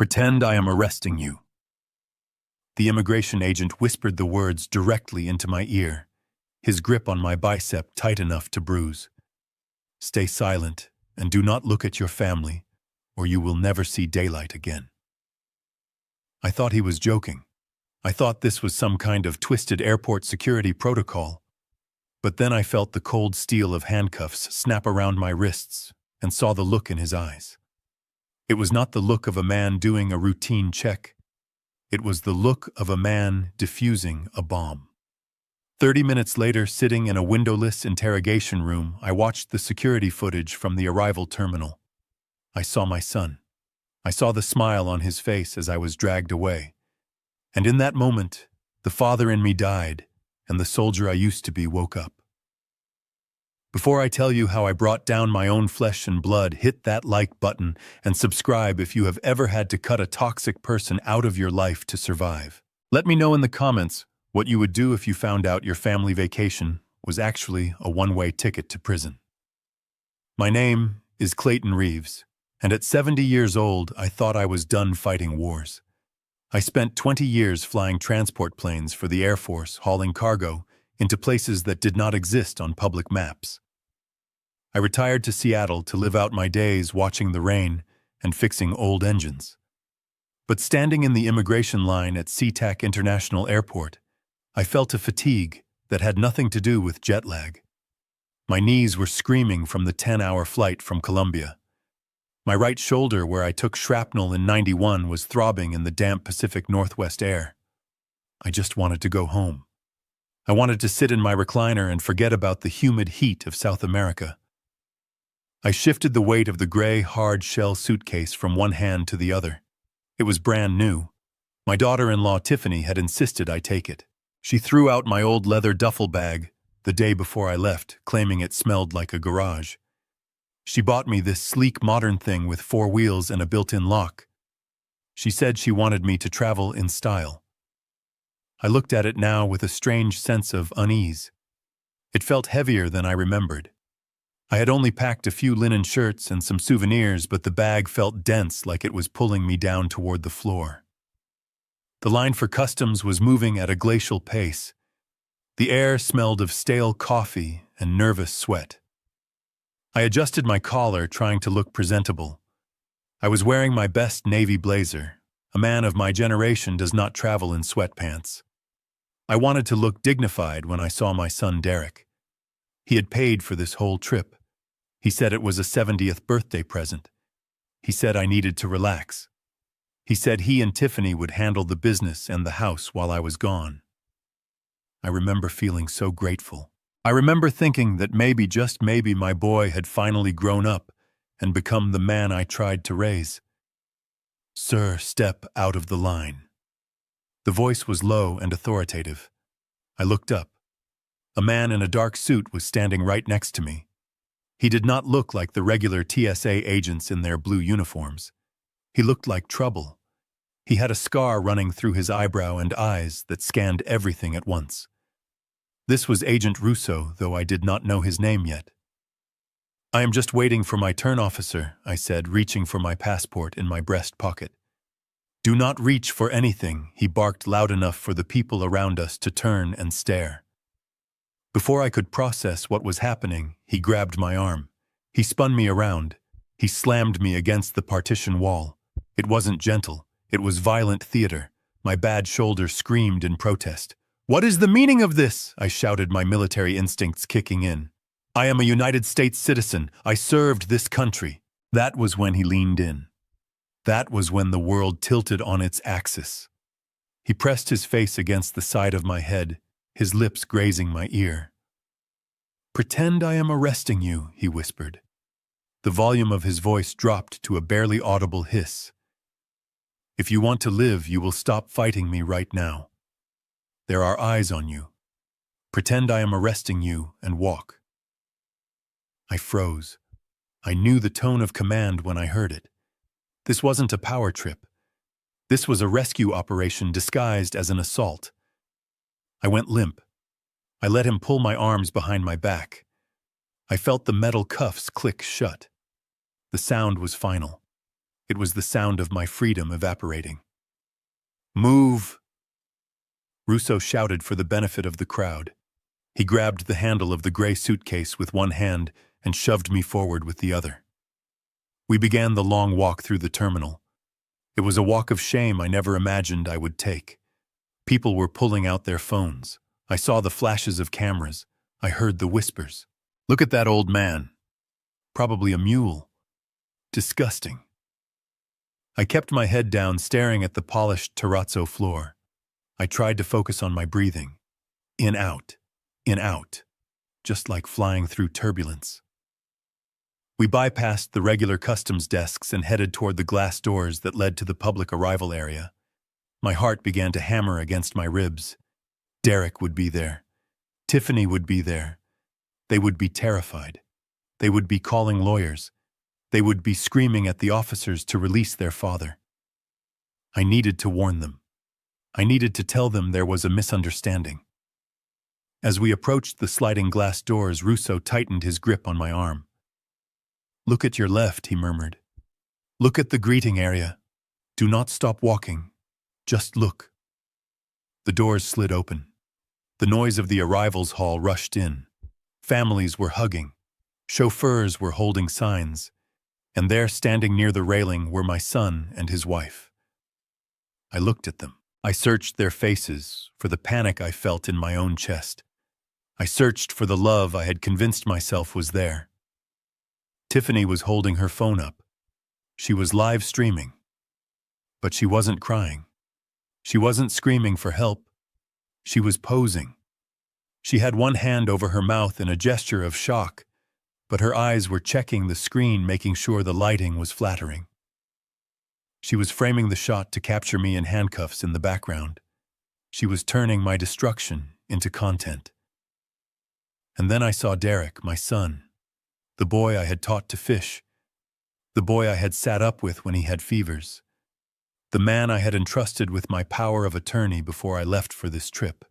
Pretend I am arresting you. The immigration agent whispered the words directly into my ear, his grip on my bicep tight enough to bruise. Stay silent and do not look at your family, or you will never see daylight again. I thought he was joking. I thought this was some kind of twisted airport security protocol. But then I felt the cold steel of handcuffs snap around my wrists and saw the look in his eyes. It was not the look of a man doing a routine check. It was the look of a man defusing a bomb. 30 minutes later, sitting in a windowless interrogation room, I watched the security footage from the arrival terminal. I saw my son. I saw the smile on his face as I was dragged away. And in that moment, the father in me died, and the soldier I used to be woke up. Before I tell you how I brought down my own flesh and blood, hit that like button and subscribe if you have ever had to cut a toxic person out of your life to survive. Let me know in the comments what you would do if you found out your family vacation was actually a one-way ticket to prison. My name is Clayton Reeves, and at 70 years old, I thought I was done fighting wars. I spent 20 years flying transport planes for the Air Force, hauling cargo into places that did not exist on public maps. I retired to Seattle to live out my days watching the rain and fixing old engines. But standing in the immigration line at SeaTac International Airport, I felt a fatigue that had nothing to do with jet lag. My knees were screaming from the 10-hour flight from Colombia. My right shoulder, where I took shrapnel in '91, was throbbing in the damp Pacific Northwest air. I just wanted to go home. I wanted to sit in my recliner and forget about the humid heat of South America. I shifted the weight of the gray, hard-shell suitcase from one hand to the other. It was brand new. My daughter-in-law Tiffany had insisted I take it. She threw out my old leather duffel bag the day before I left, claiming it smelled like a garage. She bought me this sleek modern thing with 4 wheels and a built-in lock. She said she wanted me to travel in style. I looked at it now with a strange sense of unease. It felt heavier than I remembered. I had only packed a few linen shirts and some souvenirs, but the bag felt dense, like it was pulling me down toward the floor. The line for customs was moving at a glacial pace. The air smelled of stale coffee and nervous sweat. I adjusted my collar, trying to look presentable. I was wearing my best navy blazer. A man of my generation does not travel in sweatpants. I wanted to look dignified when I saw my son Derek. He had paid for this whole trip. He said it was a 70th birthday present. He said I needed to relax. He said he and Tiffany would handle the business and the house while I was gone. I remember feeling so grateful. I remember thinking that maybe, just maybe, my boy had finally grown up and become the man I tried to raise. "Sir, step out of the line." The voice was low and authoritative. I looked up. A man in a dark suit was standing right next to me. He did not look like the regular TSA agents in their blue uniforms. He looked like trouble. He had a scar running through his eyebrow and eyes that scanned everything at once. This was Agent Russo, though I did not know his name yet. "I am just waiting for my turn, officer," I said, reaching for my passport in my breast pocket. "Do not reach for anything," he barked loud enough for the people around us to turn and stare. Before I could process what was happening, he grabbed my arm. He spun me around. He slammed me against the partition wall. It wasn't gentle. It was violent theater. My bad shoulder screamed in protest. "What is the meaning of this?" I shouted, my military instincts kicking in. "I am a United States citizen. I served this country." That was when he leaned in. That was when the world tilted on its axis. He pressed his face against the side of my head, his lips grazing my ear. "Pretend I am arresting you," he whispered. The volume of his voice dropped to a barely audible hiss. "If you want to live, you will stop fighting me right now. There are eyes on you. Pretend I am arresting you and walk." I froze. I knew the tone of command when I heard it. This wasn't a power trip. This was a rescue operation disguised as an assault. I went limp. I let him pull my arms behind my back. I felt the metal cuffs click shut. The sound was final. It was the sound of my freedom evaporating. "Move!" Russo shouted for the benefit of the crowd. He grabbed the handle of the gray suitcase with one hand and shoved me forward with the other. We began the long walk through the terminal. It was a walk of shame I never imagined I would take. People were pulling out their phones. I saw the flashes of cameras. I heard the whispers. "Look at that old man. Probably a mule. Disgusting." I kept my head down, staring at the polished terrazzo floor. I tried to focus on my breathing. In, out, just like flying through turbulence. We bypassed the regular customs desks and headed toward the glass doors that led to the public arrival area. My heart began to hammer against my ribs. Derek would be there. Tiffany would be there. They would be terrified. They would be calling lawyers. They would be screaming at the officers to release their father. I needed to warn them. I needed to tell them there was a misunderstanding. As we approached the sliding glass doors, Russo tightened his grip on my arm. "Look at your left," he murmured. "Look at the greeting area. Do not stop walking. Just look." The doors slid open. The noise of the arrivals hall rushed in. Families were hugging. Chauffeurs were holding signs. And there, standing near the railing, were my son and his wife. I looked at them. I searched their faces for the panic I felt in my own chest. I searched for the love I had convinced myself was there. Tiffany was holding her phone up. She was live streaming. But she wasn't crying. She wasn't screaming for help. She was posing. She had one hand over her mouth in a gesture of shock, but her eyes were checking the screen, making sure the lighting was flattering. She was framing the shot to capture me in handcuffs in the background. She was turning my destruction into content. And then I saw Derek, my son, the boy I had taught to fish, the boy I had sat up with when he had fevers, the man I had entrusted with my power of attorney before I left for this trip.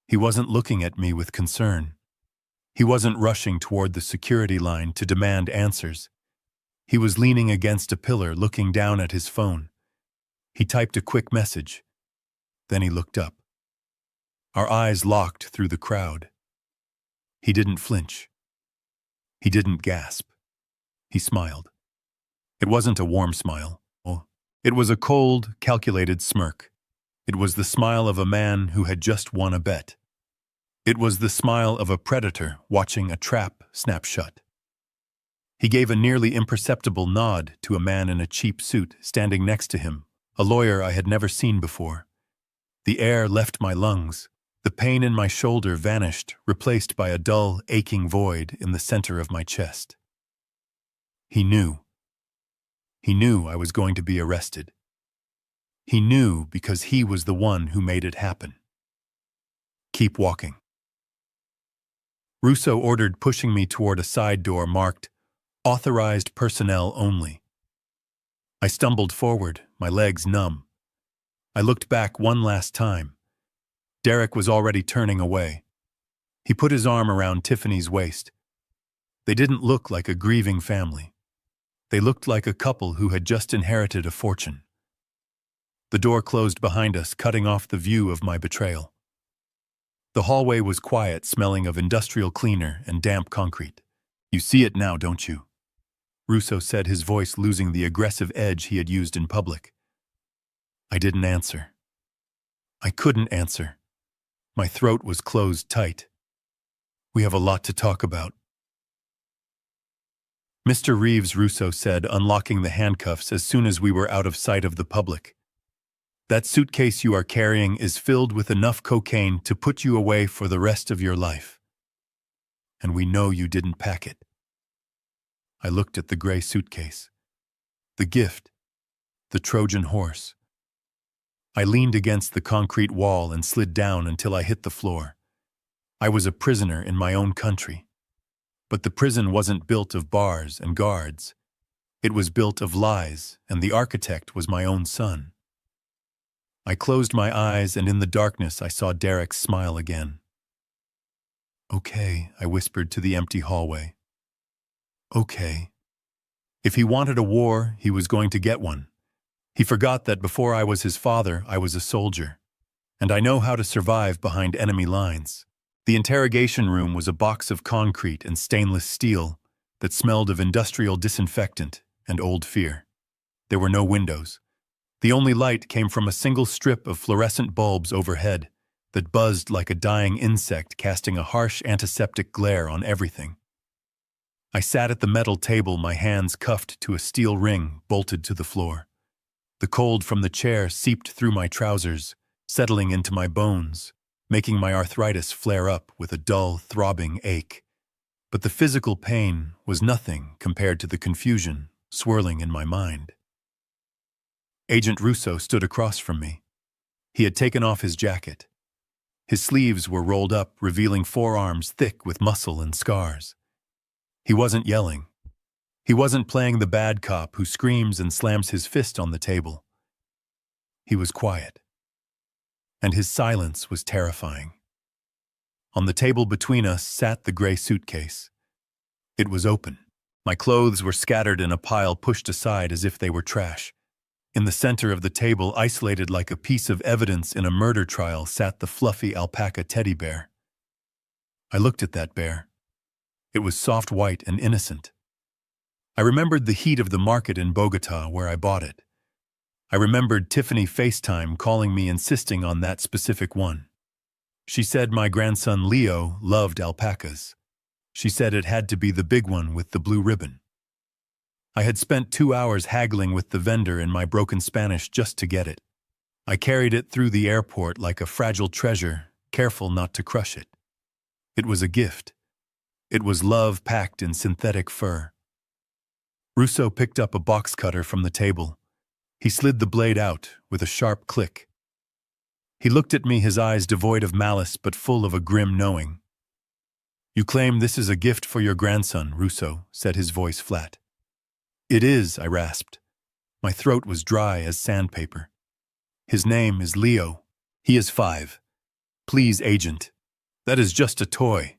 He wasn't looking at me with concern. He wasn't rushing toward the security line to demand answers. He was leaning against a pillar, looking down at his phone. He typed a quick message. Then he looked up. Our eyes locked through the crowd. He didn't flinch. He didn't gasp. He smiled. It wasn't a warm smile. It was a cold, calculated smirk. It was the smile of a man who had just won a bet. It was the smile of a predator watching a trap snap shut. He gave a nearly imperceptible nod to a man in a cheap suit standing next to him, a lawyer I had never seen before. The air left my lungs. The pain in my shoulder vanished, replaced by a dull, aching void in the center of my chest. He knew. He knew I was going to be arrested. He knew because he was the one who made it happen. Keep walking. Russo ordered, pushing me toward a side door marked, "Authorized personnel only." I stumbled forward, my legs numb. I looked back one last time. Derek was already turning away. He put his arm around Tiffany's waist. They didn't look like a grieving family. They looked like a couple who had just inherited a fortune. The door closed behind us, cutting off the view of my betrayal. The hallway was quiet, smelling of industrial cleaner and damp concrete. "You see it now, don't you?" Russo said, his voice losing the aggressive edge he had used in public. I didn't answer. I couldn't answer. My throat was closed tight. "We have a lot to talk about." "Mr. Reeves," Russo said, unlocking the handcuffs as soon as we were out of sight of the public. "That suitcase you are carrying is filled with enough cocaine to put you away for the rest of your life. And we know you didn't pack it." I looked at the gray suitcase. The gift. The Trojan horse. I leaned against the concrete wall and slid down until I hit the floor. I was a prisoner in my own country. But the prison wasn't built of bars and guards. It was built of lies, and the architect was my own son. I closed my eyes, and in the darkness I saw Derek smile again. "Okay," I whispered to the empty hallway. "Okay." If he wanted a war, he was going to get one. He forgot that before I was his father, I was a soldier. And I know how to survive behind enemy lines. The interrogation room was a box of concrete and stainless steel that smelled of industrial disinfectant and old fear. There were no windows. The only light came from a single strip of fluorescent bulbs overhead that buzzed like a dying insect, casting a harsh antiseptic glare on everything. I sat at the metal table, my hands cuffed to a steel ring bolted to the floor. The cold from the chair seeped through my trousers, settling into my bones, making my arthritis flare up with a dull, throbbing ache. But the physical pain was nothing compared to the confusion swirling in my mind. Agent Russo stood across from me. He had taken off his jacket. His sleeves were rolled up, revealing forearms thick with muscle and scars. He wasn't yelling. He wasn't playing the bad cop who screams and slams his fist on the table. He was quiet. And his silence was terrifying. On the table between us sat the gray suitcase. It was open. My clothes were scattered in a pile pushed aside as if they were trash. In the center of the table, isolated like a piece of evidence in a murder trial, sat the fluffy alpaca teddy bear. I looked at that bear. It was soft white and innocent. I remembered the heat of the market in Bogota where I bought it. I remembered Tiffany FaceTime calling me insisting on that specific one. She said my grandson Leo loved alpacas. She said it had to be the big one with the blue ribbon. I had spent 2 hours haggling with the vendor in my broken Spanish just to get it. I carried it through the airport like a fragile treasure, careful not to crush it. It was a gift. It was love packed in synthetic fur. Russo picked up a box cutter from the table. He slid the blade out with a sharp click. He looked at me, his eyes devoid of malice but full of a grim knowing. "You claim this is a gift for your grandson," Russo said, his voice flat. "It is," I rasped. My throat was dry as sandpaper. "His name is Leo. He is 5. Please, agent. That is just a toy."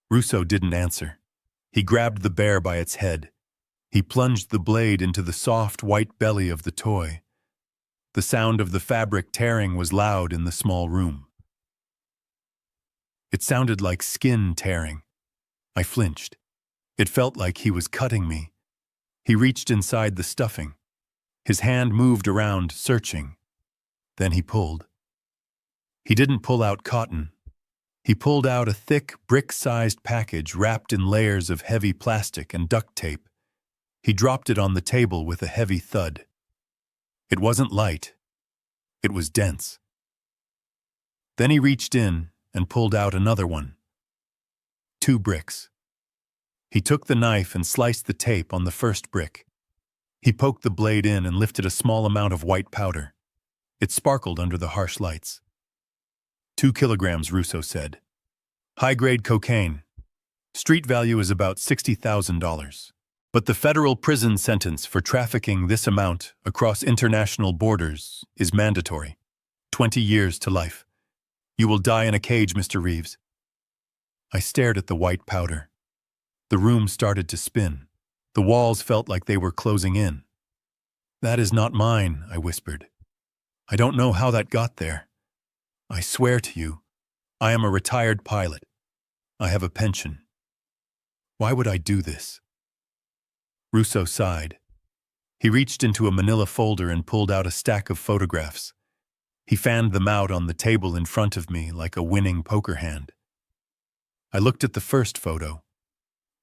Russo didn't answer. He grabbed the bear by its head. He plunged the blade into the soft white belly of the toy. The sound of the fabric tearing was loud in the small room. It sounded like skin tearing. I flinched. It felt like he was cutting me. He reached inside the stuffing. His hand moved around, searching. Then he pulled. He didn't pull out cotton. He pulled out a thick, brick-sized package wrapped in layers of heavy plastic and duct tape. He dropped it on the table with a heavy thud. It wasn't light. It was dense. Then he reached in and pulled out another one. 2 bricks. He took the knife and sliced the tape on the first brick. He poked the blade in and lifted a small amount of white powder. It sparkled under the harsh lights. 2 kilograms, Russo said. High-grade cocaine. Street value is about $60,000. But the federal prison sentence for trafficking this amount across international borders is mandatory. 20 years to life. You will die in a cage, Mr. Reeves. I stared at the white powder. The room started to spin. The walls felt like they were closing in. "That is not mine," I whispered. "I don't know how that got there. I swear to you, I am a retired pilot. I have a pension. Why would I do this?" Russo sighed. He reached into a manila folder and pulled out a stack of photographs. He fanned them out on the table in front of me like a winning poker hand. I looked at the first photo.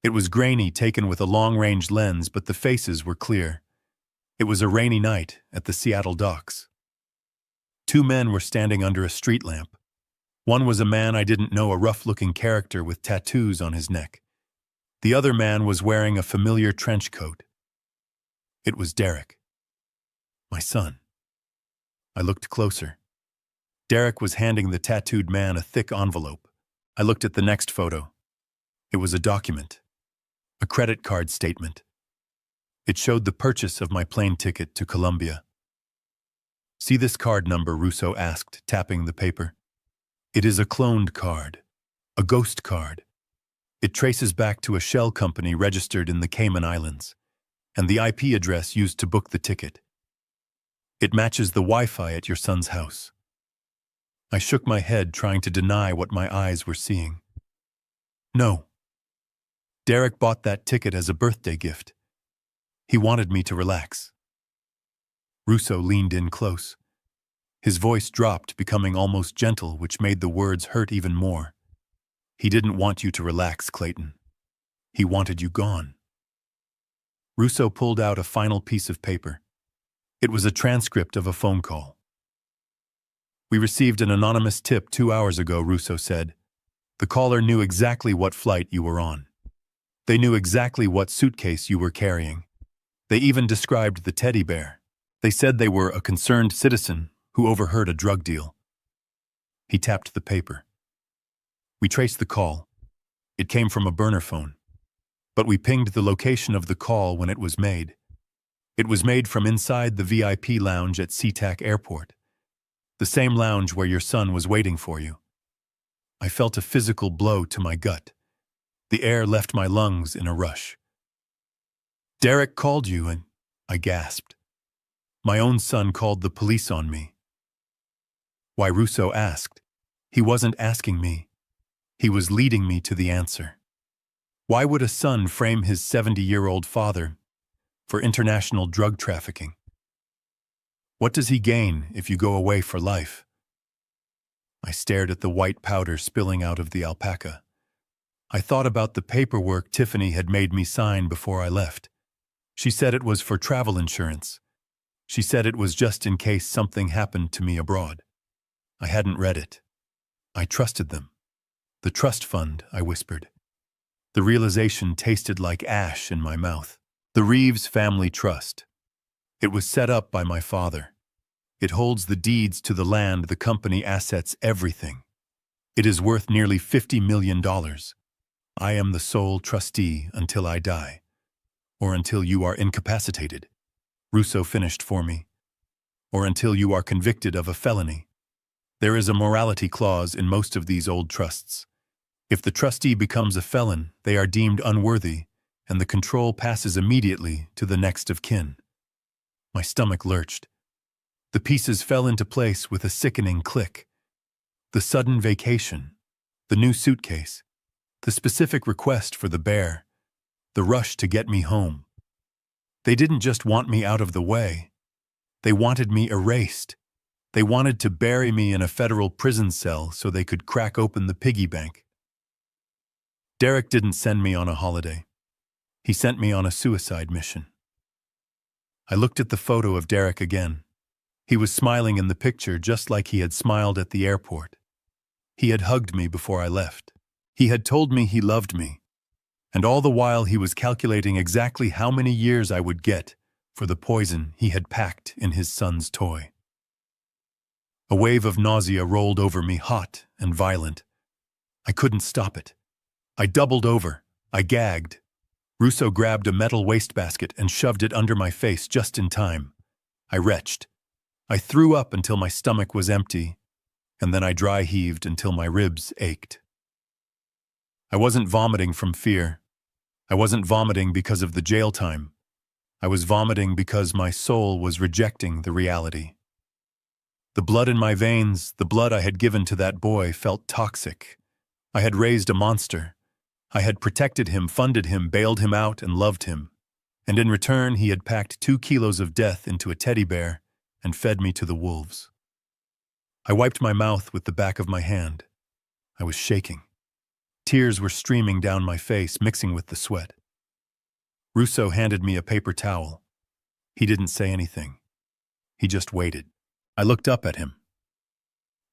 It was grainy, taken with a long-range lens, but the faces were clear. It was a rainy night at the Seattle docks. 2 men were standing under a street lamp. One was a man I didn't know, a rough-looking character with tattoos on his neck. The other man was wearing a familiar trench coat. It was Derek. My son. I looked closer. Derek was handing the tattooed man a thick envelope. I looked at the next photo. It was a document. A credit card statement. It showed the purchase of my plane ticket to Colombia. "See this card number?" Russo asked, tapping the paper. "It is a cloned card. A ghost card. It traces back to a shell company registered in the Cayman Islands. and the IP address used to book the ticket. It matches the Wi-Fi at your son's house. I shook my head, trying to deny what my eyes were seeing. No. Derek bought that ticket as a birthday gift. He wanted me to relax. Russo leaned in close. His voice dropped, becoming almost gentle, which made the words hurt even more. He didn't want you to relax, Clayton. He wanted you gone. Russo pulled out a final piece of paper. It was a transcript of a phone call. We received an anonymous tip 2 hours ago, Russo said. The caller knew exactly what flight you were on. They knew exactly what suitcase you were carrying. They even described the teddy bear. They said they were a concerned citizen who overheard a drug deal. He tapped the paper. We traced the call. It came from a burner phone. But we pinged the location of the call when it was made. It was made from inside the VIP lounge at SeaTac Airport, the same lounge where your son was waiting for you. I felt a physical blow to my gut. The air left my lungs in a rush. Derek called you, and I gasped. My own son called the police on me. Why, Russo asked. He wasn't asking me. He was leading me to the answer. Why would a son frame his 70-year-old father for international drug trafficking? What does he gain if you go away for life? I stared at the white powder spilling out of the alpaca. I thought about the paperwork Tiffany had made me sign before I left. She said it was for travel insurance. She said it was just in case something happened to me abroad. I hadn't read it. I trusted them. The trust fund, I whispered. The realization tasted like ash in my mouth. The Reeves Family Trust. It was set up by my father. It holds the deeds to the land, the company assets, everything. It is worth nearly $50 million. I am the sole trustee until I die, or until you are incapacitated. Russo finished for me. Or until you are convicted of a felony. There is a morality clause in most of these old trusts. If the trustee becomes a felon, they are deemed unworthy, and the control passes immediately to the next of kin. My stomach lurched. The pieces fell into place with a sickening click. The sudden vacation, the new suitcase, the specific request for the bear, the rush to get me home. They didn't just want me out of the way. They wanted me erased. They wanted to bury me in a federal prison cell so they could crack open the piggy bank. Derek didn't send me on a holiday. He sent me on a suicide mission. I looked at the photo of Derek again. He was smiling in the picture just like he had smiled at the airport. He had hugged me before I left. He had told me he loved me. And all the while he was calculating exactly how many years I would get for the poison he had packed in his son's toy. A wave of nausea rolled over me, hot and violent. I couldn't stop it. I doubled over. I gagged. Russo grabbed a metal wastebasket and shoved it under my face just in time. I retched. I threw up until my stomach was empty, and then I dry heaved until my ribs ached. I wasn't vomiting from fear. I wasn't vomiting because of the jail time. I was vomiting because my soul was rejecting the reality. The blood in my veins, the blood I had given to that boy, felt toxic. I had raised a monster. I had protected him, funded him, bailed him out, and loved him. And in return, he had packed 2 kilos of death into a teddy bear and fed me to the wolves. I wiped my mouth with the back of my hand. I was shaking. Tears were streaming down my face, mixing with the sweat. Russo handed me a paper towel. He didn't say anything. He just waited. I looked up at him.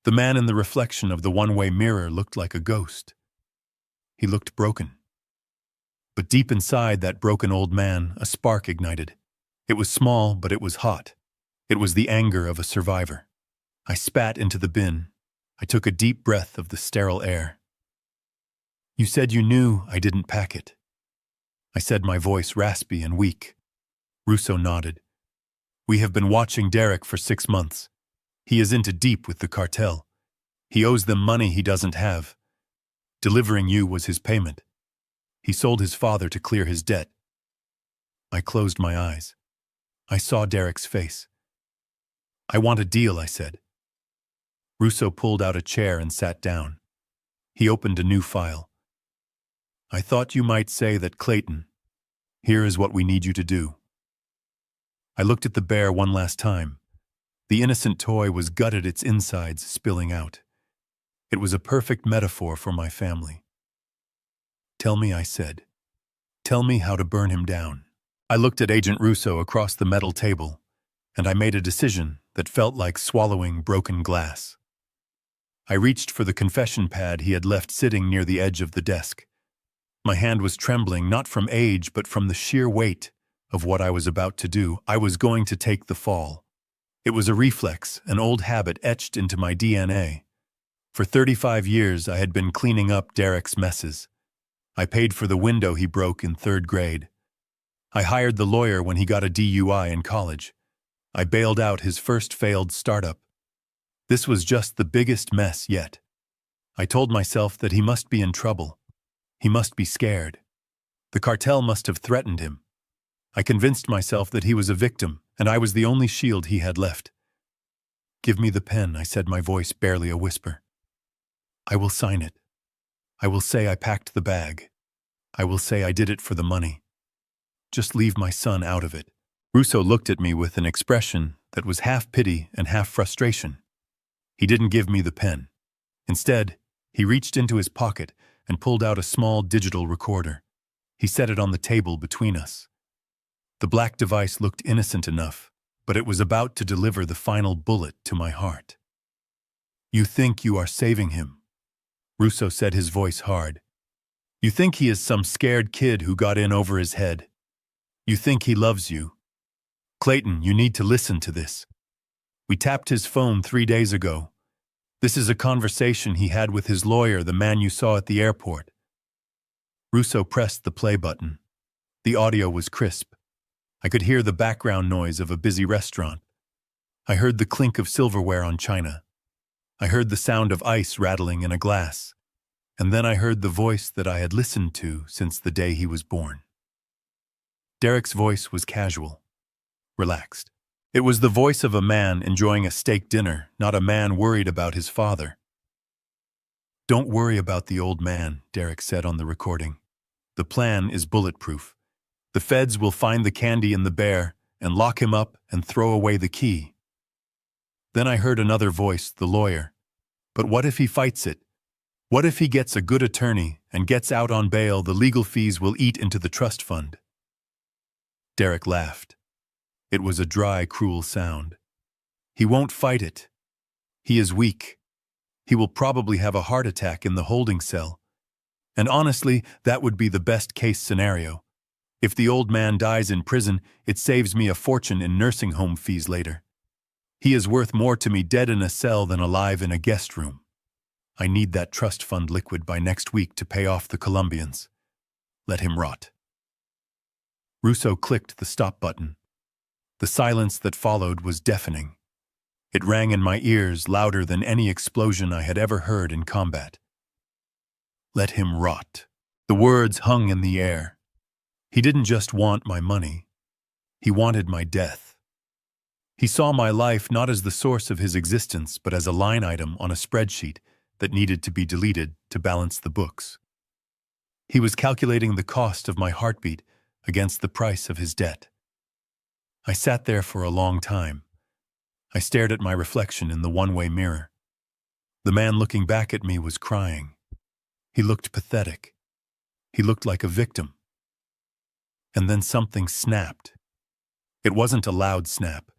The man in the reflection of the one-way mirror looked like a ghost. He looked broken. But deep inside that broken old man, a spark ignited. It was small, but it was hot. It was the anger of a survivor. I spat into the bin. I took a deep breath of the sterile air. You said you knew I didn't pack it. I said, my voice raspy and weak. Russo nodded. We have been watching Derek for 6 months. He is into deep with the cartel. He owes them money he doesn't have. Delivering you was his payment. He sold his father to clear his debt. I closed my eyes. I saw Derek's face. "I want a deal," I said. Russo pulled out a chair and sat down. He opened a new file. "I thought you might say that, Clayton. Here is what we need you to do." I looked at the bear one last time. The innocent toy was gutted, its insides spilling out. It was a perfect metaphor for my family. "Tell me," I said. "Tell me how to burn him down." I looked at Agent Russo across the metal table, and I made a decision that felt like swallowing broken glass. I reached for the confession pad he had left sitting near the edge of the desk. My hand was trembling, not from age, but from the sheer weight of what I was about to do. I was going to take the fall. It was a reflex, an old habit etched into my DNA. For 35 years, I had been cleaning up Derek's messes. I paid for the window he broke in 3rd grade. I hired the lawyer when he got a DUI in college. I bailed out his first failed startup. This was just the biggest mess yet. I told myself that he must be in trouble. He must be scared. The cartel must have threatened him. I convinced myself that he was a victim, and I was the only shield he had left. "Give me the pen," I said, my voice barely a whisper. "I will sign it. I will say I packed the bag. I will say I did it for the money. Just leave my son out of it." Russo looked at me with an expression that was half pity and half frustration. He didn't give me the pen. Instead, he reached into his pocket and pulled out a small digital recorder. He set it on the table between us. The black device looked innocent enough, but it was about to deliver the final bullet to my heart. "You think you are saving him," Russo said, his voice hard. "You think he is some scared kid who got in over his head. You think he loves you. Clayton, you need to listen to this. We tapped his phone 3 days ago. This is a conversation he had with his lawyer, the man you saw at the airport." Russo pressed the play button. The audio was crisp. I could hear the background noise of a busy restaurant. I heard the clink of silverware on china. I heard the sound of ice rattling in a glass. And then I heard the voice that I had listened to since the day he was born. Derek's voice was casual, relaxed. It was the voice of a man enjoying a steak dinner, not a man worried about his father. "Don't worry about the old man," Derek said on the recording. "The plan is bulletproof. The feds will find the candy in the bear and lock him up and throw away the key." Then I heard another voice, the lawyer. "But what if he fights it? What if he gets a good attorney and gets out on bail? The legal fees will eat into the trust fund." Derek laughed. It was a dry, cruel sound. "He won't fight it. He is weak. He will probably have a heart attack in the holding cell. And honestly, that would be the best-case scenario. If the old man dies in prison, it saves me a fortune in nursing home fees later. He is worth more to me dead in a cell than alive in a guest room. I need that trust fund liquid by next week to pay off the Colombians. Let him rot." Russo clicked the stop button. The silence that followed was deafening. It rang in my ears louder than any explosion I had ever heard in combat. Let him rot. The words hung in the air. He didn't just want my money. He wanted my death. He saw my life not as the source of his existence, but as a line item on a spreadsheet that needed to be deleted to balance the books. He was calculating the cost of my heartbeat against the price of his debt. I sat there for a long time. I stared at my reflection in the one-way mirror. The man looking back at me was crying. He looked pathetic. He looked like a victim. And then something snapped. It wasn't a loud snap.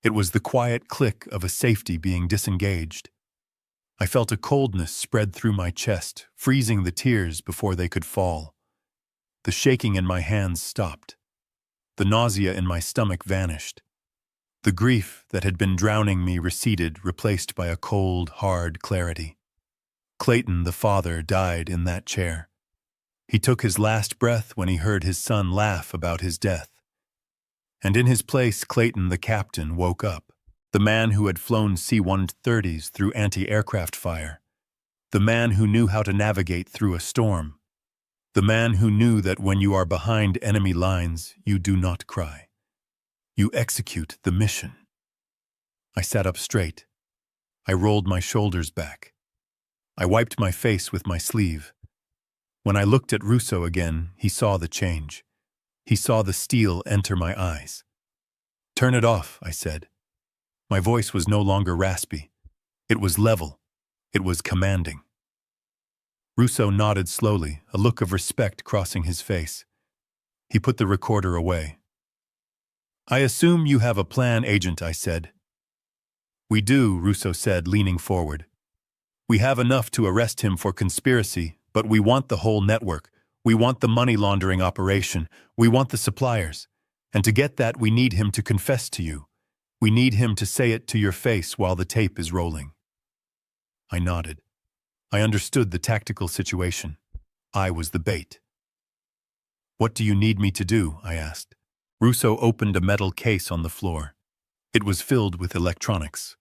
It was the quiet click of a safety being disengaged. I felt a coldness spread through my chest, freezing the tears before they could fall. The shaking in my hands stopped. The nausea in my stomach vanished. The grief that had been drowning me receded, replaced by a cold, hard clarity. Clayton, the father, died in that chair. He took his last breath when he heard his son laugh about his death. And in his place, Clayton, the captain, woke up. The man who had flown C-130s through anti-aircraft fire. The man who knew how to navigate through a storm. The man who knew that when you are behind enemy lines, you do not cry. You execute the mission. I sat up straight. I rolled my shoulders back. I wiped my face with my sleeve. When I looked at Russo again, he saw the change. He saw the steel enter my eyes. "Turn it off," I said. My voice was no longer raspy. It was level. It was commanding. Russo nodded slowly, a look of respect crossing his face. He put the recorder away. "I assume you have a plan, Agent," I said. "We do," Russo said, leaning forward. "We have enough to arrest him for conspiracy, but we want the whole network. We want the money laundering operation. We want the suppliers. And to get that, we need him to confess to you. We need him to say it to your face while the tape is rolling." I nodded. I understood the tactical situation. I was the bait. "What do you need me to do?" I asked. Russo opened a metal case on the floor. It was filled with electronics.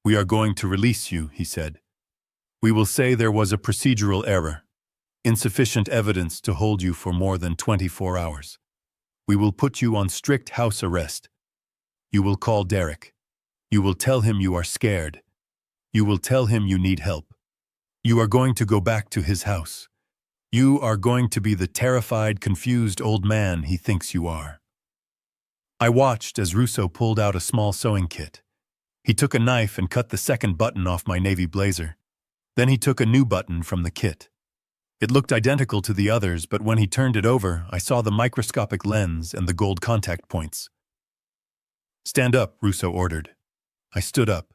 "We are going to release you," he said. "We will say there was a procedural error. Insufficient evidence to hold you for more than 24 hours. We will put you on strict house arrest. You will call Derek. You will tell him you are scared. You will tell him you need help. You are going to go back to his house. You are going to be the terrified, confused old man he thinks you are." I watched as Russo pulled out a small sewing kit. He took a knife and cut the second button off my navy blazer. Then he took a new button from the kit. It looked identical to the others, but when he turned it over, I saw the microscopic lens and the gold contact points. "Stand up," Russo ordered. I stood up.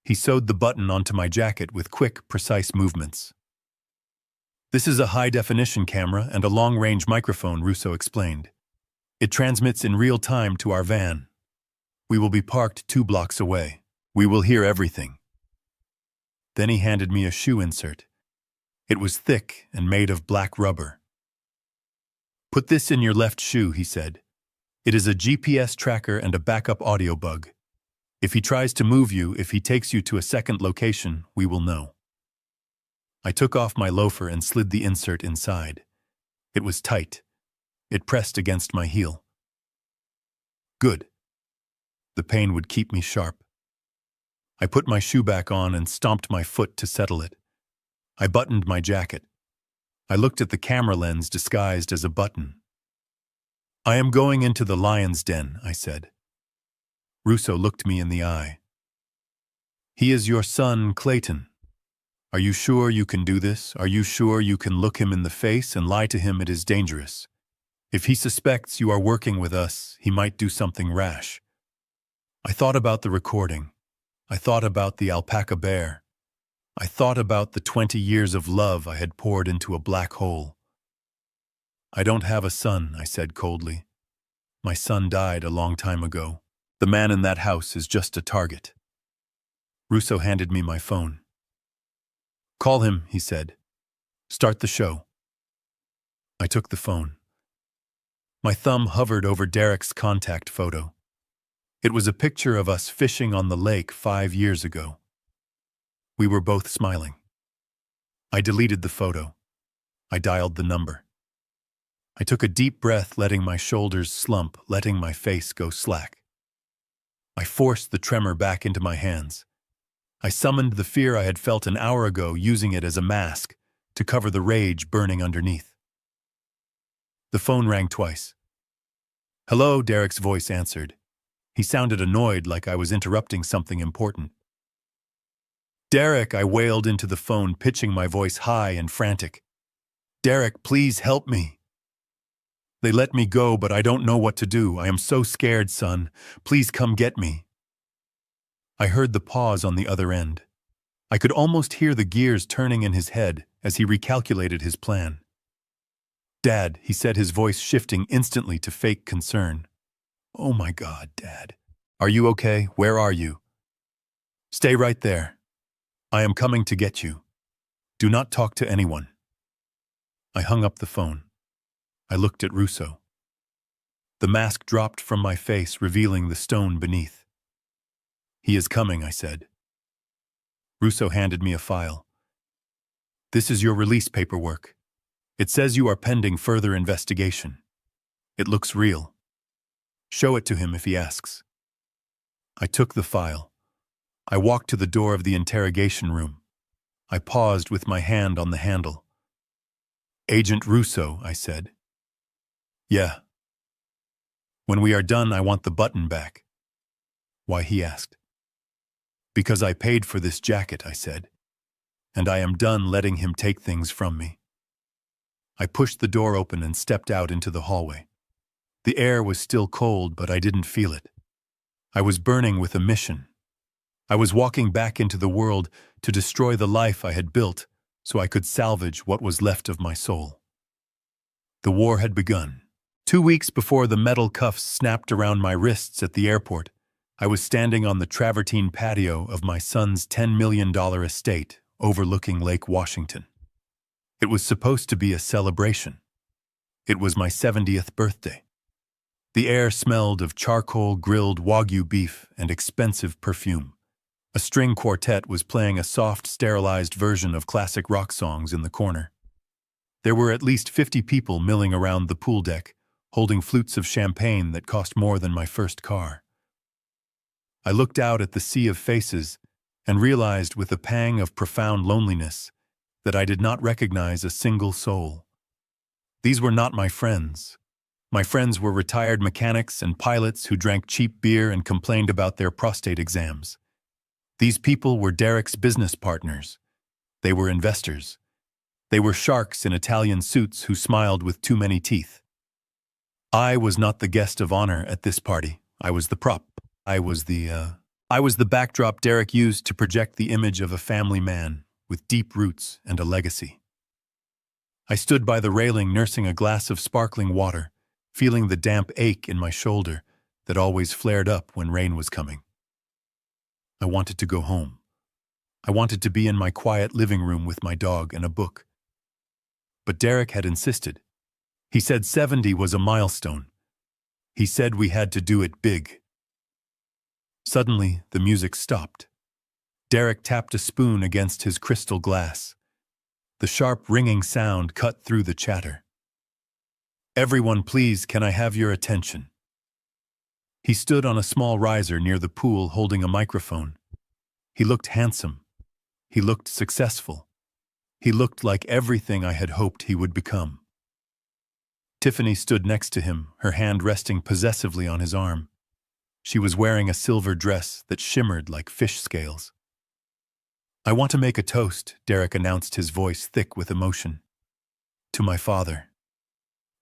He sewed the button onto my jacket with quick, precise movements. "This is a high-definition camera and a long-range microphone," Russo explained. "It transmits in real time to our van. We will be parked 2 blocks away. We will hear everything." Then he handed me a shoe insert. It was thick and made of black rubber. "Put this in your left shoe," he said. "It is a GPS tracker and a backup audio bug. If he tries to move you, if he takes you to a second location, we will know." I took off my loafer and slid the insert inside. It was tight. It pressed against my heel. Good. The pain would keep me sharp. I put my shoe back on and stomped my foot to settle it. I buttoned my jacket. I looked at the camera lens disguised as a button. "I am going into the lion's den," I said. Russo looked me in the eye. "He is your son, Clayton. Are you sure you can do this? Are you sure you can look him in the face and lie to him it is dangerous? If he suspects you are working with us, he might do something rash." I thought about the recording. I thought about the alpaca bear. I thought about the 20 years of love I had poured into a black hole. "I don't have a son," I said coldly. "My son died a long time ago. The man in that house is just a target." Russo handed me my phone. "Call him," he said. "Start the show." I took the phone. My thumb hovered over Derek's contact photo. It was a picture of us fishing on the lake 5 years ago. We were both smiling. I deleted the photo. I dialed the number. I took a deep breath, letting my shoulders slump, letting my face go slack. I forced the tremor back into my hands. I summoned the fear I had felt an hour ago, using it as a mask to cover the rage burning underneath. The phone rang twice. "Hello," Derek's voice answered. He sounded annoyed, like I was interrupting something important. "Derek," I wailed into the phone, pitching my voice high and frantic. "Derek, please help me. They let me go, but I don't know what to do. I am so scared, son. Please come get me." I heard the pause on the other end. I could almost hear the gears turning in his head as he recalculated his plan. "Dad," he said, his voice shifting instantly to fake concern. "Oh my God, Dad. Are you okay? Where are you?" "Stay right there. I am coming to get you. Do not talk to anyone." I hung up the phone. I looked at Russo. The mask dropped from my face, revealing the stone beneath. "He is coming," I said. Russo handed me a file. "This is your release paperwork. It says you are pending further investigation. It looks real. Show it to him if he asks. I took the file. I walked to the door of the interrogation room. I paused with my hand on the handle. Agent Russo, I said. Yeah. When we are done, I want the button back. Why, he asked. Because I paid for this jacket, I said, and I am done letting him take things from me. I pushed the door open and stepped out into the hallway. The air was still cold, but I didn't feel it. I was burning with a mission. I was walking back into the world to destroy the life I had built so I could salvage what was left of my soul. The war had begun. 2 weeks before the metal cuffs snapped around my wrists at the airport, I was standing on the travertine patio of my son's $10 million estate overlooking Lake Washington. It was supposed to be a celebration. It was my 70th birthday. The air smelled of charcoal-grilled Wagyu beef and expensive perfume. A string quartet was playing a soft, sterilized version of classic rock songs in the corner. There were at least 50 people milling around the pool deck, holding flutes of champagne that cost more than my first car. I looked out at the sea of faces and realized with a pang of profound loneliness that I did not recognize a single soul. These were not my friends. My friends were retired mechanics and pilots who drank cheap beer and complained about their prostate exams. These people were Derek's business partners. They were investors. They were sharks in Italian suits who smiled with too many teeth. I was not the guest of honor at this party. I was the prop. I was the backdrop Derek used to project the image of a family man with deep roots and a legacy. I stood by the railing nursing a glass of sparkling water, feeling the damp ache in my shoulder that always flared up when rain was coming. I wanted to go home. I wanted to be in my quiet living room with my dog and a book. But Derek had insisted. He said 70 was a milestone. He said we had to do it big. Suddenly, the music stopped. Derek tapped a spoon against his crystal glass. The sharp ringing sound cut through the chatter. Everyone, please, can I have your attention? He stood on a small riser near the pool holding a microphone. He looked handsome. He looked successful. He looked like everything I had hoped he would become. Tiffany stood next to him, her hand resting possessively on his arm. She was wearing a silver dress that shimmered like fish scales. I want to make a toast, Derek announced, his voice thick with emotion. To my father.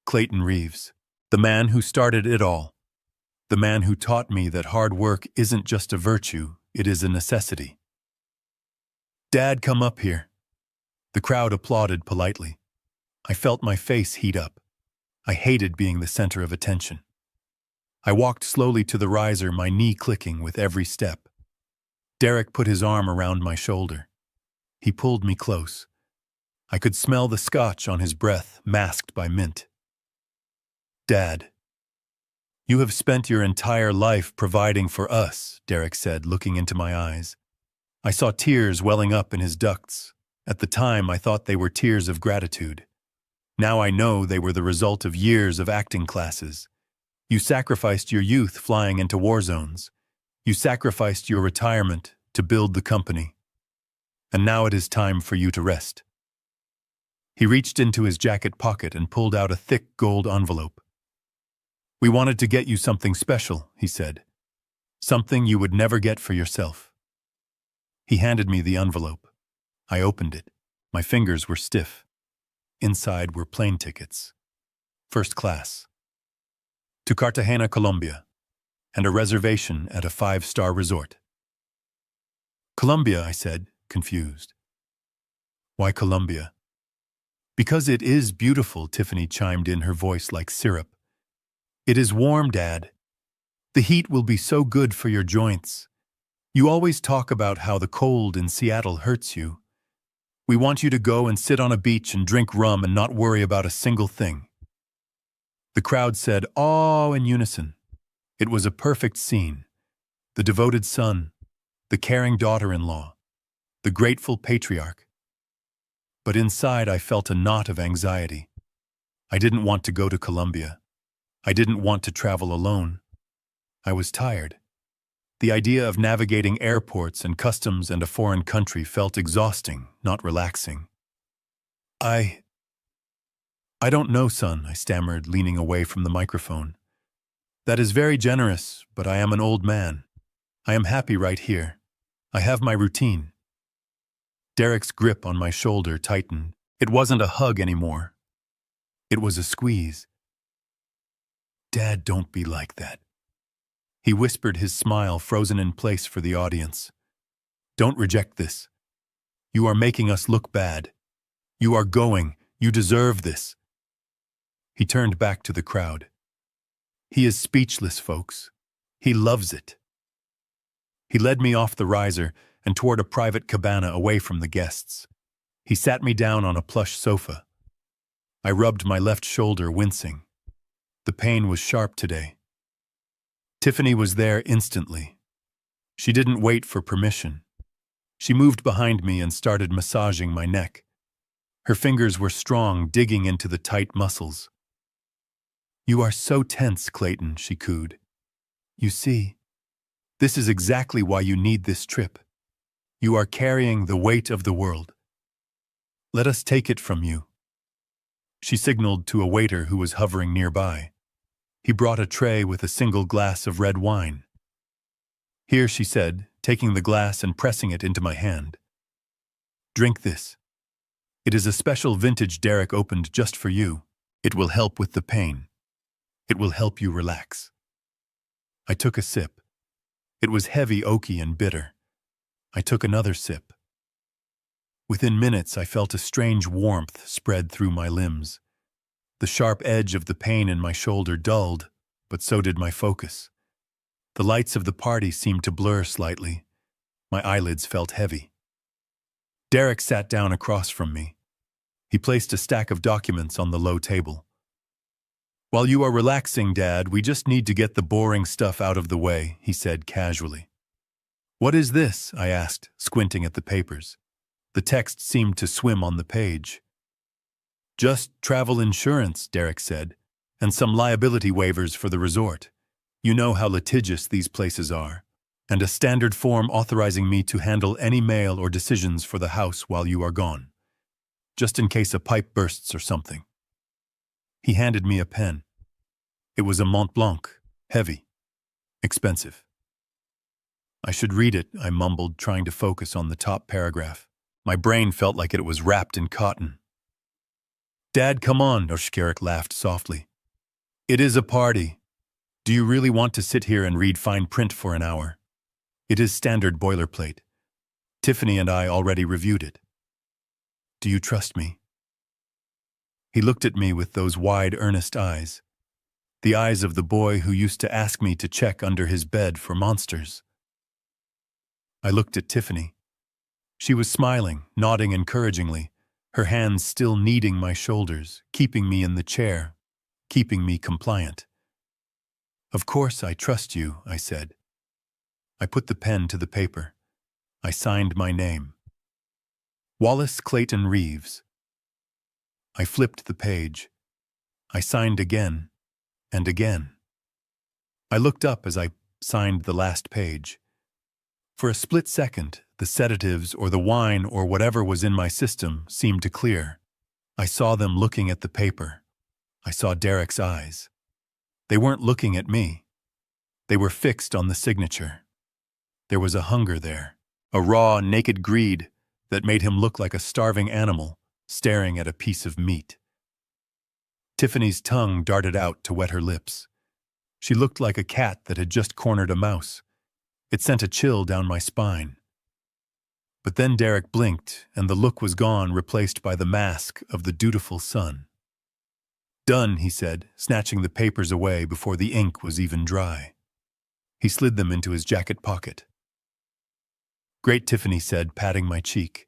Clayton Reeves, the man who started it all. The man who taught me that hard work isn't just a virtue, it is a necessity. Dad, come up here. The crowd applauded politely. I felt my face heat up. I hated being the center of attention. I walked slowly to the riser, my knee clicking with every step. Derek put his arm around my shoulder. He pulled me close. I could smell the scotch on his breath, masked by mint. Dad, you have spent your entire life providing for us, Derek said, looking into my eyes. I saw tears welling up in his ducts. At the time, I thought they were tears of gratitude. Now I know they were the result of years of acting classes. You sacrificed your youth flying into war zones. You sacrificed your retirement to build the company. And now it is time for you to rest. He reached into his jacket pocket and pulled out a thick gold envelope. We wanted to get you something special, he said. Something you would never get for yourself. He handed me the envelope. I opened it. My fingers were stiff. Inside were plane tickets. First class. To Cartagena, Colombia, and a reservation at a 5-star resort. Colombia, I said, confused. Why Colombia? Because it is beautiful, Tiffany chimed in, her voice like syrup. It is warm, Dad. The heat will be so good for your joints. You always talk about how the cold in Seattle hurts you. We want you to go and sit on a beach and drink rum and not worry about a single thing. The crowd said, "Aw," in unison. It was a perfect scene. The devoted son, the caring daughter-in-law, the grateful patriarch. But inside I felt a knot of anxiety. I didn't want to go to Colombia. I didn't want to travel alone. I was tired. The idea of navigating airports and customs and a foreign country felt exhausting, not relaxing. I don't know, son, I stammered, leaning away from the microphone. That is very generous, but I am an old man. I am happy right here. I have my routine. Derek's grip on my shoulder tightened. It wasn't a hug anymore. It was a squeeze. Dad, don't be like that. He whispered, his smile frozen in place for the audience. Don't reject this. You are making us look bad. You are going. You deserve this. He turned back to the crowd. He is speechless, folks. He loves it. He led me off the riser and toward a private cabana away from the guests. He sat me down on a plush sofa. I rubbed my left shoulder, wincing. The pain was sharp today. Tiffany was there instantly. She didn't wait for permission. She moved behind me and started massaging my neck. Her fingers were strong, digging into the tight muscles. You are so tense, Clayton, she cooed. You see, this is exactly why you need this trip. You are carrying the weight of the world. Let us take it from you. She signaled to a waiter who was hovering nearby. He brought a tray with a single glass of red wine. Here, she said, taking the glass and pressing it into my hand. Drink this. It is a special vintage Derek opened just for you. It will help with the pain. It will help you relax. I took a sip. It was heavy, oaky, and bitter. I took another sip. Within minutes, I felt a strange warmth spread through my limbs. The sharp edge of the pain in my shoulder dulled, but so did my focus. The lights of the party seemed to blur slightly. My eyelids felt heavy. Derek sat down across from me. He placed a stack of documents on the low table. While you are relaxing, Dad, we just need to get the boring stuff out of the way, he said casually. What is this? I asked, squinting at the papers. The text seemed to swim on the page. Just travel insurance, Derek said, and some liability waivers for the resort. You know how litigious these places are. And a standard form authorizing me to handle any mail or decisions for the house while you are gone. Just in case a pipe bursts or something. He handed me a pen. It was a Mont Blanc, heavy, expensive. I should read it, I mumbled, trying to focus on the top paragraph. My brain felt like it was wrapped in cotton. Dad, come on, Oshkarik laughed softly. It is a party. Do you really want to sit here and read fine print for an hour? It is standard boilerplate. Tiffany and I already reviewed it. Do you trust me? He looked at me with those wide, earnest eyes. The eyes of the boy who used to ask me to check under his bed for monsters. I looked at Tiffany. She was smiling, nodding encouragingly, her hands still kneading my shoulders, keeping me in the chair, keeping me compliant. Of course I trust you, I said. I put the pen to the paper. I signed my name. Wallace Clayton Reeves. I flipped the page. I signed again and again. I looked up as I signed the last page. For a split second, the sedatives or the wine or whatever was in my system seemed to clear. I saw them looking at the paper. I saw Derek's eyes. They weren't looking at me. They were fixed on the signature. There was a hunger there, a raw, naked greed that made him look like a starving animal staring at a piece of meat. Tiffany's tongue darted out to wet her lips. She looked like a cat that had just cornered a mouse. It sent a chill down my spine. But then Derek blinked, and the look was gone, replaced by the mask of the dutiful son. Done, he said, snatching the papers away before the ink was even dry. He slid them into his jacket pocket. Great, Tiffany said, patting my cheek.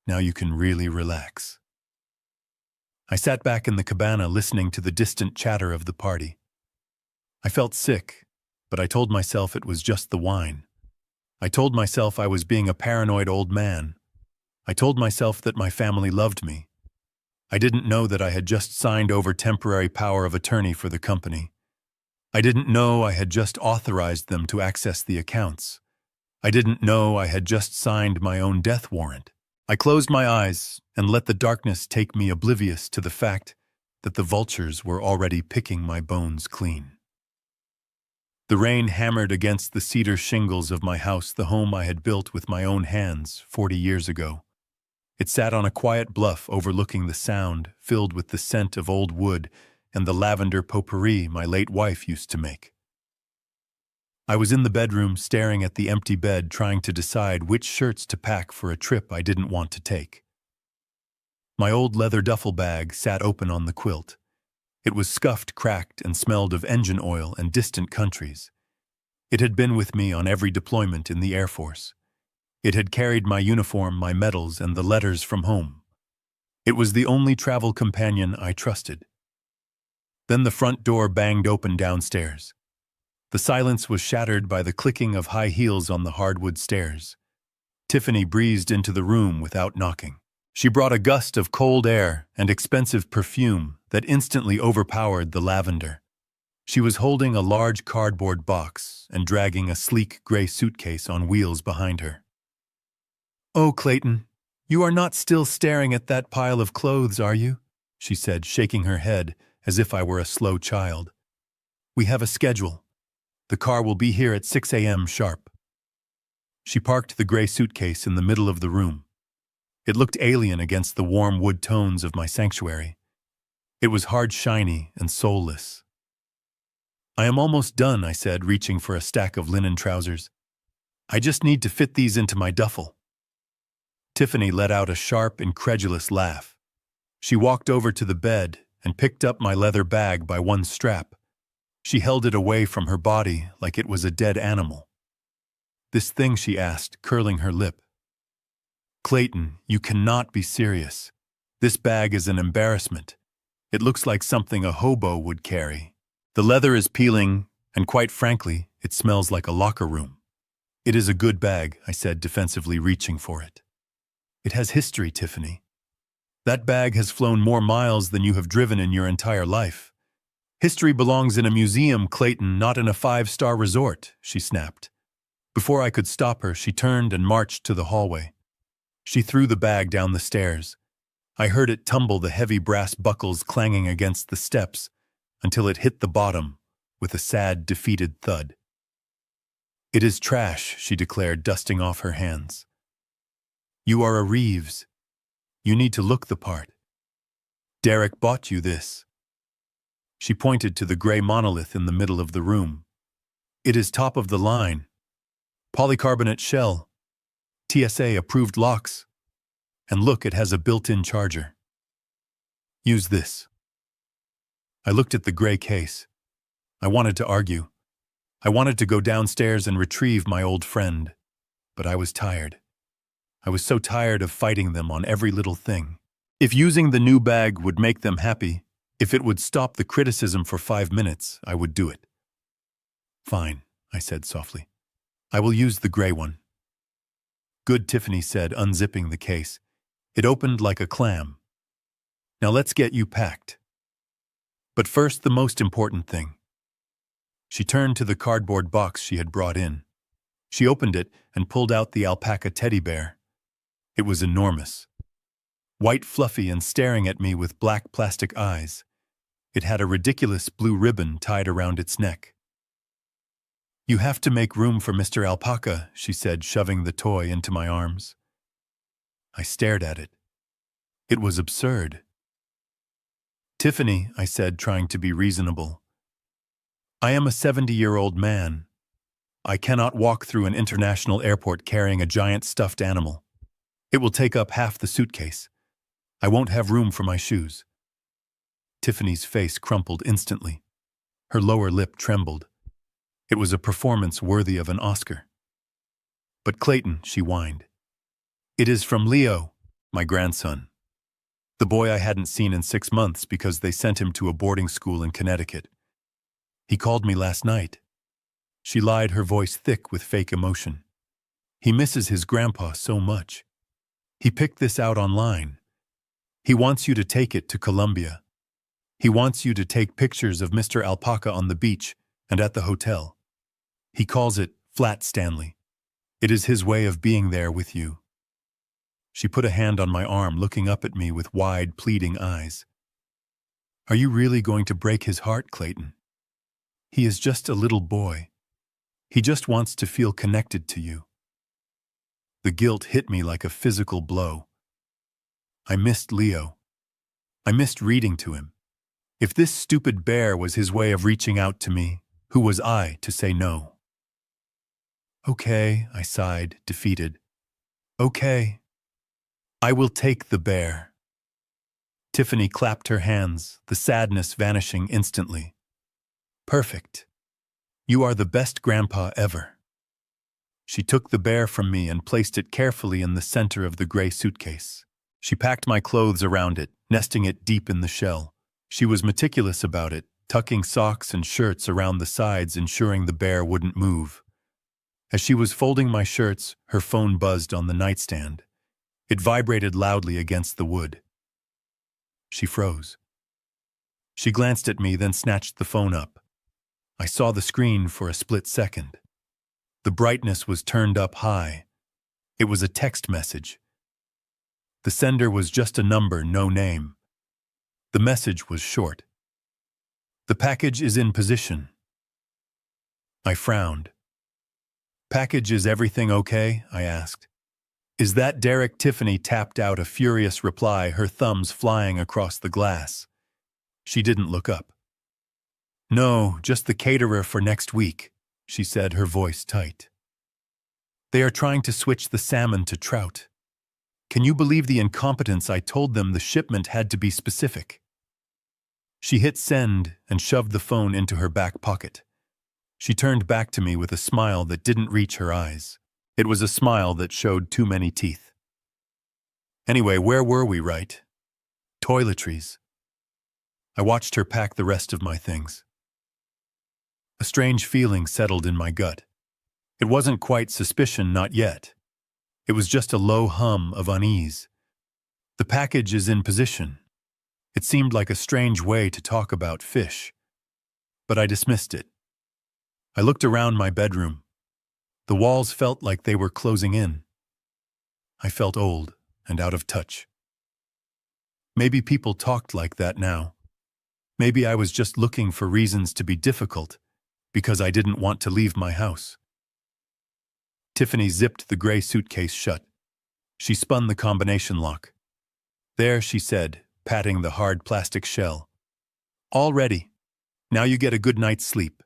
Now you can really relax. I sat back in the cabana listening to the distant chatter of the party. I felt sick, but I told myself it was just the wine. I told myself I was being a paranoid old man. I told myself that my family loved me. I didn't know that I had just signed over temporary power of attorney for the company. I didn't know I had just authorized them to access the accounts. I didn't know I had just signed my own death warrant. I closed my eyes and let the darkness take me oblivious to the fact that the vultures were already picking my bones clean. The rain hammered against the cedar shingles of my house, the home I had built with my own hands 40 years ago. It sat on a quiet bluff overlooking the Sound, filled with the scent of old wood and the lavender potpourri my late wife used to make. I was in the bedroom staring at the empty bed, trying to decide which shirts to pack for a trip I didn't want to take. My old leather duffel bag sat open on the quilt. It was scuffed, cracked, and smelled of engine oil and distant countries. It had been with me on every deployment in the Air Force. It had carried my uniform, my medals, and the letters from home. It was the only travel companion I trusted. Then the front door banged open downstairs. The silence was shattered by the clicking of high heels on the hardwood stairs. Tiffany breezed into the room without knocking. She brought a gust of cold air and expensive perfume that instantly overpowered the lavender. She was holding a large cardboard box and dragging a sleek gray suitcase on wheels behind her. "Oh, Clayton, you are not still staring at that pile of clothes, are you?" she said, shaking her head as if I were a slow child. "We have a schedule. The car will be here at 6 a.m. sharp." She parked the gray suitcase in the middle of the room. It looked alien against the warm wood tones of my sanctuary. It was hard, shiny, and soulless. "I am almost done," I said, reaching for a stack of linen trousers. "I just need to fit these into my duffel." Tiffany let out a sharp, incredulous laugh. She walked over to the bed and picked up my leather bag by one strap. She held it away from her body like it was a dead animal. "This thing?" she asked, curling her lip. "Clayton, you cannot be serious. This bag is an embarrassment. It looks like something a hobo would carry. The leather is peeling, and quite frankly, it smells like a locker room." "It is a good bag," I said defensively, reaching for it. "It has history, Tiffany. That bag has flown more miles than you have driven in your entire life. History belongs in a museum, Clayton, not in a five-star resort," she snapped. Before I could stop her, she turned and marched to the hallway. She threw the bag down the stairs. I heard it tumble, the heavy brass buckles clanging against the steps, until it hit the bottom with a sad, defeated thud. "It is trash," she declared, dusting off her hands. "You are a Reeves. You need to look the part. Derek bought you this." She pointed to the gray monolith in the middle of the room. "It is top of the line. Polycarbonate shell. TSA-approved locks. And look, it has a built-in charger. Use this." I looked at the gray case. I wanted to argue. I wanted to go downstairs and retrieve my old friend. But I was tired. I was so tired of fighting them on every little thing. If using the new bag would make them happy, if it would stop the criticism for 5 minutes, I would do it. "Fine," I said softly. "I will use the gray one." "Good," Tiffany said, unzipping the case. It opened like a clam. "Now let's get you packed. But first, the most important thing." She turned to the cardboard box she had brought in. She opened it and pulled out the alpaca teddy bear. It was enormous. White, fluffy, and staring at me with black plastic eyes. It had a ridiculous blue ribbon tied around its neck. "You have to make room for Mr. Alpaca," she said, shoving the toy into my arms. I stared at it. It was absurd. "Tiffany," I said, trying to be reasonable, "I am a 70-year-old man. I cannot walk through an international airport carrying a giant stuffed animal. It will take up half the suitcase. I won't have room for my shoes." Tiffany's face crumpled instantly. Her lower lip trembled. It was a performance worthy of an Oscar. "But Clayton," she whined. "It is from Leo, my grandson. The boy I hadn't seen in 6 months because they sent him to a boarding school in Connecticut. He called me last night." She lied, her voice thick with fake emotion. "He misses his grandpa so much. He picked this out online. He wants you to take it to Colombia. He wants you to take pictures of Mr. Alpaca on the beach and at the hotel. He calls it Flat Stanley. It is his way of being there with you." She put a hand on my arm, looking up at me with wide, pleading eyes. "Are you really going to break his heart, Clayton? He is just a little boy. He just wants to feel connected to you." The guilt hit me like a physical blow. I missed Leo. I missed reading to him. If this stupid bear was his way of reaching out to me, who was I to say no? "Okay," I sighed, defeated. "Okay. I will take the bear." Tiffany clapped her hands, the sadness vanishing instantly. "Perfect. You are the best grandpa ever." She took the bear from me and placed it carefully in the center of the gray suitcase. She packed my clothes around it, nesting it deep in the shell. She was meticulous about it, tucking socks and shirts around the sides, ensuring the bear wouldn't move. As she was folding my shirts, her phone buzzed on the nightstand. It vibrated loudly against the wood. She froze. She glanced at me, then snatched the phone up. I saw the screen for a split second. The brightness was turned up high. It was a text message. The sender was just a number, no name. The message was short. "The package is in position." I frowned. "Package, is everything okay?" I asked. "Is that Derek?" Tiffany tapped out a furious reply, her thumbs flying across the glass. She didn't look up. "No, just the caterer for next week," she said, her voice tight. "They are trying to switch the salmon to trout. Can you believe the incompetence? I told them the shipment had to be specific." She hit send and shoved the phone into her back pocket. She turned back to me with a smile that didn't reach her eyes. It was a smile that showed too many teeth. "Anyway, where were we, right? Toiletries." I watched her pack the rest of my things. A strange feeling settled in my gut. It wasn't quite suspicion, not yet. It was just a low hum of unease. "The package is in position." It seemed like a strange way to talk about fish, but I dismissed it. I looked around my bedroom. The walls felt like they were closing in. I felt old and out of touch. Maybe people talked like that now. Maybe I was just looking for reasons to be difficult because I didn't want to leave my house. Tiffany zipped the gray suitcase shut. She spun the combination lock. "There," she said, patting the hard plastic shell. "All ready. Now you get a good night's sleep.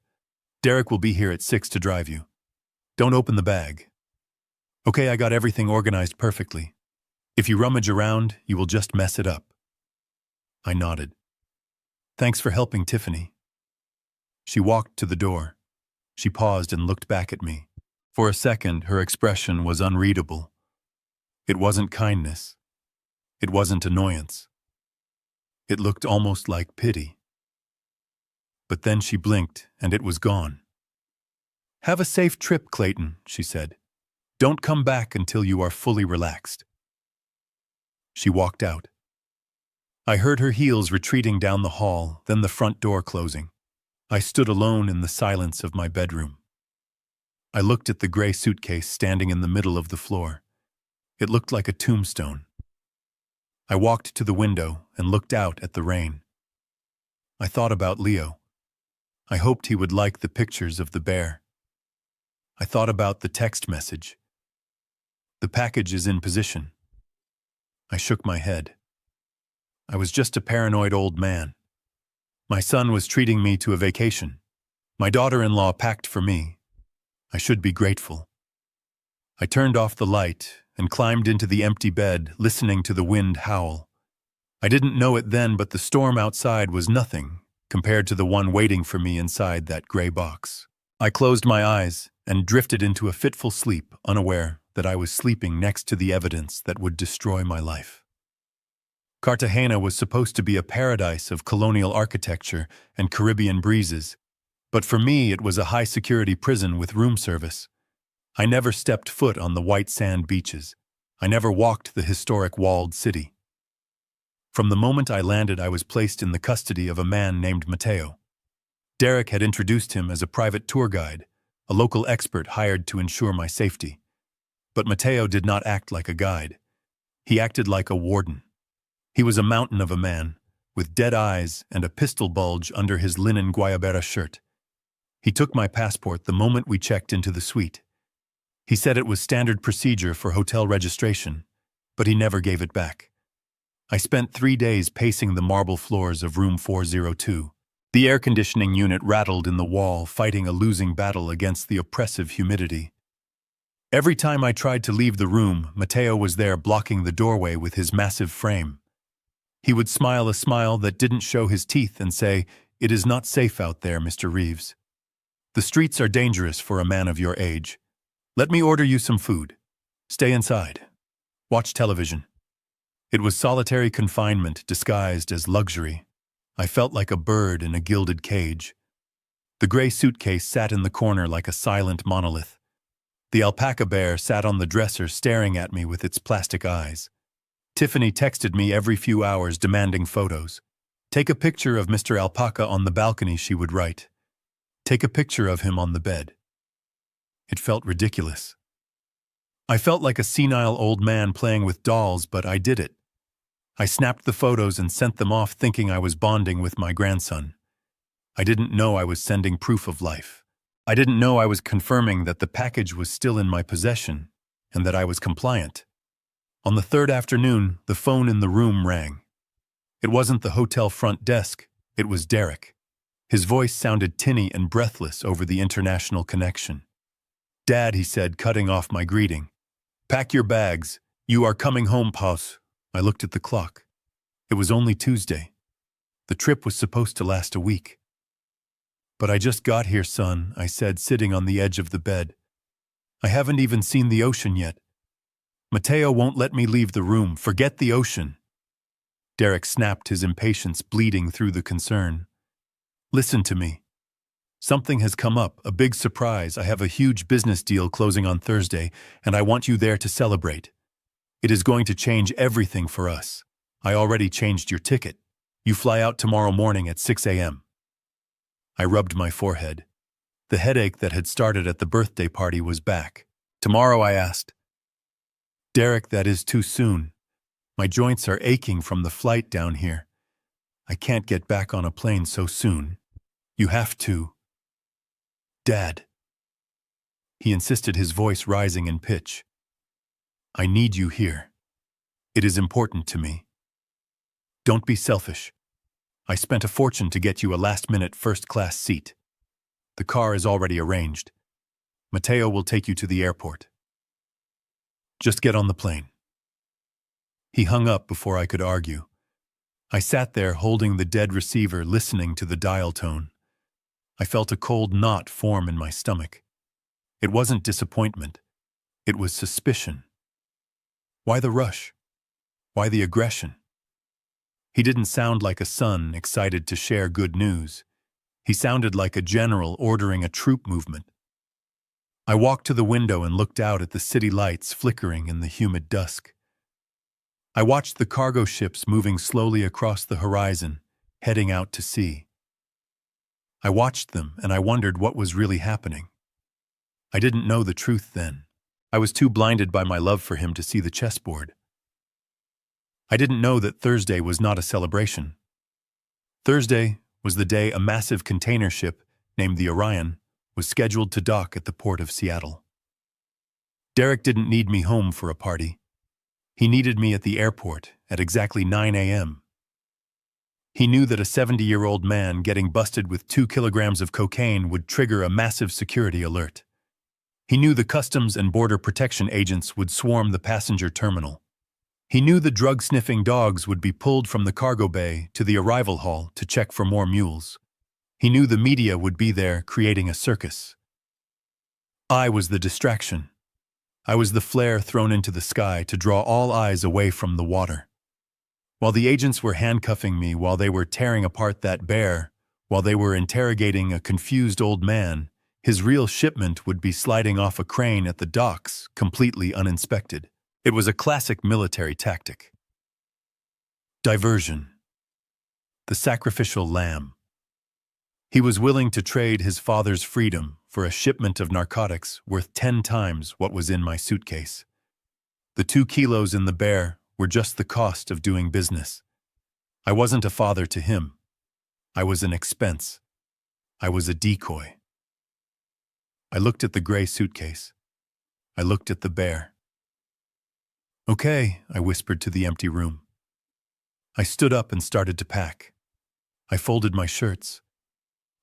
Derek will be here at 6 to drive you. Don't open the bag." "Okay, I got everything organized perfectly. If you rummage around, you will just mess it up." I nodded. "Thanks for helping, Tiffany." She walked to the door. She paused and looked back at me. For a second, her expression was unreadable. It wasn't kindness. It wasn't annoyance. It looked almost like pity. But then she blinked, and it was gone. "Have a safe trip, Clayton," she said. "Don't come back until you are fully relaxed." She walked out. I heard her heels retreating down the hall, then the front door closing. I stood alone in the silence of my bedroom. I looked at the gray suitcase standing in the middle of the floor. It looked like a tombstone. I walked to the window and looked out at the rain. I thought about Leo. I hoped he would like the pictures of the bear. I thought about the text message. "The package is in position." I shook my head. I was just a paranoid old man. My son was treating me to a vacation. My daughter-in-law packed for me. I should be grateful. I turned off the light and climbed into the empty bed, listening to the wind howl. I didn't know it then, but the storm outside was nothing compared to the one waiting for me inside that gray box. I closed my eyes and drifted into a fitful sleep, unaware that I was sleeping next to the evidence that would destroy my life. Cartagena was supposed to be a paradise of colonial architecture and Caribbean breezes, but for me it was a high-security prison with room service. I never stepped foot on the white sand beaches. I never walked the historic walled city. From the moment I landed, I was placed in the custody of a man named Matteo. Derek had introduced him as a private tour guide, a local expert hired to ensure my safety. But Matteo did not act like a guide. He acted like a warden. He was a mountain of a man, with dead eyes and a pistol bulge under his linen guayabera shirt. He took my passport the moment we checked into the suite. He said it was standard procedure for hotel registration, but he never gave it back. I spent 3 days pacing the marble floors of room 402. The air conditioning unit rattled in the wall, fighting a losing battle against the oppressive humidity. Every time I tried to leave the room, Matteo was there blocking the doorway with his massive frame. He would smile a smile that didn't show his teeth and say, "It is not safe out there, Mr. Reeves. The streets are dangerous for a man of your age. Let me order you some food. Stay inside. Watch television." It was solitary confinement disguised as luxury. I felt like a bird in a gilded cage. The gray suitcase sat in the corner like a silent monolith. The alpaca bear sat on the dresser staring at me with its plastic eyes. Tiffany texted me every few hours demanding photos. "Take a picture of Mr. Alpaca on the balcony," she would write. "Take a picture of him on the bed." It felt ridiculous. I felt like a senile old man playing with dolls, but I did it. I snapped the photos and sent them off thinking I was bonding with my grandson. I didn't know I was sending proof of life. I didn't know I was confirming that the package was still in my possession and that I was compliant. On the third afternoon, the phone in the room rang. It wasn't the hotel front desk, it was Derek. His voice sounded tinny and breathless over the international connection. "Dad," he said, cutting off my greeting. "Pack your bags. You are coming home, Paus." I looked at the clock. It was only Tuesday. The trip was supposed to last a week. "But I just got here, son," I said, sitting on the edge of the bed. "I haven't even seen the ocean yet. Matteo won't let me leave the room. Forget the ocean." Derek snapped, his impatience bleeding through the concern. "Listen to me. Something has come up, a big surprise. I have a huge business deal closing on Thursday, and I want you there to celebrate. It is going to change everything for us. I already changed your ticket. You fly out tomorrow morning at 6 a.m. I rubbed my forehead. The headache that had started at the birthday party was back. "Tomorrow?" I asked. "Derek, that is too soon. My joints are aching from the flight down here. I can't get back on a plane so soon. You have to." "Dad." He insisted, his voice rising in pitch. "I need you here. It is important to me. Don't be selfish. I spent a fortune to get you a last-minute first-class seat. The car is already arranged. Matteo will take you to the airport. Just get on the plane." He hung up before I could argue. I sat there holding the dead receiver, listening to the dial tone. I felt a cold knot form in my stomach. It wasn't disappointment. It was suspicion. Why the rush? Why the aggression? He didn't sound like a son excited to share good news. He sounded like a general ordering a troop movement. I walked to the window and looked out at the city lights flickering in the humid dusk. I watched the cargo ships moving slowly across the horizon, heading out to sea. I watched them and I wondered what was really happening. I didn't know the truth then. I was too blinded by my love for him to see the chessboard. I didn't know that Thursday was not a celebration. Thursday was the day a massive container ship named the Orion was scheduled to dock at the port of Seattle. Derek didn't need me home for a party. He needed me at the airport at exactly 9 a.m. He knew that a 70-year-old man getting busted with 2 kilograms of cocaine would trigger a massive security alert. He knew the Customs and Border Protection agents would swarm the passenger terminal. He knew the drug-sniffing dogs would be pulled from the cargo bay to the arrival hall to check for more mules. He knew the media would be there creating a circus. I was the distraction. I was the flare thrown into the sky to draw all eyes away from the water. While the agents were handcuffing me, while they were tearing apart that bear, while they were interrogating a confused old man, his real shipment would be sliding off a crane at the docks, completely uninspected. It was a classic military tactic. Diversion. The sacrificial lamb. He was willing to trade his father's freedom for a shipment of narcotics worth 10 times what was in my suitcase. The 2 kilos in the bear were just the cost of doing business. I wasn't a father to him. I was an expense. I was a decoy. I looked at the gray suitcase. I looked at the bear. "Okay," I whispered to the empty room. I stood up and started to pack. I folded my shirts.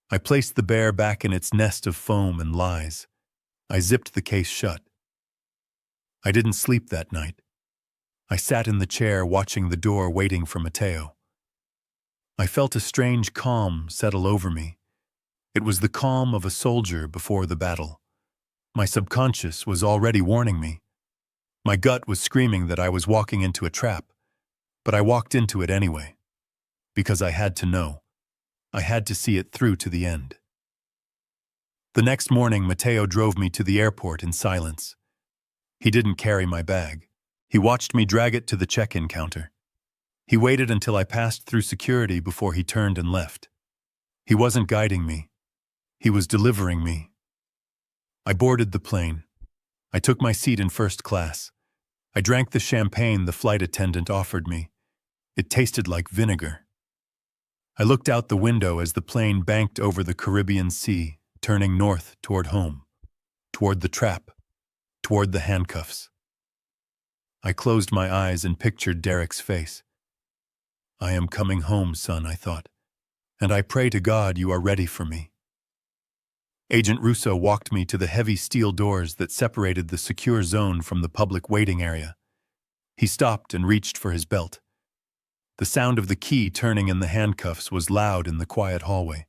I placed the bear back in its nest of foam and lies. I zipped the case shut. I didn't sleep that night. I sat in the chair watching the door waiting for Matteo. I felt a strange calm settle over me. It was the calm of a soldier before the battle. My subconscious was already warning me. My gut was screaming that I was walking into a trap, but I walked into it anyway. Because I had to know. I had to see it through to the end. The next morning, Matteo drove me to the airport in silence. He didn't carry my bag. He watched me drag it to the check-in counter. He waited until I passed through security before he turned and left. He wasn't guiding me. He was delivering me. I boarded the plane. I took my seat in first class. I drank the champagne the flight attendant offered me. It tasted like vinegar. I looked out the window as the plane banked over the Caribbean Sea, turning north toward home, toward the trap, toward the handcuffs. I closed my eyes and pictured Derek's face. "I am coming home, son," I thought, "and I pray to God you are ready for me." Agent Russo walked me to the heavy steel doors that separated the secure zone from the public waiting area. He stopped and reached for his belt. The sound of the key turning in the handcuffs was loud in the quiet hallway.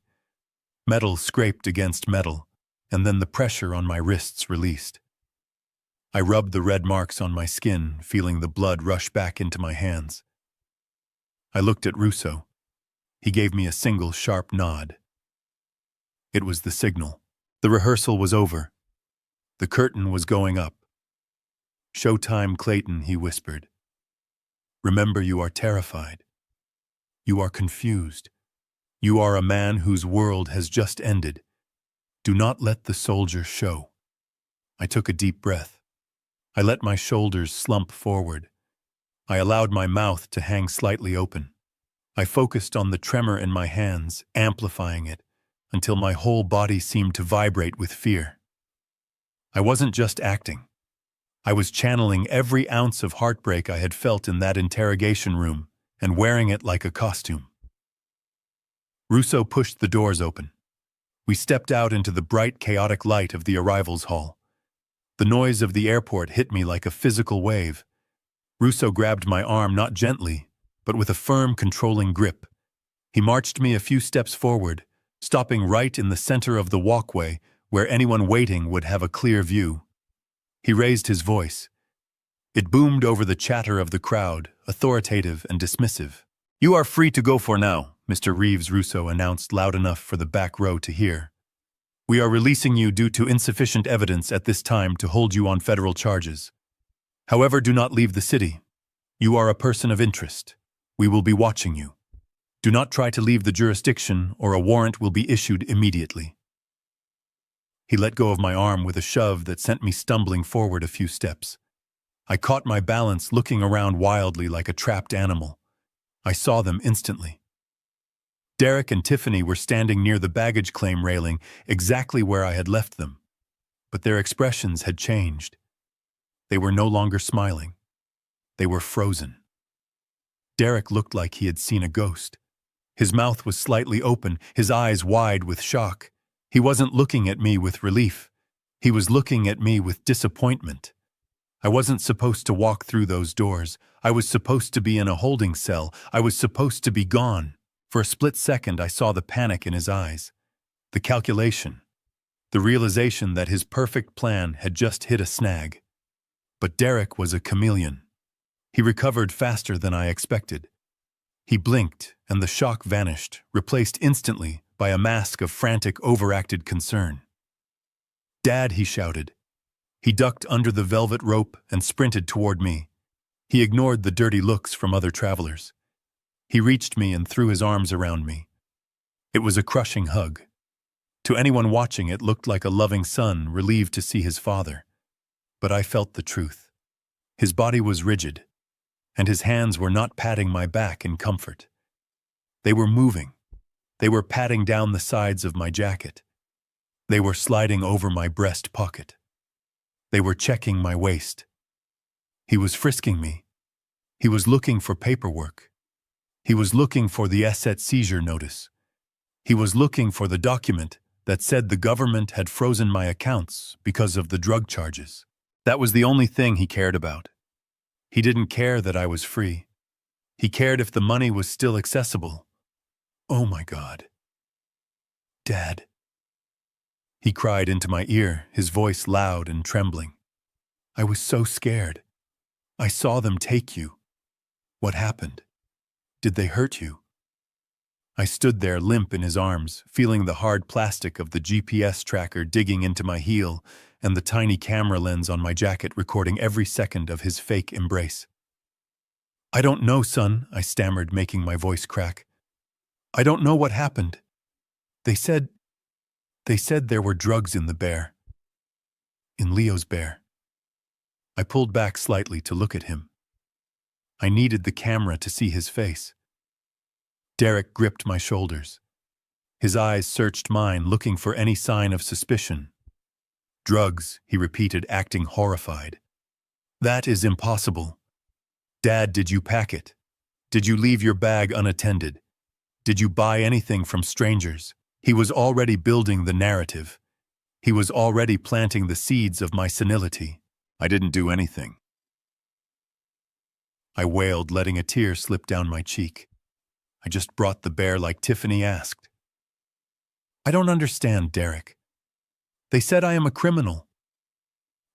Metal scraped against metal, and then the pressure on my wrists released. I rubbed the red marks on my skin, feeling the blood rush back into my hands. I looked at Russo. He gave me a single sharp nod. It was the signal. The rehearsal was over. The curtain was going up. "Showtime, Clayton," he whispered. "Remember, you are terrified. You are confused. You are a man whose world has just ended. Do not let the soldier show." I took a deep breath. I let my shoulders slump forward. I allowed my mouth to hang slightly open. I focused on the tremor in my hands, amplifying it, until my whole body seemed to vibrate with fear. I wasn't just acting. I was channeling every ounce of heartbreak I had felt in that interrogation room and wearing it like a costume. Russo pushed the doors open. We stepped out into the bright, chaotic light of the arrivals hall. The noise of the airport hit me like a physical wave. Russo grabbed my arm not gently, but with a firm, controlling grip. He marched me a few steps forward, stopping right in the center of the walkway where anyone waiting would have a clear view. He raised his voice. It boomed over the chatter of the crowd, authoritative and dismissive. "You are free to go for now," Mr. Reeves Russo announced loud enough for the back row to hear. "We are releasing you due to insufficient evidence at this time to hold you on federal charges. However, do not leave the city. You are a person of interest. We will be watching you. Do not try to leave the jurisdiction or a warrant will be issued immediately." He let go of my arm with a shove that sent me stumbling forward a few steps. I caught my balance, looking around wildly like a trapped animal. I saw them instantly. Derek and Tiffany were standing near the baggage claim railing, exactly where I had left them. But their expressions had changed. They were no longer smiling. They were frozen. Derek looked like he had seen a ghost. His mouth was slightly open, his eyes wide with shock. He wasn't looking at me with relief. He was looking at me with disappointment. I wasn't supposed to walk through those doors. I was supposed to be in a holding cell. I was supposed to be gone. For a split second, I saw the panic in his eyes. The calculation. The realization that his perfect plan had just hit a snag. But Derek was a chameleon. He recovered faster than I expected. He blinked, and the shock vanished, replaced instantly by a mask of frantic, overacted concern. "Dad," he shouted. He ducked under the velvet rope and sprinted toward me. He ignored the dirty looks from other travelers. He reached me and threw his arms around me. It was a crushing hug. To anyone watching, it looked like a loving son relieved to see his father. But I felt the truth. His body was rigid, and his hands were not patting my back in comfort. They were moving. They were patting down the sides of my jacket. They were sliding over my breast pocket. They were checking my waist. He was frisking me. He was looking for paperwork. He was looking for the asset seizure notice. He was looking for the document that said the government had frozen my accounts because of the drug charges. That was the only thing he cared about. He didn't care that I was free. He cared if the money was still accessible. Oh my God. Dad. He cried into my ear, his voice loud and trembling. I was so scared. I saw them take you. What happened? Did they hurt you? I stood there limp in his arms, feeling the hard plastic of the GPS tracker digging into my heel and the tiny camera lens on my jacket recording every second of his fake embrace. I don't know, son, I stammered, making my voice crack. I don't know what happened. They said there were drugs in the bear. In Leo's bear. I pulled back slightly to look at him. I needed the camera to see his face. Derek gripped my shoulders. His eyes searched mine, looking for any sign of suspicion. Drugs, he repeated, acting horrified. That is impossible. Dad, did you pack it? Did you leave your bag unattended? Did you buy anything from strangers? He was already building the narrative. He was already planting the seeds of my senility. I didn't do anything. I wailed, letting a tear slip down my cheek. I just brought the bear like Tiffany asked. I don't understand, Derek. They said I am a criminal.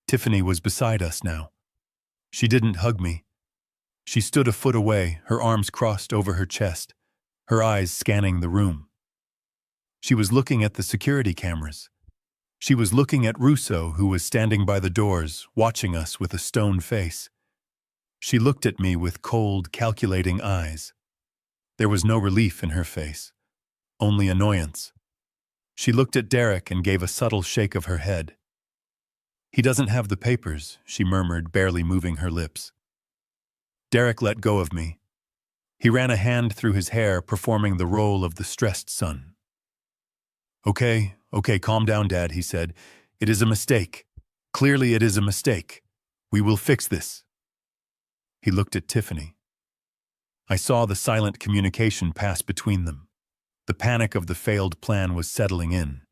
Tiffany was beside us now. She didn't hug me. She stood a foot away, her arms crossed over her chest, her eyes scanning the room. She was looking at the security cameras. She was looking at Russo, who was standing by the doors, watching us with a stone face. She looked at me with cold, calculating eyes. There was no relief in her face, only annoyance. She looked at Derek and gave a subtle shake of her head. He doesn't have the papers, she murmured, barely moving her lips. Derek let go of me. He ran a hand through his hair, performing the role of the stressed son. Okay, calm down, Dad, he said. It is a mistake. Clearly it is a mistake. We will fix this. He looked at Tiffany. I saw the silent communication pass between them. The panic of the failed plan was settling in.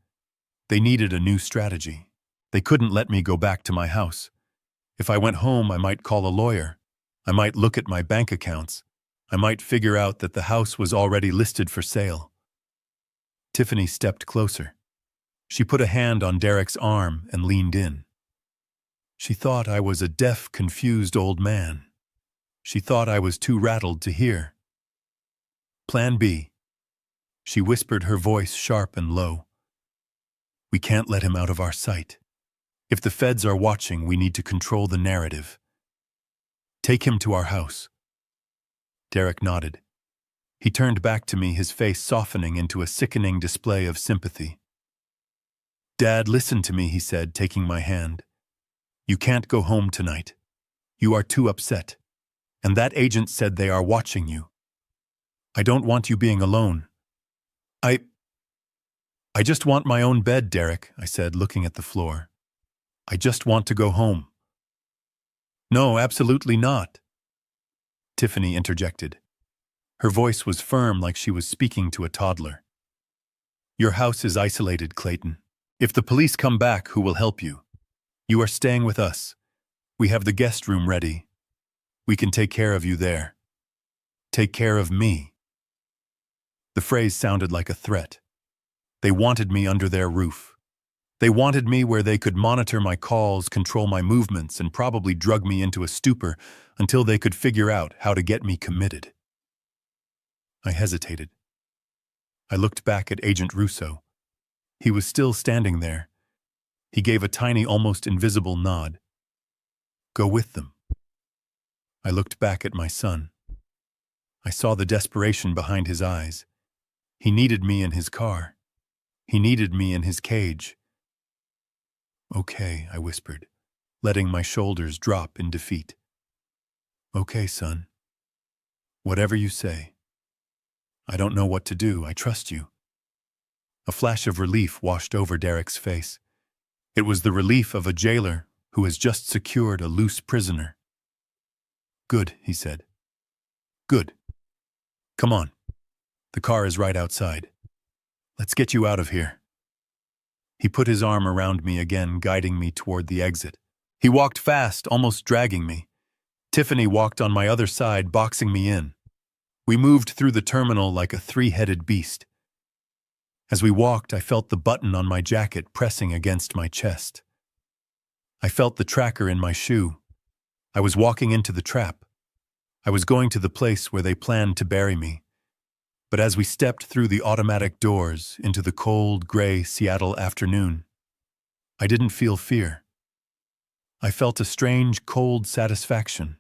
They needed a new strategy. They couldn't let me go back to my house. If I went home, I might call a lawyer. I might look at my bank accounts. I might figure out that the house was already listed for sale. Tiffany stepped closer. She put a hand on Derek's arm and leaned in. She thought I was a deaf, confused old man. She thought I was too rattled to hear. Plan B. She whispered, her voice sharp and low. We can't let him out of our sight. If the feds are watching, we need to control the narrative. Take him to our house. Derek nodded. He turned back to me, his face softening into a sickening display of sympathy. Dad, listen to me, he said, taking my hand. You can't go home tonight. You are too upset. And that agent said they are watching you. I don't want you being alone. I just want my own bed, Derek, I said, looking at the floor. I just want to go home. No, absolutely not. Tiffany interjected. Her voice was firm, like she was speaking to a toddler. Your house is isolated, Clayton. If the police come back, who will help you? You are staying with us. We have the guest room ready. We can take care of you there. Take care of me. The phrase sounded like a threat. They wanted me under their roof. They wanted me where they could monitor my calls, control my movements, and probably drug me into a stupor until they could figure out how to get me committed. I hesitated. I looked back at Agent Russo. He was still standing there. He gave a tiny, almost invisible nod. Go with them. I looked back at my son. I saw the desperation behind his eyes. He needed me in his car. He needed me in his cage. "Okay," I whispered, letting my shoulders drop in defeat. "Okay, son. Whatever you say. I don't know what to do. I trust you." A flash of relief washed over Derek's face. It was the relief of a jailer who has just secured a loose prisoner. "Good," he said. "Good. Come on. The car is right outside. Let's get you out of here." He put his arm around me again, guiding me toward the exit. He walked fast, almost dragging me. Tiffany walked on my other side, boxing me in. We moved through the terminal like a three-headed beast. As we walked, I felt the button on my jacket pressing against my chest. I felt the tracker in my shoe. I was walking into the trap. I was going to the place where they planned to bury me. But as we stepped through the automatic doors into the cold, gray Seattle afternoon, I didn't feel fear. I felt a strange, cold satisfaction.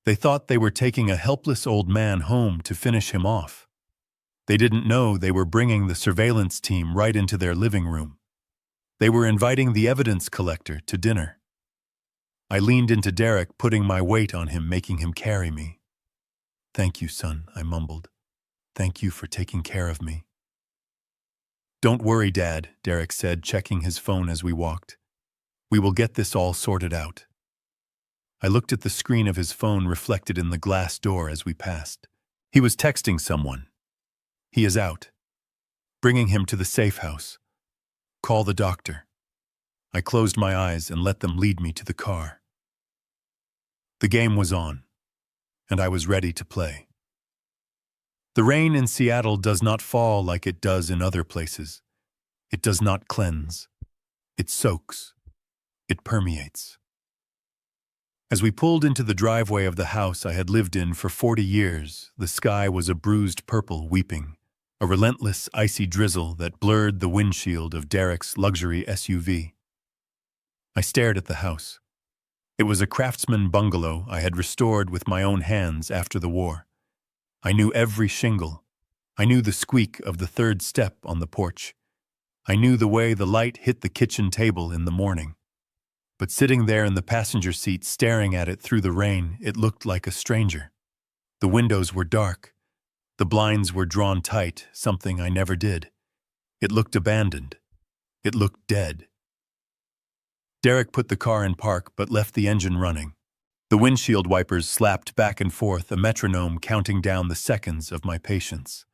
They thought they were taking a helpless old man home to finish him off. They didn't know they were bringing the surveillance team right into their living room. They were inviting the evidence collector to dinner. I leaned into Derek, putting my weight on him, making him carry me. "Thank you, son," I mumbled. "Thank you for taking care of me." "Don't worry, Dad," Derek said, checking his phone as we walked. "We will get this all sorted out." I looked at the screen of his phone reflected in the glass door as we passed. He was texting someone. "He is out. Bringing him to the safe house. Call the doctor." I closed my eyes and let them lead me to the car. The game was on, and I was ready to play. The rain in Seattle does not fall like it does in other places. It does not cleanse. It soaks. It permeates. As we pulled into the driveway of the house I had lived in for 40 years, the sky was a bruised purple weeping, a relentless icy drizzle that blurred the windshield of Derek's luxury SUV. I stared at the house. It was a craftsman bungalow I had restored with my own hands after the war. I knew every shingle. I knew the squeak of the third step on the porch. I knew the way the light hit the kitchen table in the morning. But sitting there in the passenger seat staring at it through the rain, it looked like a stranger. The windows were dark. The blinds were drawn tight, something I never did. It looked abandoned. It looked dead. Derek put the car in park but left the engine running. The windshield wipers slapped back and forth, a metronome counting down the seconds of my patience.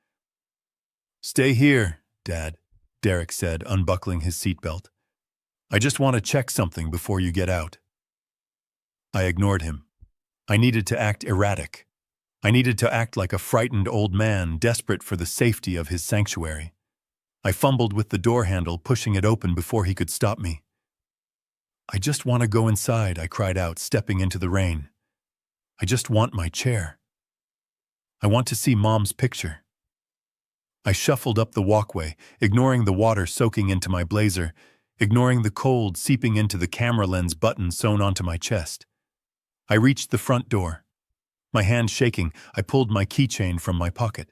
"Stay here, Dad," Derek said, unbuckling his seatbelt. "I just want to check something before you get out." I ignored him. I needed to act erratic. I needed to act like a frightened old man desperate for the safety of his sanctuary. I fumbled with the door handle, pushing it open before he could stop me. "I just want to go inside," I cried out, stepping into the rain. "I just want my chair. I want to see Mom's picture." I shuffled up the walkway, ignoring the water soaking into my blazer, ignoring the cold seeping into the camera lens button sewn onto my chest. I reached the front door. My hand shaking, I pulled my keychain from my pocket.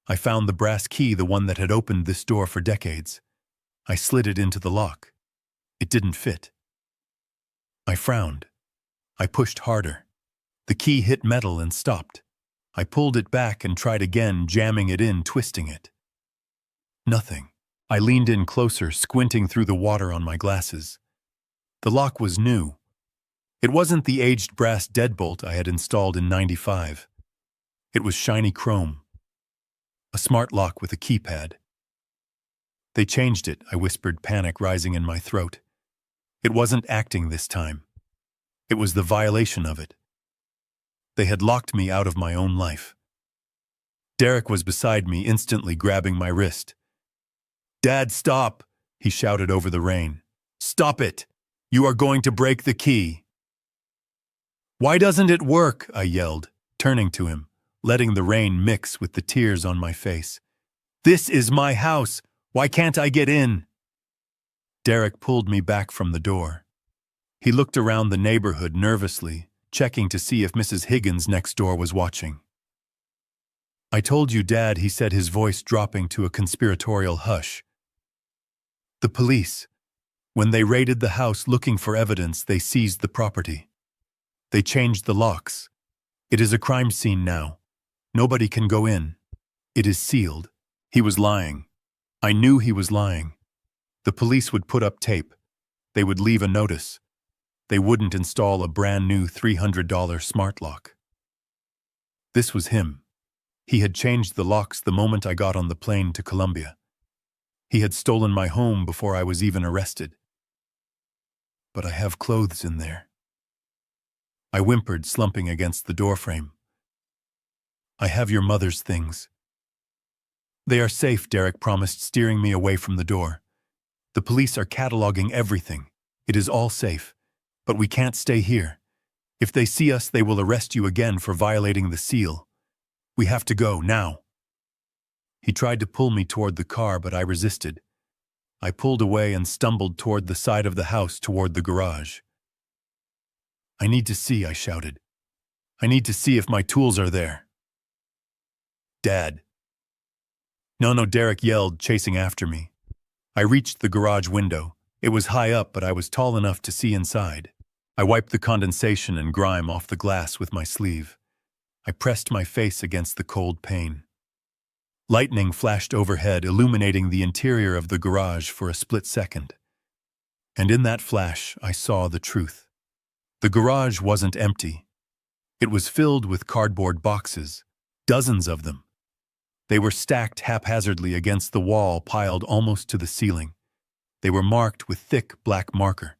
I found the brass key, the one that had opened this door for decades. I slid it into the lock. It didn't fit. I frowned. I pushed harder. The key hit metal and stopped. I pulled it back and tried again, jamming it in, twisting it. Nothing. I leaned in closer, squinting through the water on my glasses. The lock was new. It wasn't the aged brass deadbolt I had installed in '95. It was shiny chrome. A smart lock with a keypad. "They changed it," I whispered, panic rising in my throat. It wasn't acting this time. It was the violation of it. They had locked me out of my own life. Derek was beside me, instantly grabbing my wrist. "Dad, stop!" he shouted over the rain. "Stop it! You are going to break the key." "Why doesn't it work?" I yelled, turning to him, letting the rain mix with the tears on my face. "This is my house! Why can't I get in?" Derek pulled me back from the door. He looked around the neighborhood nervously, checking to see if Mrs. Higgins next door was watching. "I told you, Dad," he said, his voice dropping to a conspiratorial hush. "The police. When they raided the house looking for evidence, they seized the property. They changed the locks. It is a crime scene now. Nobody can go in. It is sealed." He was lying. I knew he was lying. The police would put up tape. They would leave a notice. They wouldn't install a brand new $300 smart lock. This was him. He had changed the locks the moment I got on the plane to Colombia. He had stolen my home before I was even arrested. "But I have clothes in there." I whimpered, slumping against the doorframe. "I have your mother's things." "They are safe," Derek promised, steering me away from the door. "The police are cataloging everything. It is all safe. But we can't stay here. If they see us, they will arrest you again for violating the seal. We have to go, now." He tried to pull me toward the car, but I resisted. I pulled away and stumbled toward the side of the house, toward the garage. "I need to see," I shouted. "I need to see if my tools are there." "Dad." No, Derek yelled, chasing after me. I reached the garage window. It was high up, but I was tall enough to see inside. I wiped the condensation and grime off the glass with my sleeve. I pressed my face against the cold pane. Lightning flashed overhead, illuminating the interior of the garage for a split second. And in that flash, I saw the truth. The garage wasn't empty. It was filled with cardboard boxes, dozens of them. They were stacked haphazardly against the wall, piled almost to the ceiling. They were marked with thick black marker.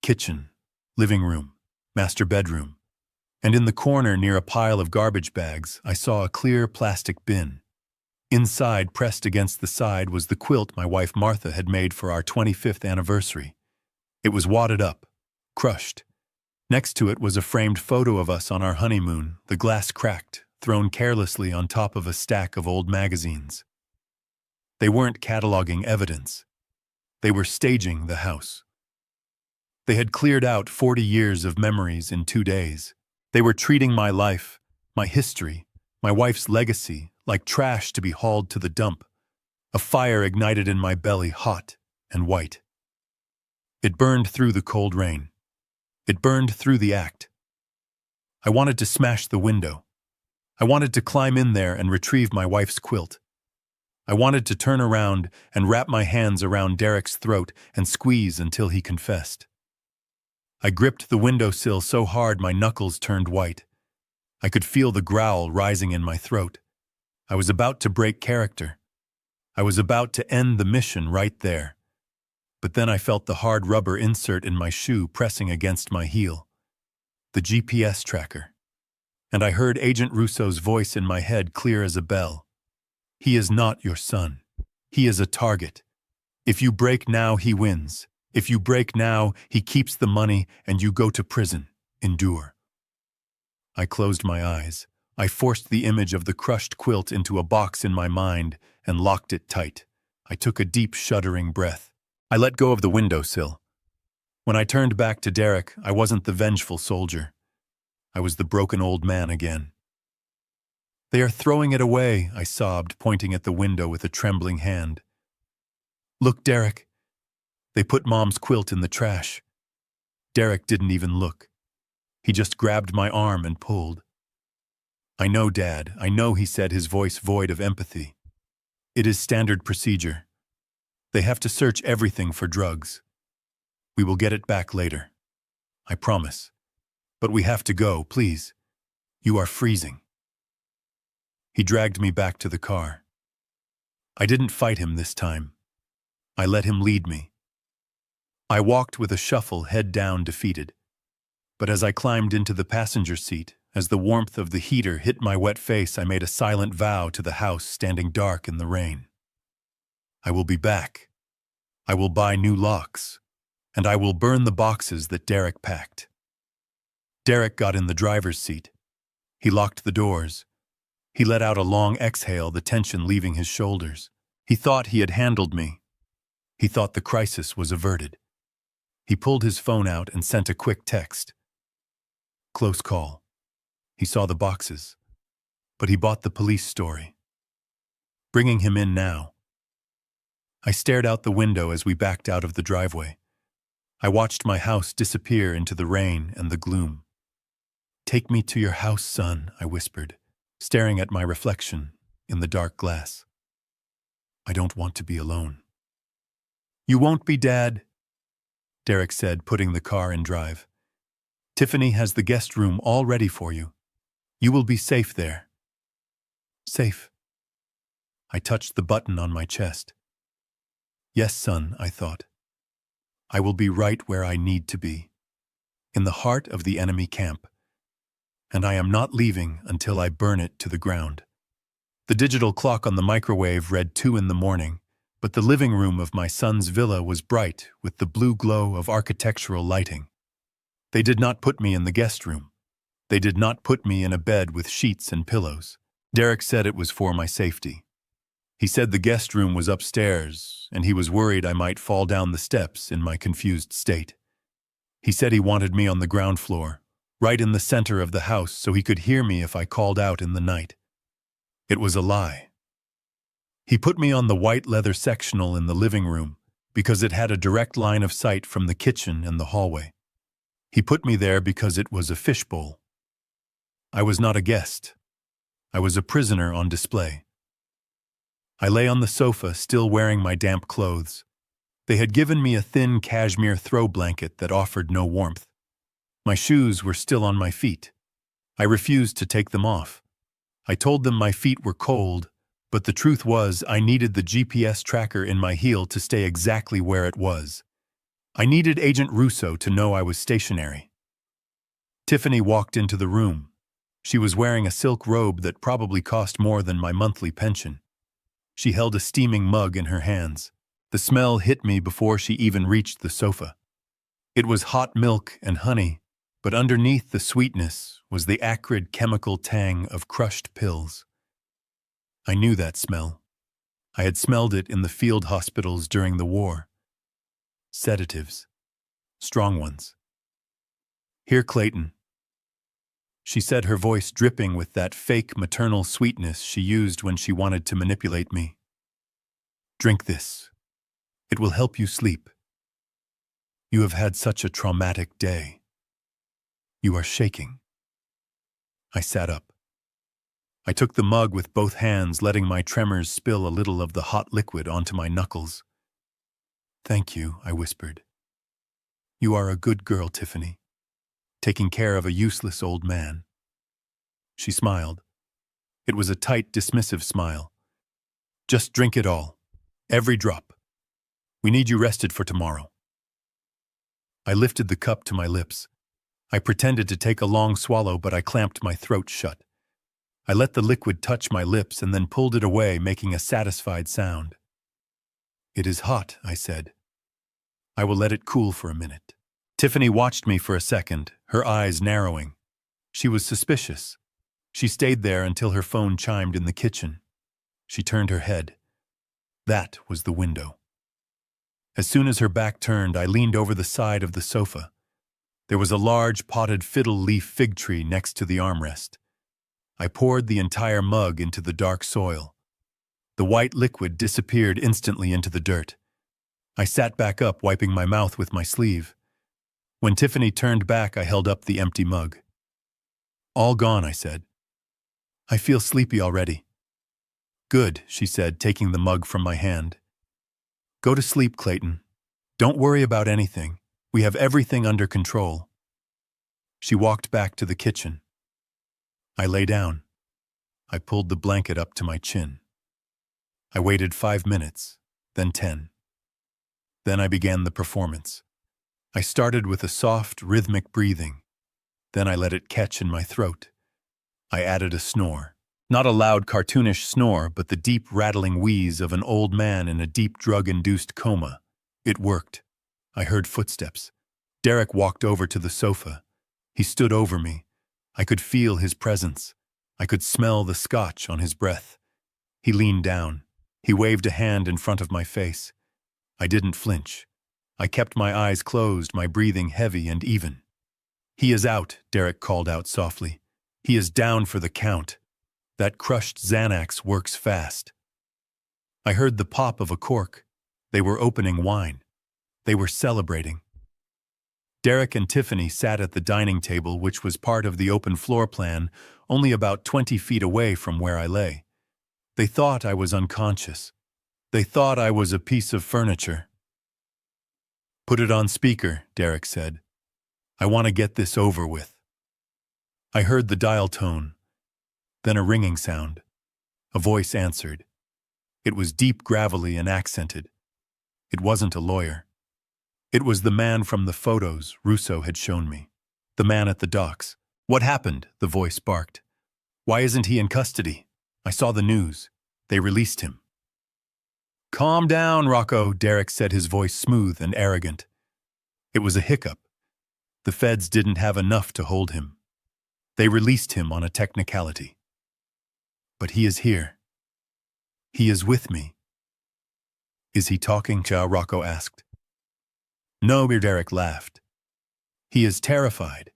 Kitchen, living room, master bedroom. And in the corner, near a pile of garbage bags, I saw a clear plastic bin. Inside, pressed against the side, was the quilt my wife Martha had made for our 25th anniversary. It was wadded up, crushed. Next to it was a framed photo of us on our honeymoon, the glass cracked, thrown carelessly on top of a stack of old magazines. They weren't cataloging evidence. They were staging the house. They had cleared out 40 years of memories in 2 days. They were treating my life, my history, my wife's legacy, like trash to be hauled to the dump. A fire ignited in my belly, hot and white. It burned through the cold rain. It burned through the act. I wanted to smash the window. I wanted to climb in there and retrieve my wife's quilt. I wanted to turn around and wrap my hands around Derek's throat and squeeze until he confessed. I gripped the windowsill so hard my knuckles turned white. I could feel the growl rising in my throat. I was about to break character. I was about to end the mission right there. But then I felt the hard rubber insert in my shoe pressing against my heel. The GPS tracker. And I heard Agent Russo's voice in my head, clear as a bell. "He is not your son. He is a target. If you break now, he wins. If you break now, he keeps the money and you go to prison. Endure." I closed my eyes. I forced the image of the crushed quilt into a box in my mind and locked it tight. I took a deep, shuddering breath. I let go of the windowsill. When I turned back to Derek, I wasn't the vengeful soldier. I was the broken old man again. "They are throwing it away," I sobbed, pointing at the window with a trembling hand. "Look, Derek. They put Mom's quilt in the trash." Derek didn't even look. He just grabbed my arm and pulled. "I know, Dad. I know," he said, his voice void of empathy. "It is standard procedure. They have to search everything for drugs. We will get it back later. I promise. But we have to go, please. You are freezing." He dragged me back to the car. I didn't fight him this time. I let him lead me. I walked with a shuffle, head down, defeated. But as I climbed into the passenger seat, as the warmth of the heater hit my wet face, I made a silent vow to the house standing dark in the rain. I will be back. I will buy new locks. And I will burn the boxes that Derek packed. Derek got in the driver's seat. He locked the doors. He let out a long exhale, the tension leaving his shoulders. He thought he had handled me. He thought the crisis was averted. He pulled his phone out and sent a quick text. Close call. He saw the boxes. but he bought the police story. Bringing him in now. I stared out the window as we backed out of the driveway. I watched my house disappear into the rain and the gloom. "Take me to your house, son," I whispered, staring at my reflection in the dark glass. "I don't want to be alone." "You won't be, Dad," Derek said, putting the car in drive. "Tiffany has the guest room all ready for you. You will be safe there." Safe. I touched the button on my chest. Yes, son, I thought. I will be right where I need to be, in the heart of the enemy camp. And I am not leaving until I burn it to the ground. The digital clock on the microwave read 2 in the morning, but the living room of my son's villa was bright with the blue glow of architectural lighting. They did not put me in the guest room. They did not put me in a bed with sheets and pillows. Derek said it was for my safety. He said the guest room was upstairs, and he was worried I might fall down the steps in my confused state. He said he wanted me on the ground floor, right in the center of the house, so he could hear me if I called out in the night. It was a lie. He put me on the white leather sectional in the living room because it had a direct line of sight from the kitchen and the hallway. He put me there because it was a fishbowl. I was not a guest. I was a prisoner on display. I lay on the sofa, still wearing my damp clothes. They had given me a thin cashmere throw blanket that offered no warmth. My shoes were still on my feet. I refused to take them off. I told them my feet were cold, but the truth was I needed the GPS tracker in my heel to stay exactly where it was. I needed Agent Russo to know I was stationary. Tiffany walked into the room. She was wearing a silk robe that probably cost more than my monthly pension. She held a steaming mug in her hands. The smell hit me before she even reached the sofa. It was hot milk and honey, but underneath the sweetness was the acrid chemical tang of crushed pills. I knew that smell. I had smelled it in the field hospitals during the war. Sedatives. Strong ones. "Here, Clayton." She said, her voice dripping with that fake maternal sweetness she used when she wanted to manipulate me. "Drink this. It will help you sleep. You have had such a traumatic day. You are shaking." I sat up. I took the mug with both hands, letting my tremors spill a little of the hot liquid onto my knuckles. "Thank you," I whispered. "You are a good girl, Tiffany, taking care of a useless old man." She smiled. It was a tight, dismissive smile. "Just drink it all. Every drop. We need you rested for tomorrow." I lifted the cup to my lips. I pretended to take a long swallow, but I clamped my throat shut. I let the liquid touch my lips and then pulled it away, making a satisfied sound. "It is hot," I said. "I will let it cool for a minute." Tiffany watched me for a second, her eyes narrowing. She was suspicious. She stayed there until her phone chimed in the kitchen. She turned her head. That was the window. As soon as her back turned, I leaned over the side of the sofa. There was a large potted fiddle leaf fig tree next to the armrest. I poured the entire mug into the dark soil. The white liquid disappeared instantly into the dirt. I sat back up, wiping my mouth with my sleeve. When Tiffany turned back, I held up the empty mug. "All gone," I said. "I feel sleepy already." "Good," she said, taking the mug from my hand. "Go to sleep, Clayton. Don't worry about anything. We have everything under control." She walked back to the kitchen. I lay down. I pulled the blanket up to my chin. I waited 5 minutes, then 10. Then I began the performance. I started with a soft, rhythmic breathing. Then I let it catch in my throat. I added a snore. Not a loud, cartoonish snore, but the deep, rattling wheeze of an old man in a deep, drug-induced coma. It worked. I heard footsteps. Derek walked over to the sofa. He stood over me. I could feel his presence. I could smell the scotch on his breath. He leaned down. He waved a hand in front of my face. I didn't flinch. I kept my eyes closed, my breathing heavy and even. "He is out," Derek called out softly. "He is down for the count." That crushed Xanax works fast. I heard the pop of a cork. They were opening wine. They were celebrating. Derek and Tiffany sat at the dining table, which was part of the open floor plan, only about 20 feet away from where I lay. They thought I was unconscious. They thought I was a piece of furniture. "Put it on speaker," Derek said. "I want to get this over with." I heard the dial tone, then a ringing sound. A voice answered. It was deep, gravelly, and accented. It wasn't a lawyer. It was the man from the photos Russo had shown me. The man at the docks. "What happened?" the voice barked. "Why isn't he in custody? I saw the news. They released him." "Calm down, Rocco," Derek said, his voice smooth and arrogant. It was a hiccup. The feds didn't have enough to hold him. They released him on a technicality. But he is here. He is with me. "Is he talking?" Rocco asked. "No," Derek laughed. "He is terrified.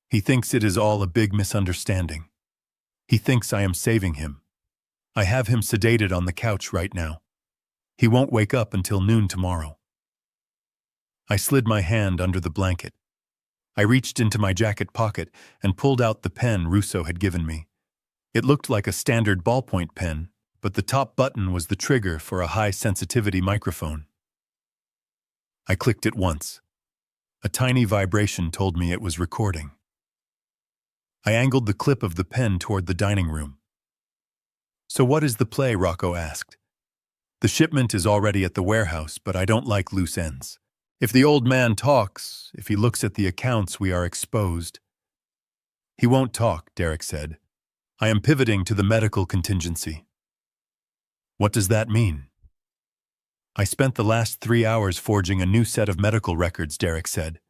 He thinks it is all a big misunderstanding. He thinks I am saving him. I have him sedated on the couch right now. He won't wake up until noon tomorrow." I slid my hand under the blanket. I reached into my jacket pocket and pulled out the pen Russo had given me. It looked like a standard ballpoint pen, but the top button was the trigger for a high-sensitivity microphone. I clicked it once. A tiny vibration told me it was recording. I angled the clip of the pen toward the dining room. "So what is the play?" Rocco asked. "The shipment is already at the warehouse, but I don't like loose ends. If the old man talks, if he looks at the accounts, we are exposed." "He won't talk," Derek said. "I am pivoting to the medical contingency." "What does that mean?" "I spent the last 3 hours forging a new set of medical records," Derek said.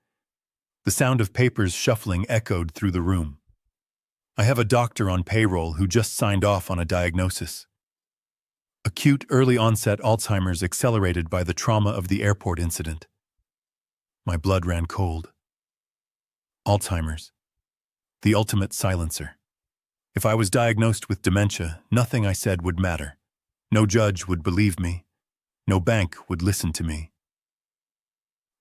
The sound of papers shuffling echoed through the room. "I have a doctor on payroll who just signed off on a diagnosis. Acute early-onset Alzheimer's accelerated by the trauma of the airport incident." My blood ran cold. Alzheimer's. The ultimate silencer. If I was diagnosed with dementia, nothing I said would matter. No judge would believe me. No bank would listen to me.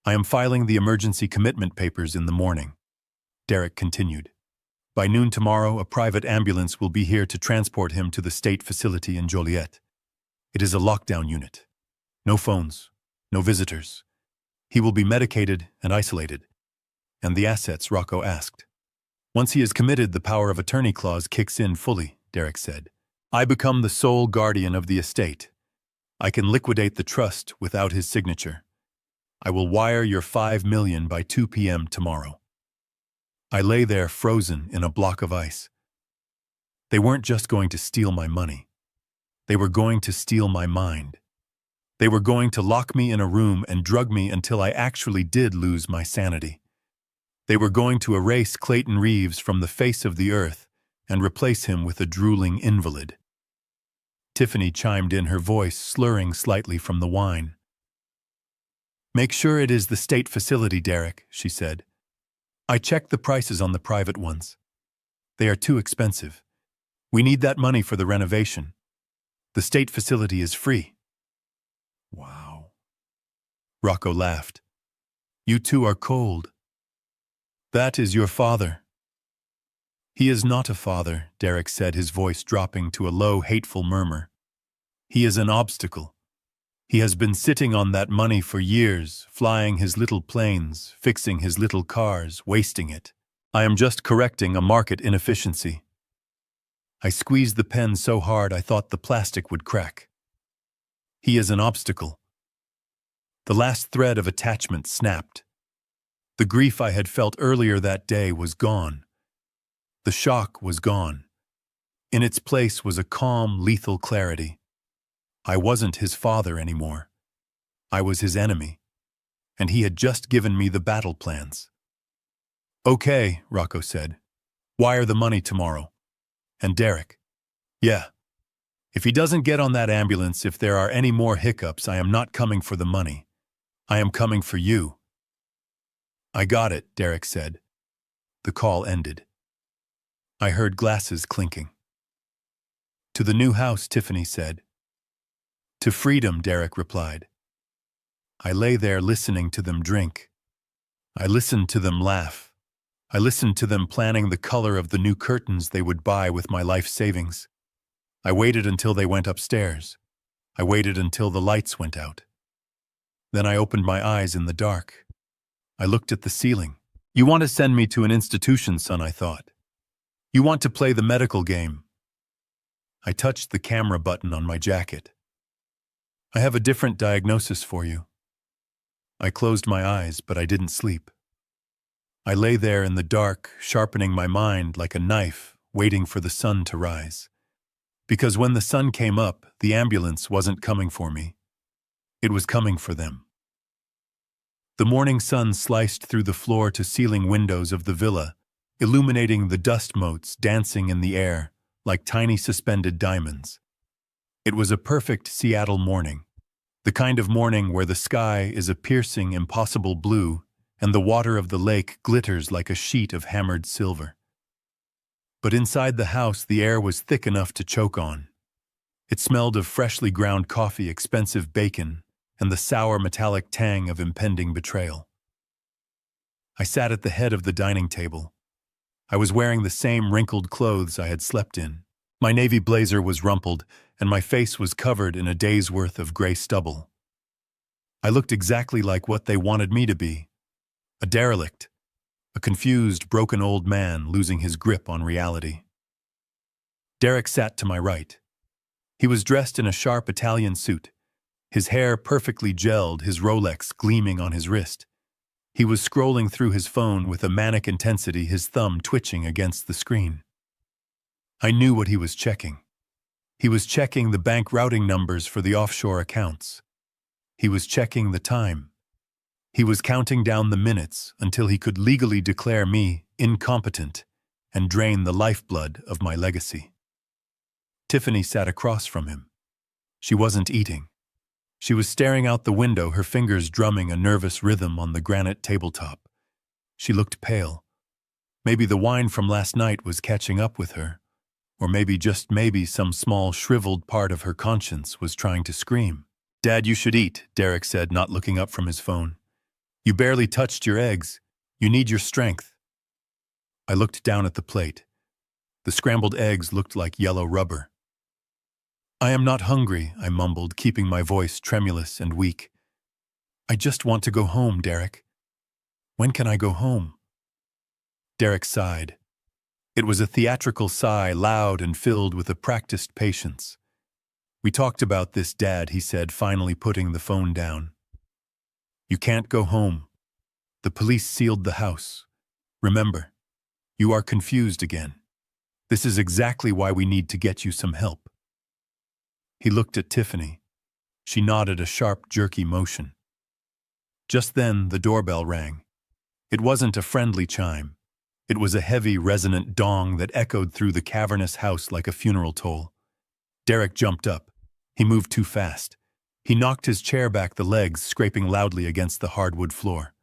"I am filing the emergency commitment papers in the morning," Derek continued. "By noon tomorrow, a private ambulance will be here to transport him to the state facility in Joliet. It is a lockdown unit. No phones, no visitors. He will be medicated and isolated." "And the assets?" Rocco asked. "Once he is committed, the power of attorney clause kicks in fully," Derek said. "I become the sole guardian of the estate. I can liquidate the trust without his signature. I will wire your $5 million by 2 p.m. tomorrow." I lay there frozen in a block of ice. They weren't just going to steal my money. They were going to steal my mind. They were going to lock me in a room and drug me until I actually did lose my sanity. They were going to erase Clayton Reeves from the face of the earth and replace him with a drooling invalid. Tiffany chimed in, her voice slurring slightly from the wine. "Make sure it is the state facility, Derek," she said. "I checked the prices on the private ones. They are too expensive. We need that money for the renovation. The state facility is free." "Wow." Rocco laughed. "You two are cold. That is your father." "He is not a father," Derek said, his voice dropping to a low, hateful murmur. "He is an obstacle. He has been sitting on that money for years, flying his little planes, fixing his little cars, wasting it. I am just correcting a market inefficiency." I squeezed the pen so hard I thought the plastic would crack. "He is an obstacle." The last thread of attachment snapped. The grief I had felt earlier that day was gone. The shock was gone. In its place was a calm, lethal clarity. I wasn't his father anymore. I was his enemy. And he had just given me the battle plans. "Okay," Rocco said. "Wire the money tomorrow." And Derek, "Yeah. If he doesn't get on that ambulance, if there are any more hiccups, I am not coming for the money. I am coming for you." "I got it," Derek said. The call ended. I heard glasses clinking. To the new house, Tiffany said. To freedom, Derek replied. I lay there listening to them drink. I listened to them laugh. I listened to them planning the color of the new curtains they would buy with my life savings. I waited until they went upstairs. I waited until the lights went out. Then I opened my eyes in the dark. I looked at the ceiling. You want to send me to an institution, son, I thought. You want to play the medical game. I touched the camera button on my jacket. I have a different diagnosis for you. I closed my eyes, but I didn't sleep. I lay there in the dark, sharpening my mind like a knife, waiting for the sun to rise. Because when the sun came up, the ambulance wasn't coming for me. It was coming for them. The morning sun sliced through the floor-to-ceiling windows of the villa, illuminating the dust motes dancing in the air like tiny suspended diamonds. It was a perfect Seattle morning, the kind of morning where the sky is a piercing, impossible blue and the water of the lake glitters like a sheet of hammered silver. But inside the house, the air was thick enough to choke on. It smelled of freshly ground coffee, expensive bacon, and the sour metallic tang of impending betrayal. I sat at the head of the dining table. I was wearing the same wrinkled clothes I had slept in. My navy blazer was rumpled, and my face was covered in a day's worth of gray stubble. I looked exactly like what they wanted me to be. A derelict, a confused, broken old man losing his grip on reality. Derek sat to my right. He was dressed in a sharp Italian suit, his hair perfectly gelled, his Rolex gleaming on his wrist. He was scrolling through his phone with a manic intensity, his thumb twitching against the screen. I knew what he was checking. He was checking the bank routing numbers for the offshore accounts. He was checking the time. He was counting down the minutes until he could legally declare me incompetent and drain the lifeblood of my legacy. Tiffany sat across from him. She wasn't eating. She was staring out the window, her fingers drumming a nervous rhythm on the granite tabletop. She looked pale. Maybe the wine from last night was catching up with her, or maybe, just maybe, some small, shriveled part of her conscience was trying to scream. Dad, you should eat, Derek said, not looking up from his phone. You barely touched your eggs. You need your strength. I looked down at the plate. The scrambled eggs looked like yellow rubber. I am not hungry, I mumbled, keeping my voice tremulous and weak. I just want to go home, Derek. When can I go home? Derek sighed. It was a theatrical sigh, loud and filled with a practiced patience. We talked about this, Dad, he said, finally putting the phone down. You can't go home. The police sealed the house. Remember, you are confused again. This is exactly why we need to get you some help. He looked at Tiffany. She nodded a sharp, jerky motion. Just then, the doorbell rang. It wasn't a friendly chime. It was a heavy, resonant dong that echoed through the cavernous house like a funeral toll. Derek jumped up. He moved too fast. He knocked his chair back, the legs scraping loudly against the hardwood floor.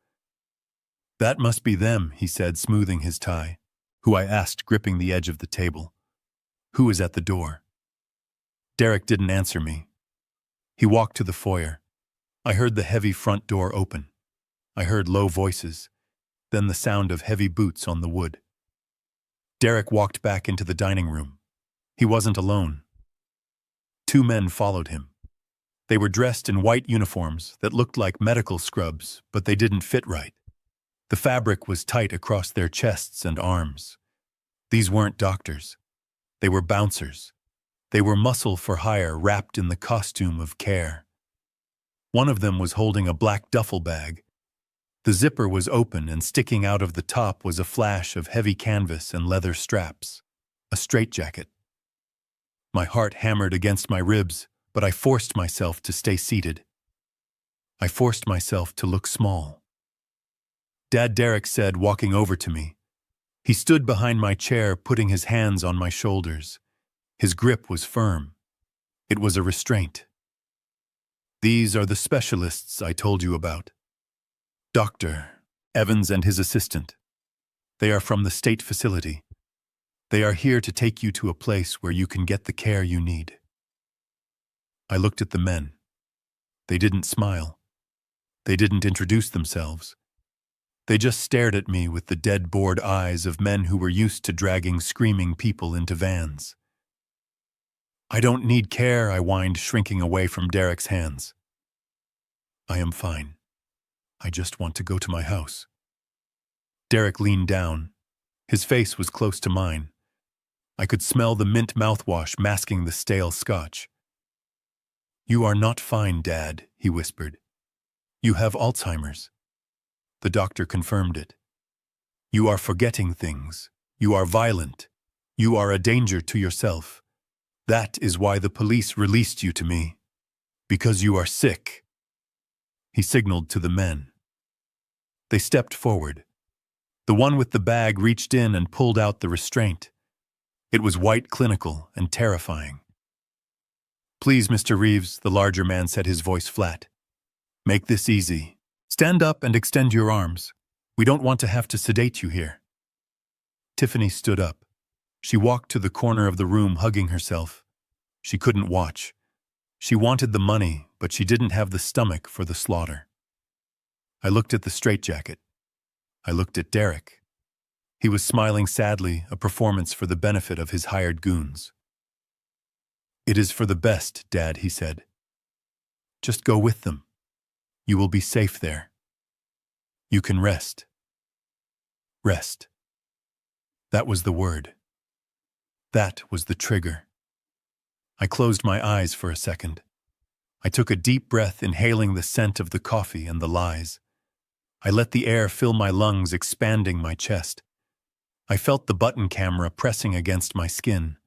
That must be them, he said, smoothing his tie. Who? I asked, gripping the edge of the table. Who is at the door? Derek didn't answer me. He walked to the foyer. I heard the heavy front door open. I heard low voices, then the sound of heavy boots on the wood. Derek walked back into the dining room. He wasn't alone. 2 men followed him. They were dressed in white uniforms that looked like medical scrubs, but they didn't fit right. The fabric was tight across their chests and arms. These weren't doctors. They were bouncers. They were muscle for hire, wrapped in the costume of care. One of them was holding a black duffel bag. The zipper was open, and sticking out of the top was a flash of heavy canvas and leather straps. A straitjacket. My heart hammered against my ribs, but I forced myself to stay seated. I forced myself to look small. Dad, Derek said, walking over to me. He stood behind my chair, putting his hands on my shoulders. His grip was firm. It was a restraint. These are the specialists I told you about. Dr. Evans and his assistant. They are from the state facility. They are here to take you to a place where you can get the care you need. I looked at the men. They didn't smile. They didn't introduce themselves. They just stared at me with the dead, bored eyes of men who were used to dragging screaming people into vans. I don't need care, I whined, shrinking away from Derek's hands. I am fine. I just want to go to my house. Derek leaned down. His face was close to mine. I could smell the mint mouthwash masking the stale scotch. You are not fine, Dad, he whispered. You have Alzheimer's. The doctor confirmed it. You are forgetting things. You are violent. You are a danger to yourself. That is why the police released you to me. Because you are sick. He signaled to the men. They stepped forward. The one with the bag reached in and pulled out the restraint. It was white, clinical, and terrifying. Please, Mr. Reeves, the larger man said, his voice flat. Make this easy. Stand up and extend your arms. We don't want to have to sedate you here. Tiffany stood up. She walked to the corner of the room, hugging herself. She couldn't watch. She wanted the money, but she didn't have the stomach for the slaughter. I looked at the straitjacket. I looked at Derek. He was smiling sadly, a performance for the benefit of his hired goons. It is for the best, Dad, he said. Just go with them. You will be safe there. You can rest. Rest. That was the word. That was the trigger. I closed my eyes for a second. I took a deep breath, inhaling the scent of the coffee and the lies. I let the air fill my lungs, expanding my chest. I felt the button camera pressing against my skin.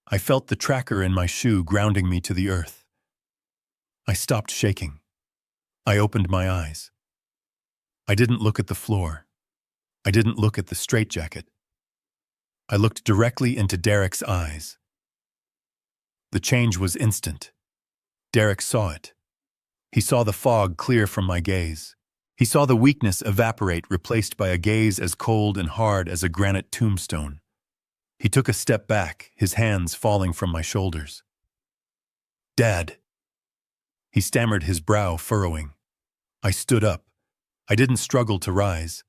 I felt the tracker in my shoe grounding me to the earth. I stopped shaking. I opened my eyes. I didn't look at the floor. I didn't look at the straitjacket. I looked directly into Derek's eyes. The change was instant. Derek saw it. He saw the fog clear from my gaze. He saw the weakness evaporate, replaced by a gaze as cold and hard as a granite tombstone. He took a step back, his hands falling from my shoulders. Dad. He stammered, his brow furrowing. I stood up. I didn't struggle to rise.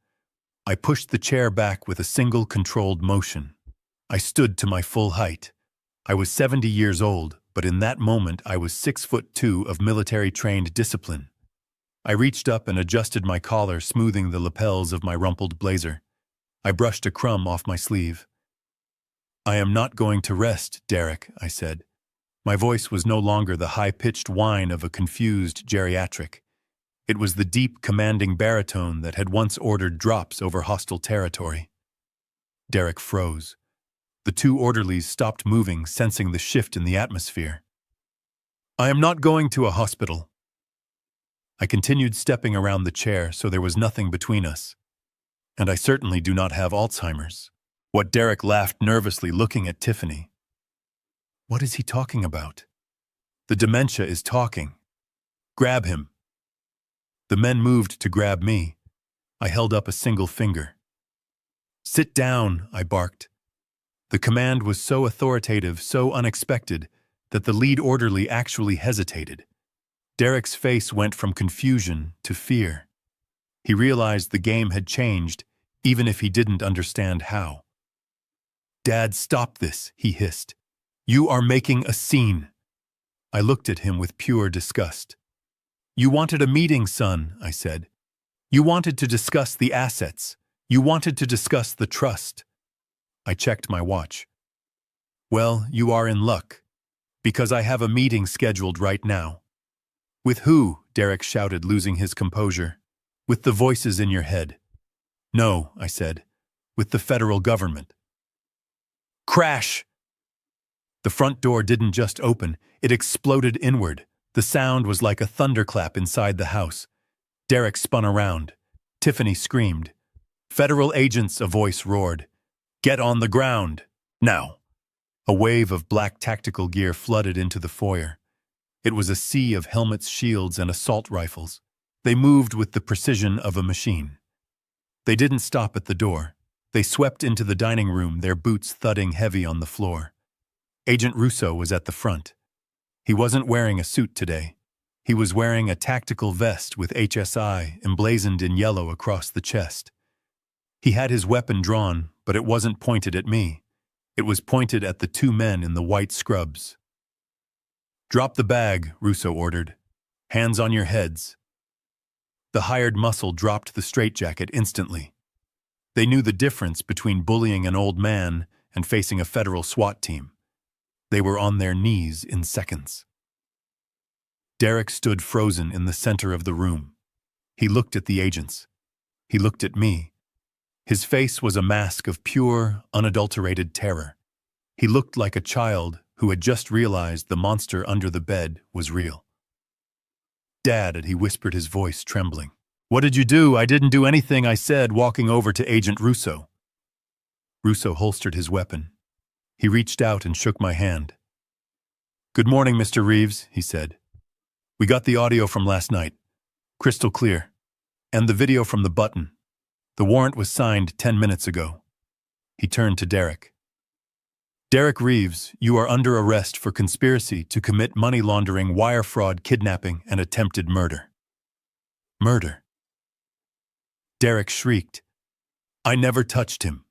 I pushed the chair back with a single controlled motion. I stood to my full height. I was 70 years old, but in that moment I was 6'2" of military-trained discipline. I reached up and adjusted my collar, smoothing the lapels of my rumpled blazer. I brushed a crumb off my sleeve. I am not going to rest, Derek, I said. My voice was no longer the high-pitched whine of a confused geriatric. It was the deep, commanding baritone that had once ordered drops over hostile territory. Derek froze. The two orderlies stopped moving, sensing the shift in the atmosphere. I am not going to a hospital. I continued stepping around the chair, so there was nothing between us. And I certainly do not have Alzheimer's. What? Derek laughed nervously, looking at Tiffany. What is he talking about? The dementia is talking. Grab him. The men moved to grab me. I held up a single finger. Sit down, I barked. The command was so authoritative, so unexpected, that the lead orderly actually hesitated. Derek's face went from confusion to fear. He realized the game had changed, even if he didn't understand how. Dad, stop this, he hissed. You are making a scene. I looked at him with pure disgust. You wanted a meeting, son, I said. You wanted to discuss the assets. You wanted to discuss the trust. I checked my watch. Well, you are in luck, because I have a meeting scheduled right now. With who? Derek shouted, losing his composure. With the voices in your head. No, I said. With the federal government. Crash! The front door didn't just open, it exploded inward. The sound was like a thunderclap inside the house. Derek spun around. Tiffany screamed. Federal agents, a voice roared. Get on the ground, now. A wave of black tactical gear flooded into the foyer. It was a sea of helmets, shields, and assault rifles. They moved with the precision of a machine. They didn't stop at the door. They swept into the dining room, their boots thudding heavy on the floor. Agent Russo was at the front. He wasn't wearing a suit today. He was wearing a tactical vest with HSI emblazoned in yellow across the chest. He had his weapon drawn, but it wasn't pointed at me. It was pointed at the two men in the white scrubs. "Drop the bag," Russo ordered. "Hands on your heads." The hired muscle dropped the straitjacket instantly. They knew the difference between bullying an old man and facing a federal SWAT team. They were on their knees in seconds. Derek stood frozen in the center of the room. He looked at the agents. He looked at me. His face was a mask of pure, unadulterated terror. He looked like a child who had just realized the monster under the bed was real. "Dad," he whispered, his voice trembling. "What did you do?" "I didn't do anything," I said, walking over to Agent Russo. Russo holstered his weapon. He reached out and shook my hand. "Good morning, Mr. Reeves," he said. "We got the audio from last night. Crystal clear. And the video from the button. The warrant was signed 10 minutes ago." He turned to Derek. "Derek Reeves, you are under arrest for conspiracy to commit money laundering, wire fraud, kidnapping, and attempted murder." "Murder?" Derek shrieked. "I never touched him."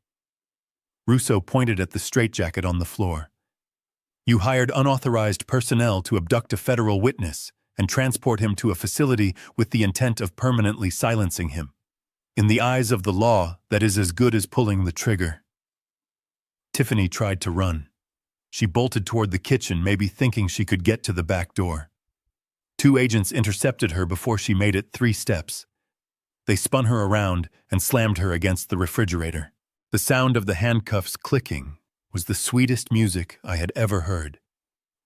Russo pointed at the straitjacket on the floor. "You hired unauthorized personnel to abduct a federal witness and transport him to a facility with the intent of permanently silencing him. In the eyes of the law, that is as good as pulling the trigger." Tiffany tried to run. She bolted toward the kitchen, maybe thinking she could get to the back door. Two agents intercepted her before she made it 3 steps. They spun her around and slammed her against the refrigerator. The sound of the handcuffs clicking was the sweetest music I had ever heard.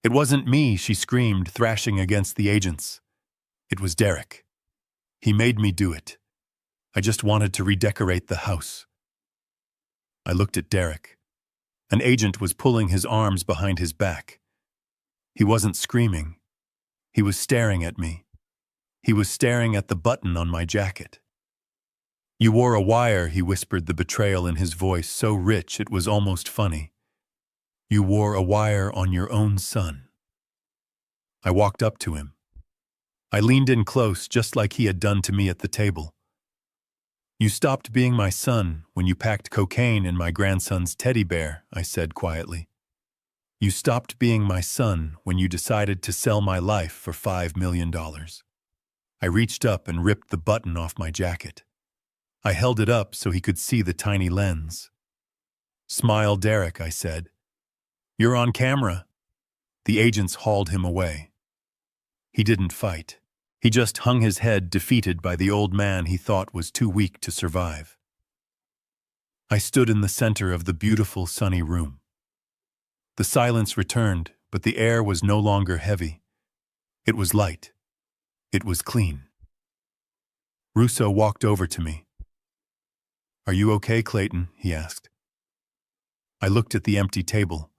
"It wasn't me," she screamed, thrashing against the agents. "It was Derek. He made me do it. I just wanted to redecorate the house." I looked at Derek. An agent was pulling his arms behind his back. He wasn't screaming. He was staring at me. He was staring at the button on my jacket. "You wore a wire," he whispered, the betrayal in his voice so rich it was almost funny. "You wore a wire on your own son." I walked up to him. I leaned in close, just like he had done to me at the table. "You stopped being my son when you packed cocaine in my grandson's teddy bear," I said quietly. "You stopped being my son when you decided to sell my life for $5 million. I reached up and ripped the button off my jacket. I held it up so he could see the tiny lens. "Smile, Derek," I said. "You're on camera." The agents hauled him away. He didn't fight. He just hung his head, defeated by the old man he thought was too weak to survive. I stood in the center of the beautiful, sunny room. The silence returned, but the air was no longer heavy. It was light. It was clean. Russo walked over to me. "Are you okay, Clayton?" he asked. I looked at the empty table.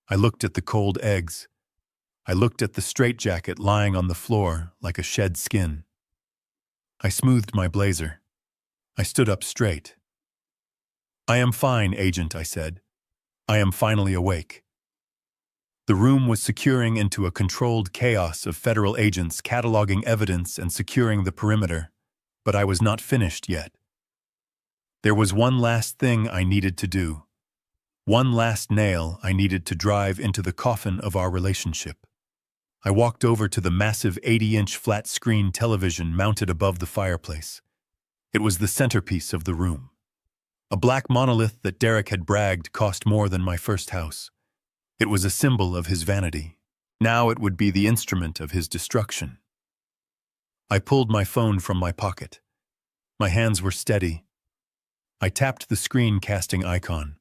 I looked at the cold eggs. I looked at the straitjacket lying on the floor like a shed skin. I smoothed my blazer. I stood up straight. "I am fine, Agent," I said. "I am finally awake." The room was securing into a controlled chaos of federal agents cataloging evidence and securing the perimeter, but I was not finished yet. There was one last thing I needed to do. One last nail I needed to drive into the coffin of our relationship. I walked over to the massive 80-inch flat-screen television mounted above the fireplace. It was the centerpiece of the room. A black monolith that Derek had bragged cost more than my first house. It was a symbol of his vanity. Now it would be the instrument of his destruction. I pulled my phone from my pocket. My hands were steady. I tapped the screen-casting icon.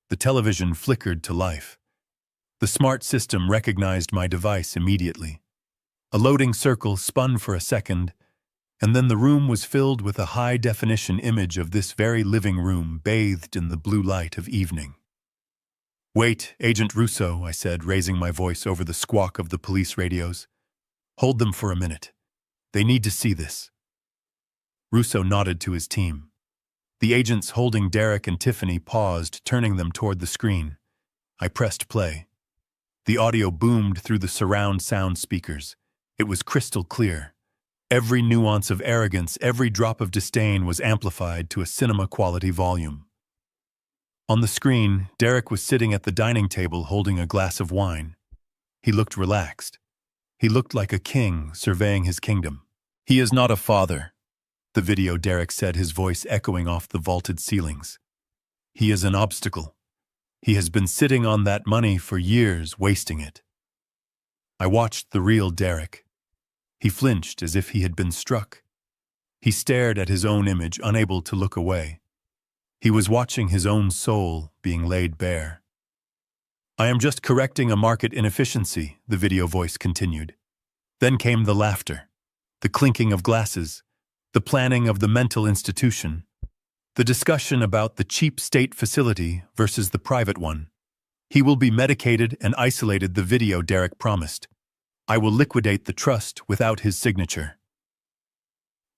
The television flickered to life. The smart system recognized my device immediately. A loading circle spun for a second, and then the room was filled with a high-definition image of this very living room bathed in the blue light of evening. "Wait, Agent Russo," I said, raising my voice over the squawk of the police radios. "Hold them for a minute. They need to see this." Russo nodded to his team. The agents holding Derek and Tiffany paused, turning them toward the screen. I pressed play. The audio boomed through the surround sound speakers. It was crystal clear. Every nuance of arrogance, every drop of disdain was amplified to a cinema-quality volume. On the screen, Derek was sitting at the dining table holding a glass of wine. He looked relaxed. He looked like a king surveying his kingdom. "He is not a father," the video Derek said, his voice echoing off the vaulted ceilings. "He is an obstacle. He has been sitting on that money for years, wasting it." I watched the real Derek. He flinched as if he had been struck. He stared at his own image, unable to look away. He was watching his own soul being laid bare. "I am just correcting a market inefficiency," the video voice continued. Then came the laughter, the clinking of glasses, the planning of the mental institution, the discussion about the cheap state facility versus the private one. "He will be medicated and isolated," the video Derek promised. "I will liquidate the trust without his signature."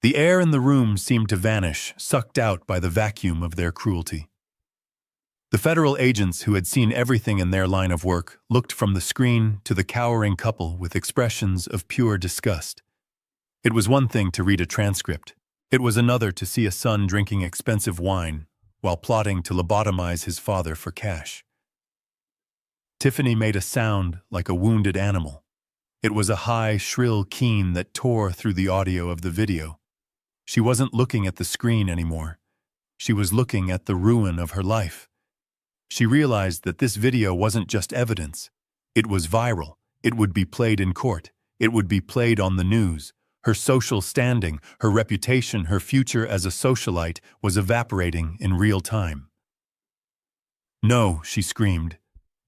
The air in the room seemed to vanish, sucked out by the vacuum of their cruelty. The federal agents who had seen everything in their line of work looked from the screen to the cowering couple with expressions of pure disgust. It was one thing to read a transcript. It was another to see a son drinking expensive wine while plotting to lobotomize his father for cash. Tiffany made a sound like a wounded animal. It was a high, shrill keen that tore through the audio of the video. She wasn't looking at the screen anymore. She was looking at the ruin of her life. She realized that this video wasn't just evidence. It was viral. It would be played in court. It would be played on the news. Her social standing, her reputation, her future as a socialite was evaporating in real time. "No," she screamed.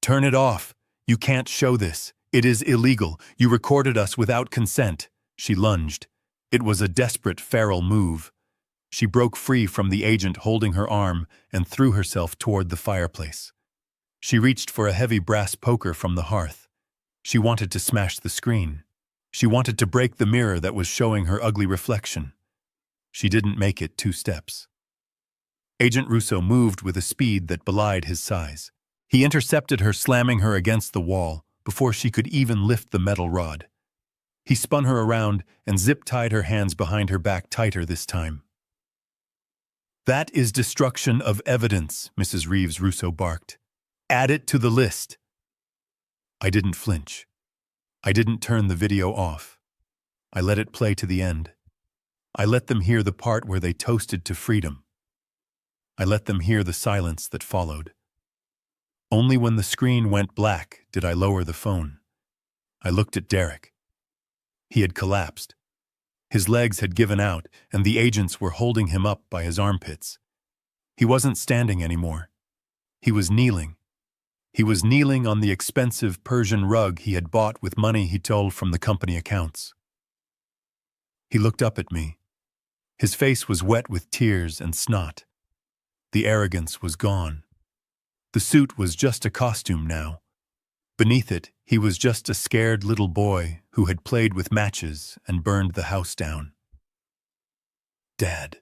"Turn it off. You can't show this. It is illegal. You recorded us without consent." She lunged. It was a desperate, feral move. She broke free from the agent holding her arm and threw herself toward the fireplace. She reached for a heavy brass poker from the hearth. She wanted to smash the screen. She wanted to break the mirror that was showing her ugly reflection. She didn't make it 2 steps. Agent Russo moved with a speed that belied his size. He intercepted her, slamming her against the wall before she could even lift the metal rod. He spun her around and zip-tied her hands behind her back tighter this time. "That is destruction of evidence," Mrs. Reeves Russo barked. "Add it to the list." I didn't flinch. I didn't turn the video off. I let it play to the end. I let them hear the part where they toasted to freedom. I let them hear the silence that followed. Only when the screen went black did I lower the phone. I looked at Derek. He had collapsed. His legs had given out, and the agents were holding him up by his armpits. He wasn't standing anymore. He was kneeling. He was kneeling on the expensive Persian rug he had bought with money he stole from the company accounts. He looked up at me. His face was wet with tears and snot. The arrogance was gone. The suit was just a costume now. Beneath it, he was just a scared little boy who had played with matches and burned the house down. "Dad."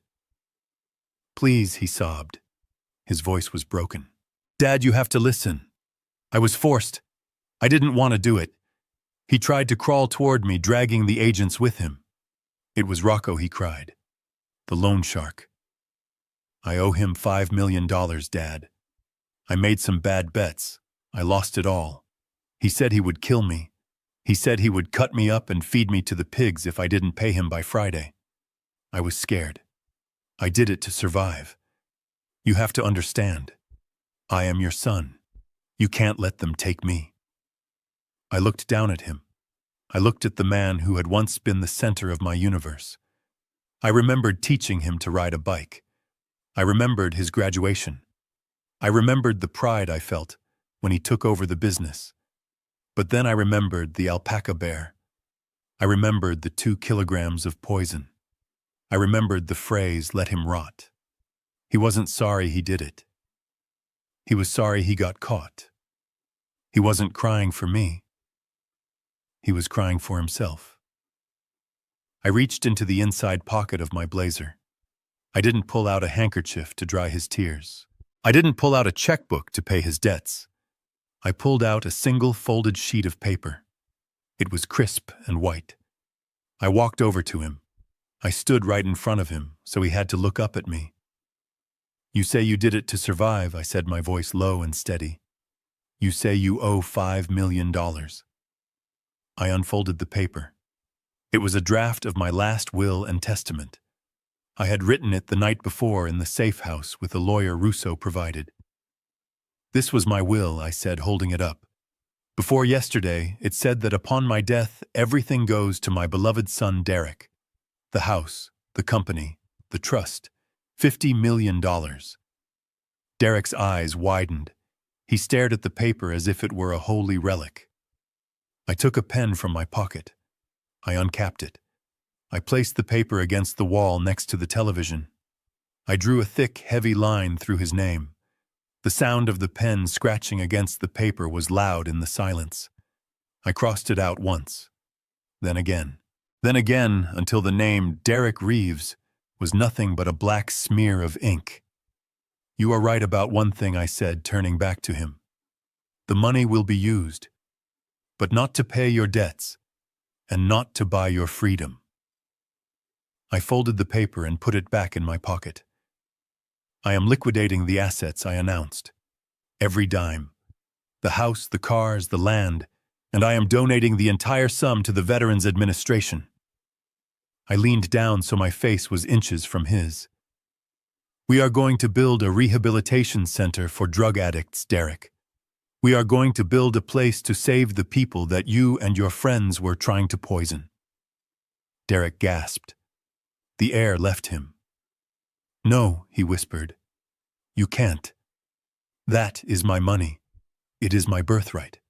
"Please," he sobbed. His voice was broken. "Dad, you have to listen. I was forced. I didn't want to do it." He tried to crawl toward me, dragging the agents with him. "It was Rocco," he cried. "The loan shark. I owe him $5 million, Dad. I made some bad bets. I lost it all. He said he would kill me. He said he would cut me up and feed me to the pigs if I didn't pay him by Friday. I was scared. I did it to survive. You have to understand. I am your son. You can't let them take me." I looked down at him. I looked at the man who had once been the center of my universe. I remembered teaching him to ride a bike. I remembered his graduation. I remembered the pride I felt when he took over the business. But then I remembered the alpaca bear. I remembered the 2 kilograms of poison. I remembered the phrase, "let him rot." He wasn't sorry he did it. He was sorry he got caught. He wasn't crying for me. He was crying for himself. I reached into the inside pocket of my blazer. I didn't pull out a handkerchief to dry his tears. I didn't pull out a checkbook to pay his debts. I pulled out a single folded sheet of paper. It was crisp and white. I walked over to him. I stood right in front of him, so he had to look up at me. "You say you did it to survive," I said, my voice low and steady. "You say you owe $5 million. I unfolded the paper. It was a draft of my last will and testament. I had written it the night before in the safe house with the lawyer Russo provided. "This was my will," I said, holding it up. "Before yesterday, it said that upon my death, everything goes to my beloved son Derek. The house, the company, the trust, $50 million. Derek's eyes widened. He stared at the paper as if it were a holy relic. I took a pen from my pocket. I uncapped it. I placed the paper against the wall next to the television. I drew a thick, heavy line through his name. The sound of the pen scratching against the paper was loud in the silence. I crossed it out once, then again, until the name Derek Reeves was nothing but a black smear of ink. "You are right about one thing," I said, turning back to him. "The money will be used, but not to pay your debts, and not to buy your freedom." I folded the paper and put it back in my pocket. "I am liquidating the assets," I announced. "Every dime. The house, the cars, the land, and I am donating the entire sum to the Veterans Administration." I leaned down so my face was inches from his. "We are going to build a rehabilitation center for drug addicts, Derek. We are going to build a place to save the people that you and your friends were trying to poison." Derek gasped. The air left him. "No," he whispered. "You can't. That is my money. It is my birthright."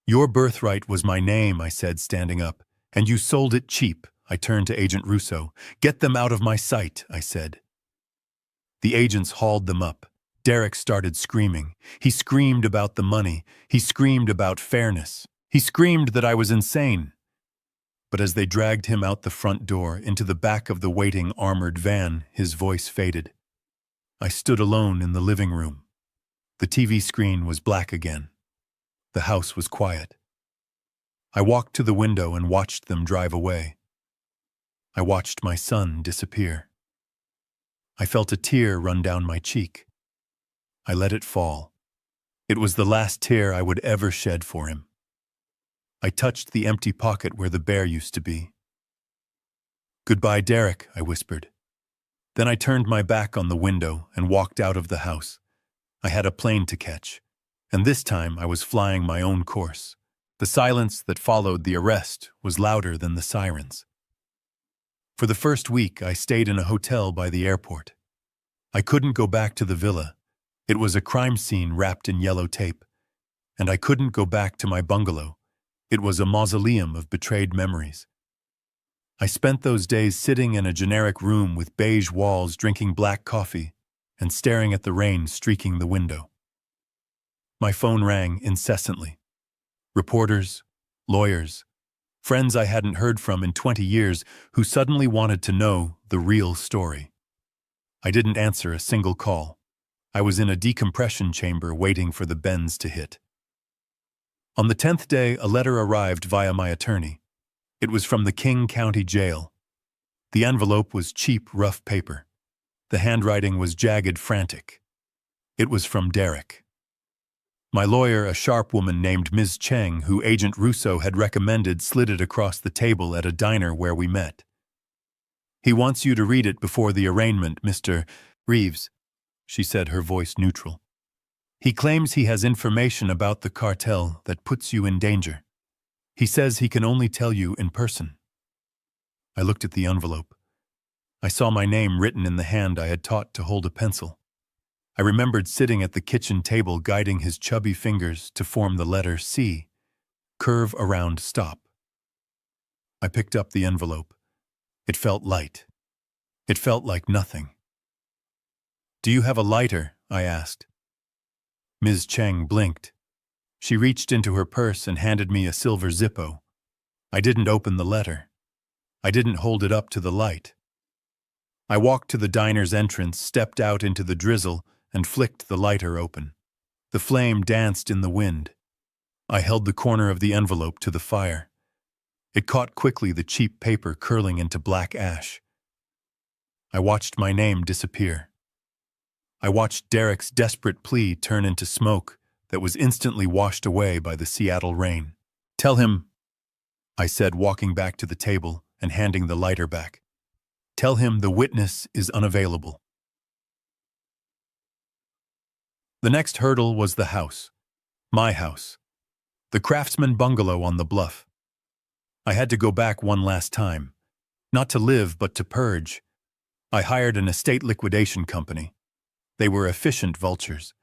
"Your birthright was my name," I said, standing up, "and you sold it cheap." I turned to Agent Russo. "Get them out of my sight," I said. The agents hauled them up. Derek started screaming. He screamed about the money. He screamed about fairness. He screamed that I was insane. But as they dragged him out the front door into the back of the waiting armored van, his voice faded. I stood alone in the living room. The TV screen was black again. The house was quiet. I walked to the window and watched them drive away. I watched my son disappear. I felt a tear run down my cheek. I let it fall. It was the last tear I would ever shed for him. I touched the empty pocket where the bear used to be. "Goodbye, Derek," I whispered. Then I turned my back on the window and walked out of the house. I had a plane to catch, and this time I was flying my own course. The silence that followed the arrest was louder than the sirens. For the first week, I stayed in a hotel by the airport. I couldn't go back to the villa. It was a crime scene wrapped in yellow tape. And I couldn't go back to my bungalow. It was a mausoleum of betrayed memories. I spent those days sitting in a generic room with beige walls, drinking black coffee, and staring at the rain streaking the window. My phone rang incessantly. Reporters, lawyers, friends I hadn't heard from in 20 years who suddenly wanted to know the real story. I didn't answer a single call. I was in a decompression chamber waiting for the bends to hit. On the 10th day, a letter arrived via my attorney. It was from the King County Jail. The envelope was cheap, rough paper. The handwriting was jagged, frantic. It was from Derek. My lawyer, a sharp woman named Ms. Cheng, who Agent Russo had recommended, slid it across the table at a diner where we met. "He wants you to read it before the arraignment, Mr. Reeves," she said, her voice neutral. "He claims he has information about the cartel that puts you in danger. He says he can only tell you in person." I looked at the envelope. I saw my name written in the hand I had taught to hold a pencil. I remembered sitting at the kitchen table guiding his chubby fingers to form the letter C, curve around stop. I picked up the envelope. It felt light. It felt like nothing. "Do you have a lighter?" I asked. Ms. Cheng blinked. She reached into her purse and handed me a silver Zippo. I didn't open the letter. I didn't hold it up to the light. I walked to the diner's entrance, stepped out into the drizzle, and flicked the lighter open. The flame danced in the wind. I held the corner of the envelope to the fire. It caught quickly, the cheap paper curling into black ash. I watched my name disappear. I watched Derek's desperate plea turn into smoke that was instantly washed away by the Seattle rain. "Tell him," I said, walking back to the table and handing the lighter back. "Tell him the witness is unavailable." The next hurdle was the house. My house. The craftsman bungalow on the bluff. I had to go back one last time. Not to live, but to purge. I hired an estate liquidation company. They were efficient vultures.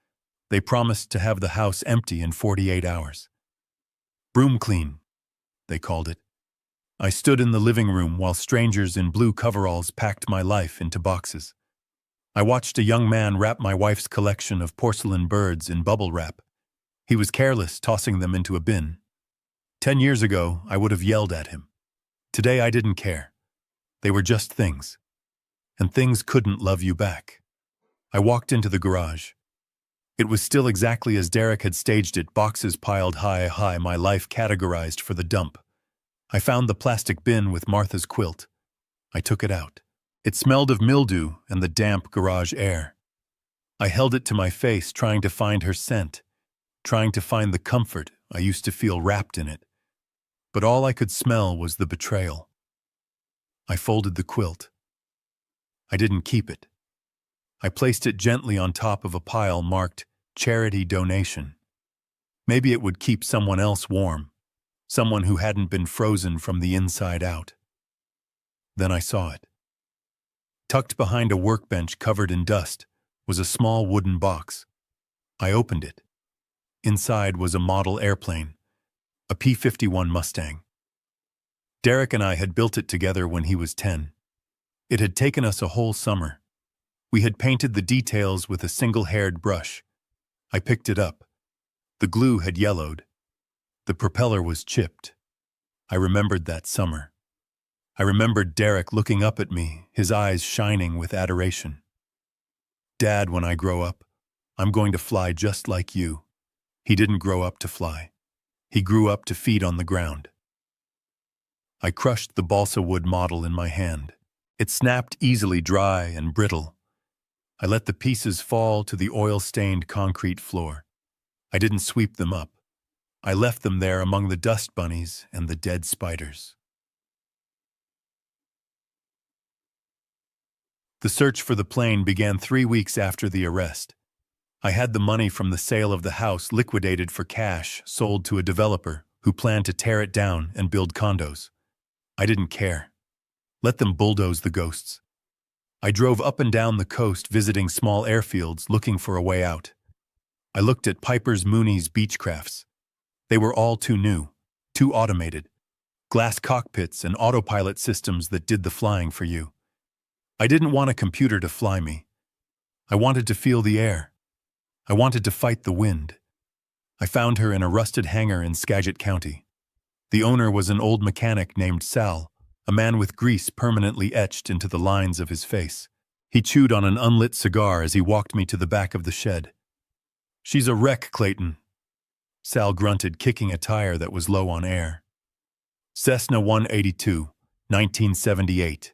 They promised to have the house empty in 48 hours. Broom clean, they called it. I stood in the living room while strangers in blue coveralls packed my life into boxes. I watched a young man wrap my wife's collection of porcelain birds in bubble wrap. He was careless, tossing them into a bin. 10 years ago, I would have yelled at him. Today, I didn't care. They were just things. And things couldn't love you back. I walked into the garage. It was still exactly as Derek had staged it, boxes piled high, my life categorized for the dump. I found the plastic bin with Martha's quilt. I took it out. It smelled of mildew and the damp garage air. I held it to my face, trying to find her scent, trying to find the comfort I used to feel wrapped in it. But all I could smell was the betrayal. I folded the quilt. I didn't keep it. I placed it gently on top of a pile marked charity donation. Maybe it would keep someone else warm, someone who hadn't been frozen from the inside out. Then I saw it. Tucked behind a workbench covered in dust was a small wooden box. I opened it. Inside was a model airplane, a P-51 Mustang. Derek and I had built it together when he was 10. It had taken us a whole summer. We had painted the details with a single-haired brush. I picked it up. The glue had yellowed. The propeller was chipped. I remembered that summer. I remembered Derek looking up at me, his eyes shining with adoration. "Dad, when I grow up, I'm going to fly just like you." He didn't grow up to fly. He grew up to feed on the ground. I crushed the balsa wood model in my hand. It snapped easily, dry and brittle. I let the pieces fall to the oil-stained concrete floor. I didn't sweep them up. I left them there among the dust bunnies and the dead spiders. The search for the plane began 3 weeks after the arrest. I had the money from the sale of the house liquidated for cash, sold to a developer who planned to tear it down and build condos. I didn't care. Let them bulldoze the ghosts. I drove up and down the coast, visiting small airfields, looking for a way out. I looked at Piper's Mooney's Beechcrafts. They were all too new, too automated. Glass cockpits and autopilot systems that did the flying for you. I didn't want a computer to fly me. I wanted to feel the air. I wanted to fight the wind. I found her in a rusted hangar in Skagit County. The owner was an old mechanic named Sal, a man with grease permanently etched into the lines of his face. He chewed on an unlit cigar as he walked me to the back of the shed. "She's a wreck, Clayton," Sal grunted, kicking a tire that was low on air. "Cessna 182, 1978.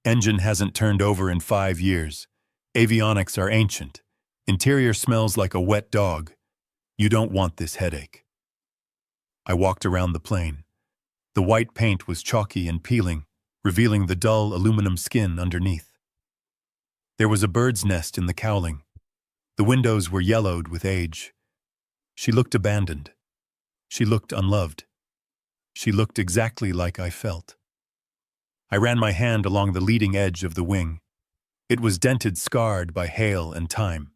Engine hasn't turned over in 5 years. Avionics are ancient. Interior smells like a wet dog. You don't want this headache." I walked around the plane. The white paint was chalky and peeling, revealing the dull aluminum skin underneath. There was a bird's nest in the cowling. The windows were yellowed with age. She looked abandoned. She looked unloved. She looked exactly like I felt. I ran my hand along the leading edge of the wing. It was dented, scarred by hail and time.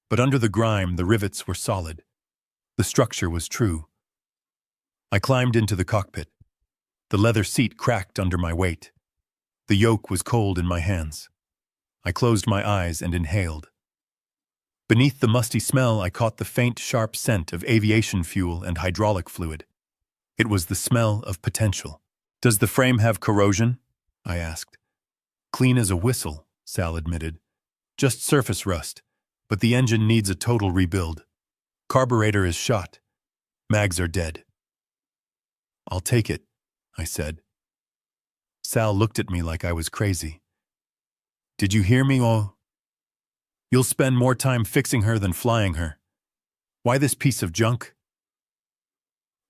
But under the grime, the rivets were solid. The structure was true. I climbed into the cockpit. The leather seat cracked under my weight. The yoke was cold in my hands. I closed my eyes and inhaled. Beneath the musty smell, I caught the faint, sharp scent of aviation fuel and hydraulic fluid. It was the smell of potential. "Does the frame have corrosion?" I asked. Clean as a whistle, Sal admitted. Just surface rust, but the engine needs a total rebuild. Carburetor is shot. Mags are dead. I'll take it, I said. Sal looked at me like I was crazy. Did you hear me? Oh, you'll spend more time fixing her than flying her. Why this piece of junk?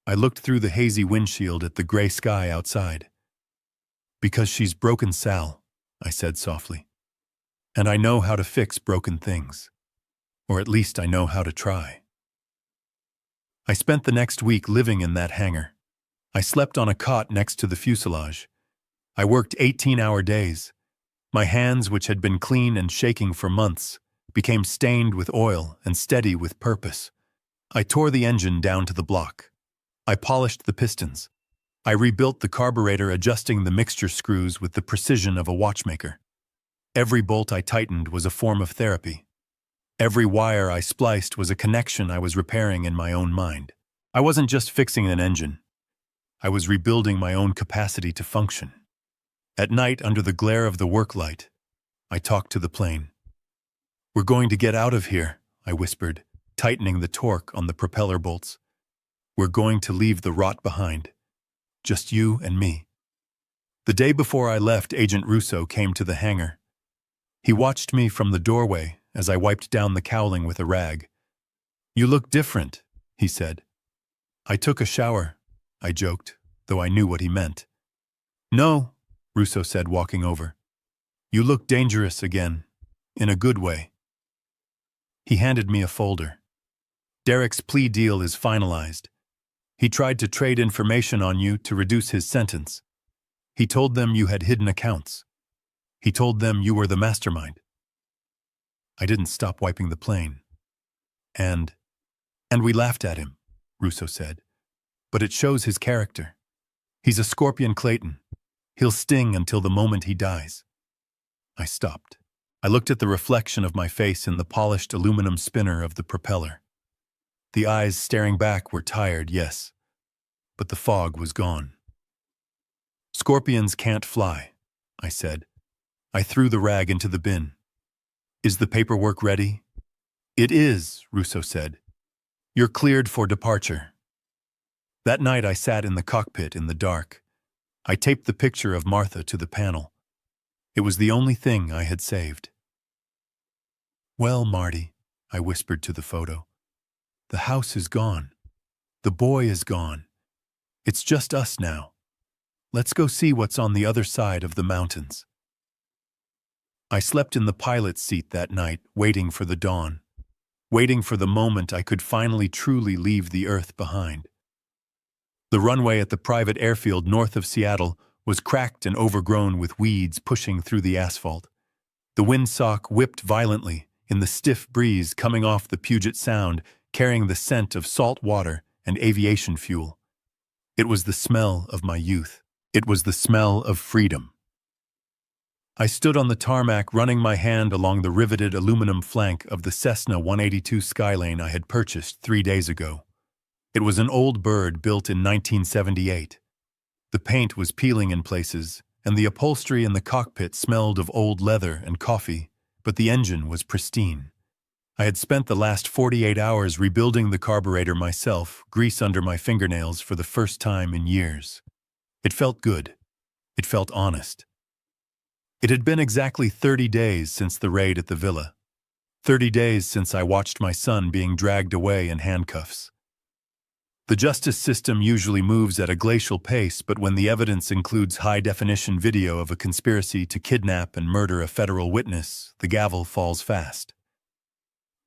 I looked through the hazy windshield at the gray sky outside. Because she's broken, Sal, I said softly. And I know how to fix broken things. Or at least I know how to try. I spent the next week living in that hangar. I slept on a cot next to the fuselage. I worked 18-hour days. My hands, which had been clean and shaking for months, became stained with oil and steady with purpose. I tore the engine down to the block. I polished the pistons. I rebuilt the carburetor, adjusting the mixture screws with the precision of a watchmaker. Every bolt I tightened was a form of therapy. Every wire I spliced was a connection I was repairing in my own mind. I wasn't just fixing an engine. I was rebuilding my own capacity to function. At night, under the glare of the work light, I talked to the plane. "We're going to get out of here," I whispered, tightening the torque on the propeller bolts. "We're going to leave the rot behind. Just you and me." The day before I left, Agent Russo came to the hangar. He watched me from the doorway as I wiped down the cowling with a rag. "You look different," he said. "I took a shower," I joked, though I knew what he meant. "No," Russo said, walking over. "You look dangerous again, in a good way." He handed me a folder. "Derek's plea deal is finalized. He tried to trade information on you to reduce his sentence. He told them you had hidden accounts. He told them you were the mastermind." I didn't stop wiping the plane. And we laughed at him," Russo said. "But it shows his character. He's a Scorpion Clayton. He'll sting until the moment he dies." I stopped. I looked at the reflection of my face in the polished aluminum spinner of the propeller. The eyes staring back were tired, yes, but the fog was gone. "Scorpions can't fly," I said. I threw the rag into the bin. "Is the paperwork ready?" "It is," Russo said. "You're cleared for departure." That night I sat in the cockpit in the dark. I taped the picture of Martha to the panel. It was the only thing I had saved. "Well, Marty," I whispered to the photo, "the house is gone. The boy is gone. It's just us now. Let's go see what's on the other side of the mountains." I slept in the pilot's seat that night, waiting for the dawn, waiting for the moment I could finally truly leave the earth behind. The runway at the private airfield north of Seattle was cracked and overgrown with weeds pushing through the asphalt. The windsock whipped violently in the stiff breeze coming off the Puget Sound, carrying the scent of salt water and aviation fuel. It was the smell of my youth. It was the smell of freedom. I stood on the tarmac, running my hand along the riveted aluminum flank of the Cessna 182 Skylane I had purchased 3 days ago. It was an old bird built in 1978. The paint was peeling in places, and the upholstery in the cockpit smelled of old leather and coffee, but the engine was pristine. I had spent the last 48 hours rebuilding the carburetor myself, grease under my fingernails for the first time in years. It felt good. It felt honest. It had been exactly 30 days since the raid at the villa. 30 days since I watched my son being dragged away in handcuffs. The justice system usually moves at a glacial pace, but when the evidence includes high-definition video of a conspiracy to kidnap and murder a federal witness, the gavel falls fast.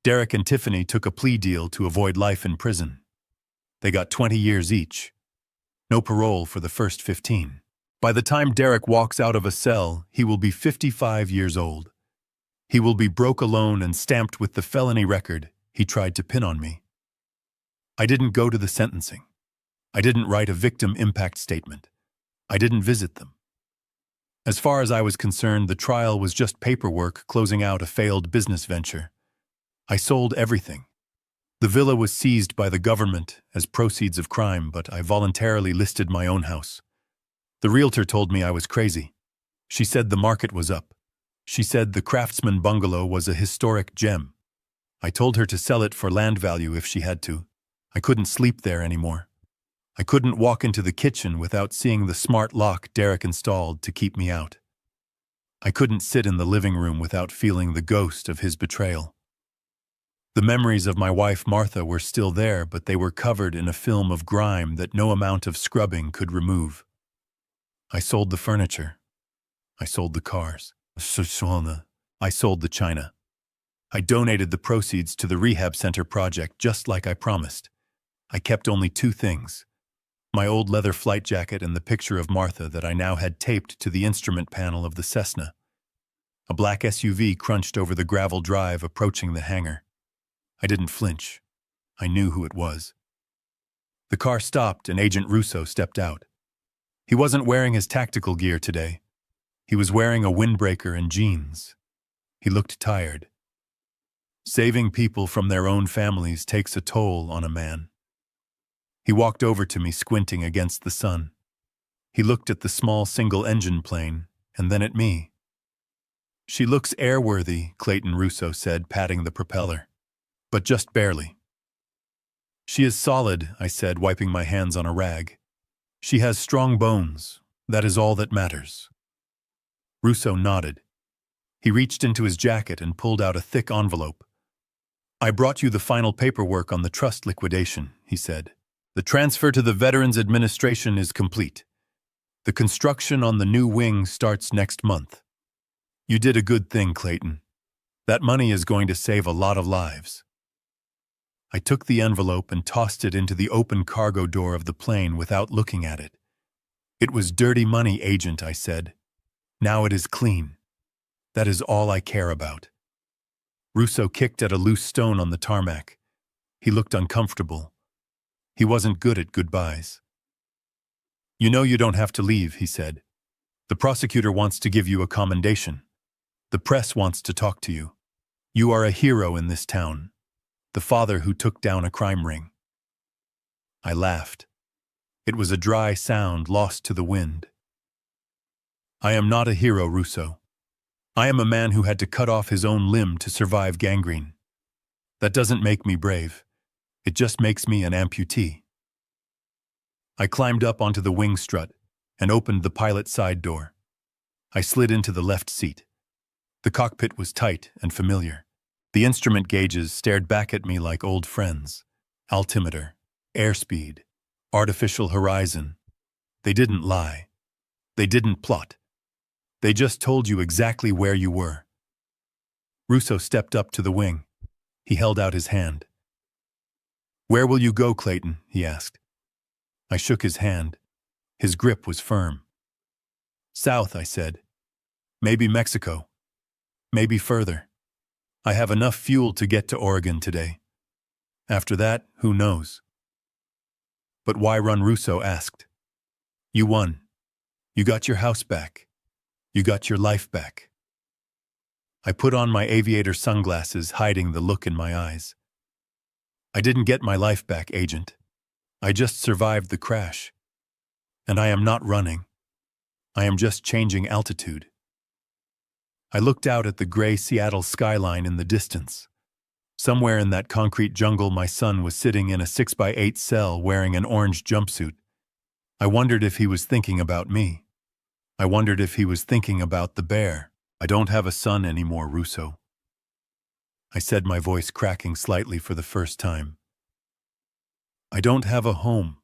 Derek and Tiffany took a plea deal to avoid life in prison. They got 20 years each. No parole for the first 15. By the time Derek walks out of a cell, he will be 55 years old. He will be broke alone and stamped with the felony record he tried to pin on me. I didn't go to the sentencing. I didn't write a victim impact statement. I didn't visit them. As far as I was concerned, the trial was just paperwork closing out a failed business venture. I sold everything. The villa was seized by the government as proceeds of crime, but I voluntarily listed my own house. The realtor told me I was crazy. She said the market was up. She said the Craftsman bungalow was a historic gem. I told her to sell it for land value if she had to. I couldn't sleep there anymore. I couldn't walk into the kitchen without seeing the smart lock Derek installed to keep me out. I couldn't sit in the living room without feeling the ghost of his betrayal. The memories of my wife Martha were still there, but they were covered in a film of grime that no amount of scrubbing could remove. I sold the furniture. I sold the cars. I sold the china. I donated the proceeds to the rehab center project just like I promised. I kept only two things: my old leather flight jacket and the picture of Martha that I now had taped to the instrument panel of the Cessna. A black SUV crunched over the gravel drive approaching the hangar. I didn't flinch. I knew who it was. The car stopped and Agent Russo stepped out. He wasn't wearing his tactical gear today. He was wearing a windbreaker and jeans. He looked tired. Saving people from their own families takes a toll on a man. He walked over to me, squinting against the sun. He looked at the small single-engine plane, and then at me. "She looks airworthy," Clayton Russo said, patting the propeller. "But just barely." "She is solid," I said, wiping my hands on a rag. "She has strong bones. That is all that matters." Russo nodded. He reached into his jacket and pulled out a thick envelope. "I brought you the final paperwork on the trust liquidation," he said. "The transfer to the Veterans Administration is complete. The construction on the new wing starts next month. You did a good thing, Clayton. That money is going to save a lot of lives." I took the envelope and tossed it into the open cargo door of the plane without looking at it. "It was dirty money, Agent," I said. "Now it is clean. That is all I care about." Russo kicked at a loose stone on the tarmac. He looked uncomfortable. He wasn't good at goodbyes. "You know you don't have to leave," he said. "The prosecutor wants to give you a commendation. The press wants to talk to you. You are a hero in this town. The father who took down a crime ring." I laughed. It was a dry sound lost to the wind. "I am not a hero, Russo. I am a man who had to cut off his own limb to survive gangrene. That doesn't make me brave. It just makes me an amputee." I climbed up onto the wing strut and opened the pilot side door. I slid into the left seat. The cockpit was tight and familiar. The instrument gauges stared back at me like old friends. Altimeter, airspeed, artificial horizon. They didn't lie. They didn't plot. They just told you exactly where you were. Russo stepped up to the wing. He held out his hand. "Where will you go, Clayton?" he asked. I shook his hand. His grip was firm. "South," I said. "Maybe Mexico. Maybe further. I have enough fuel to get to Oregon today. After that, who knows?" "But why run?" Russo asked. "You won. You got your house back. You got your life back." I put on my aviator sunglasses, hiding the look in my eyes. "I didn't get my life back, Agent. I just survived the crash. And I am not running. I am just changing altitude." I looked out at the gray Seattle skyline in the distance. Somewhere in that concrete jungle, my son was sitting in a 6x8 cell wearing an orange jumpsuit. I wondered if he was thinking about me. I wondered if he was thinking about the bear. "I don't have a son anymore, Russo," I said, my voice cracking slightly for the first time. "I don't have a home.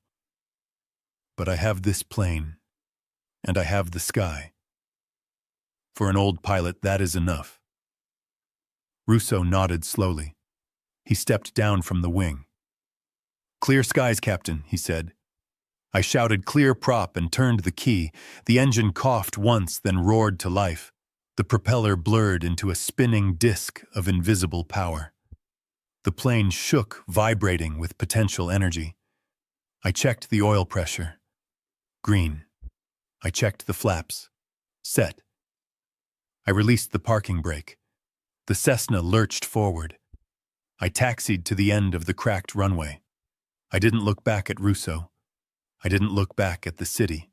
But I have this plane. And I have the sky. For an old pilot, that is enough." Russo nodded slowly. He stepped down from the wing. "Clear skies, Captain," he said. I shouted "clear prop" and turned the key. The engine coughed once, then roared to life. The propeller blurred into a spinning disk of invisible power. The plane shook, vibrating with potential energy. I checked the oil pressure. Green. I checked the flaps. Set. I released the parking brake. The Cessna lurched forward. I taxied to the end of the cracked runway. I didn't look back at Russo. I didn't look back at the city.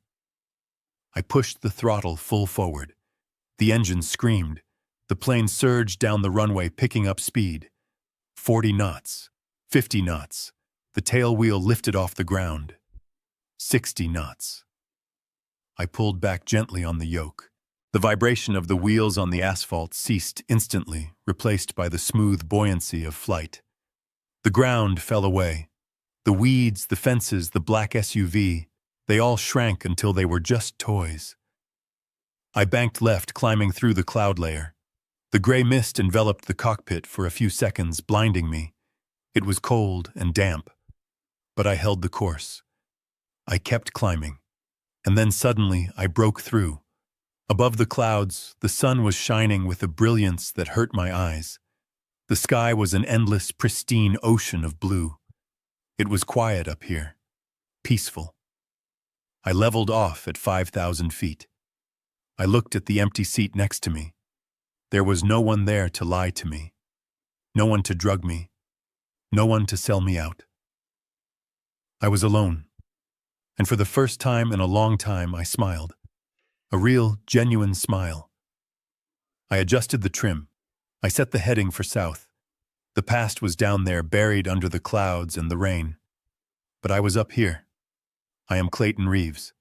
I pushed the throttle full forward. The engine screamed. The plane surged down the runway, picking up speed. 40 knots, 50 knots. The tail wheel lifted off the ground. 60 knots. I pulled back gently on the yoke. The vibration of the wheels on the asphalt ceased instantly, replaced by the smooth buoyancy of flight. The ground fell away. The weeds, the fences, the black SUV, they all shrank until they were just toys. I banked left, climbing through the cloud layer. The gray mist enveloped the cockpit for a few seconds, blinding me. It was cold and damp, but I held the course. I kept climbing, and then suddenly I broke through. Above the clouds, the sun was shining with a brilliance that hurt my eyes. The sky was an endless, pristine ocean of blue. It was quiet up here, peaceful. I leveled off at 5,000 feet. I looked at the empty seat next to me. There was no one there to lie to me, no one to drug me, no one to sell me out. I was alone, and for the first time in a long time I smiled. A real, genuine smile. I adjusted the trim. I set the heading for south. The past was down there, buried under the clouds and the rain. But I was up here. I am Clayton Reeves.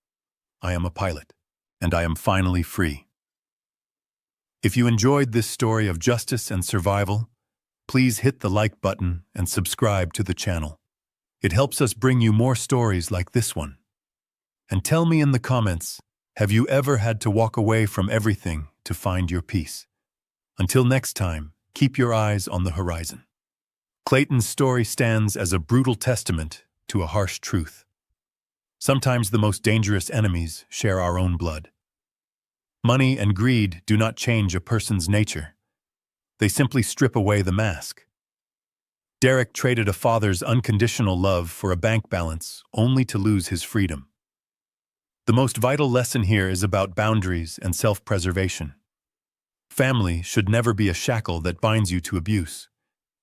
I am a pilot, and I am finally free. If you enjoyed this story of justice and survival, please hit the like button and subscribe to the channel. It helps us bring you more stories like this one. And tell me in the comments, have you ever had to walk away from everything to find your peace? Until next time, keep your eyes on the horizon. Clayton's story stands as a brutal testament to a harsh truth. Sometimes the most dangerous enemies share our own blood. Money and greed do not change a person's nature. They simply strip away the mask. Derek traded a father's unconditional love for a bank balance only to lose his freedom. The most vital lesson here is about boundaries and self-preservation. Family should never be a shackle that binds you to abuse.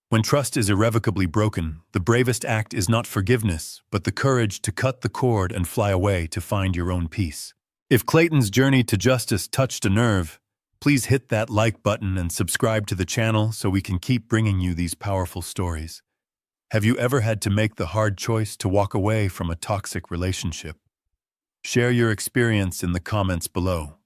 When trust is irrevocably broken, the bravest act is not forgiveness, but the courage to cut the cord and fly away to find your own peace. If Clayton's journey to justice touched a nerve, please hit that like button and subscribe to the channel so we can keep bringing you these powerful stories. Have you ever had to make the hard choice to walk away from a toxic relationship? Share your experience in the comments below.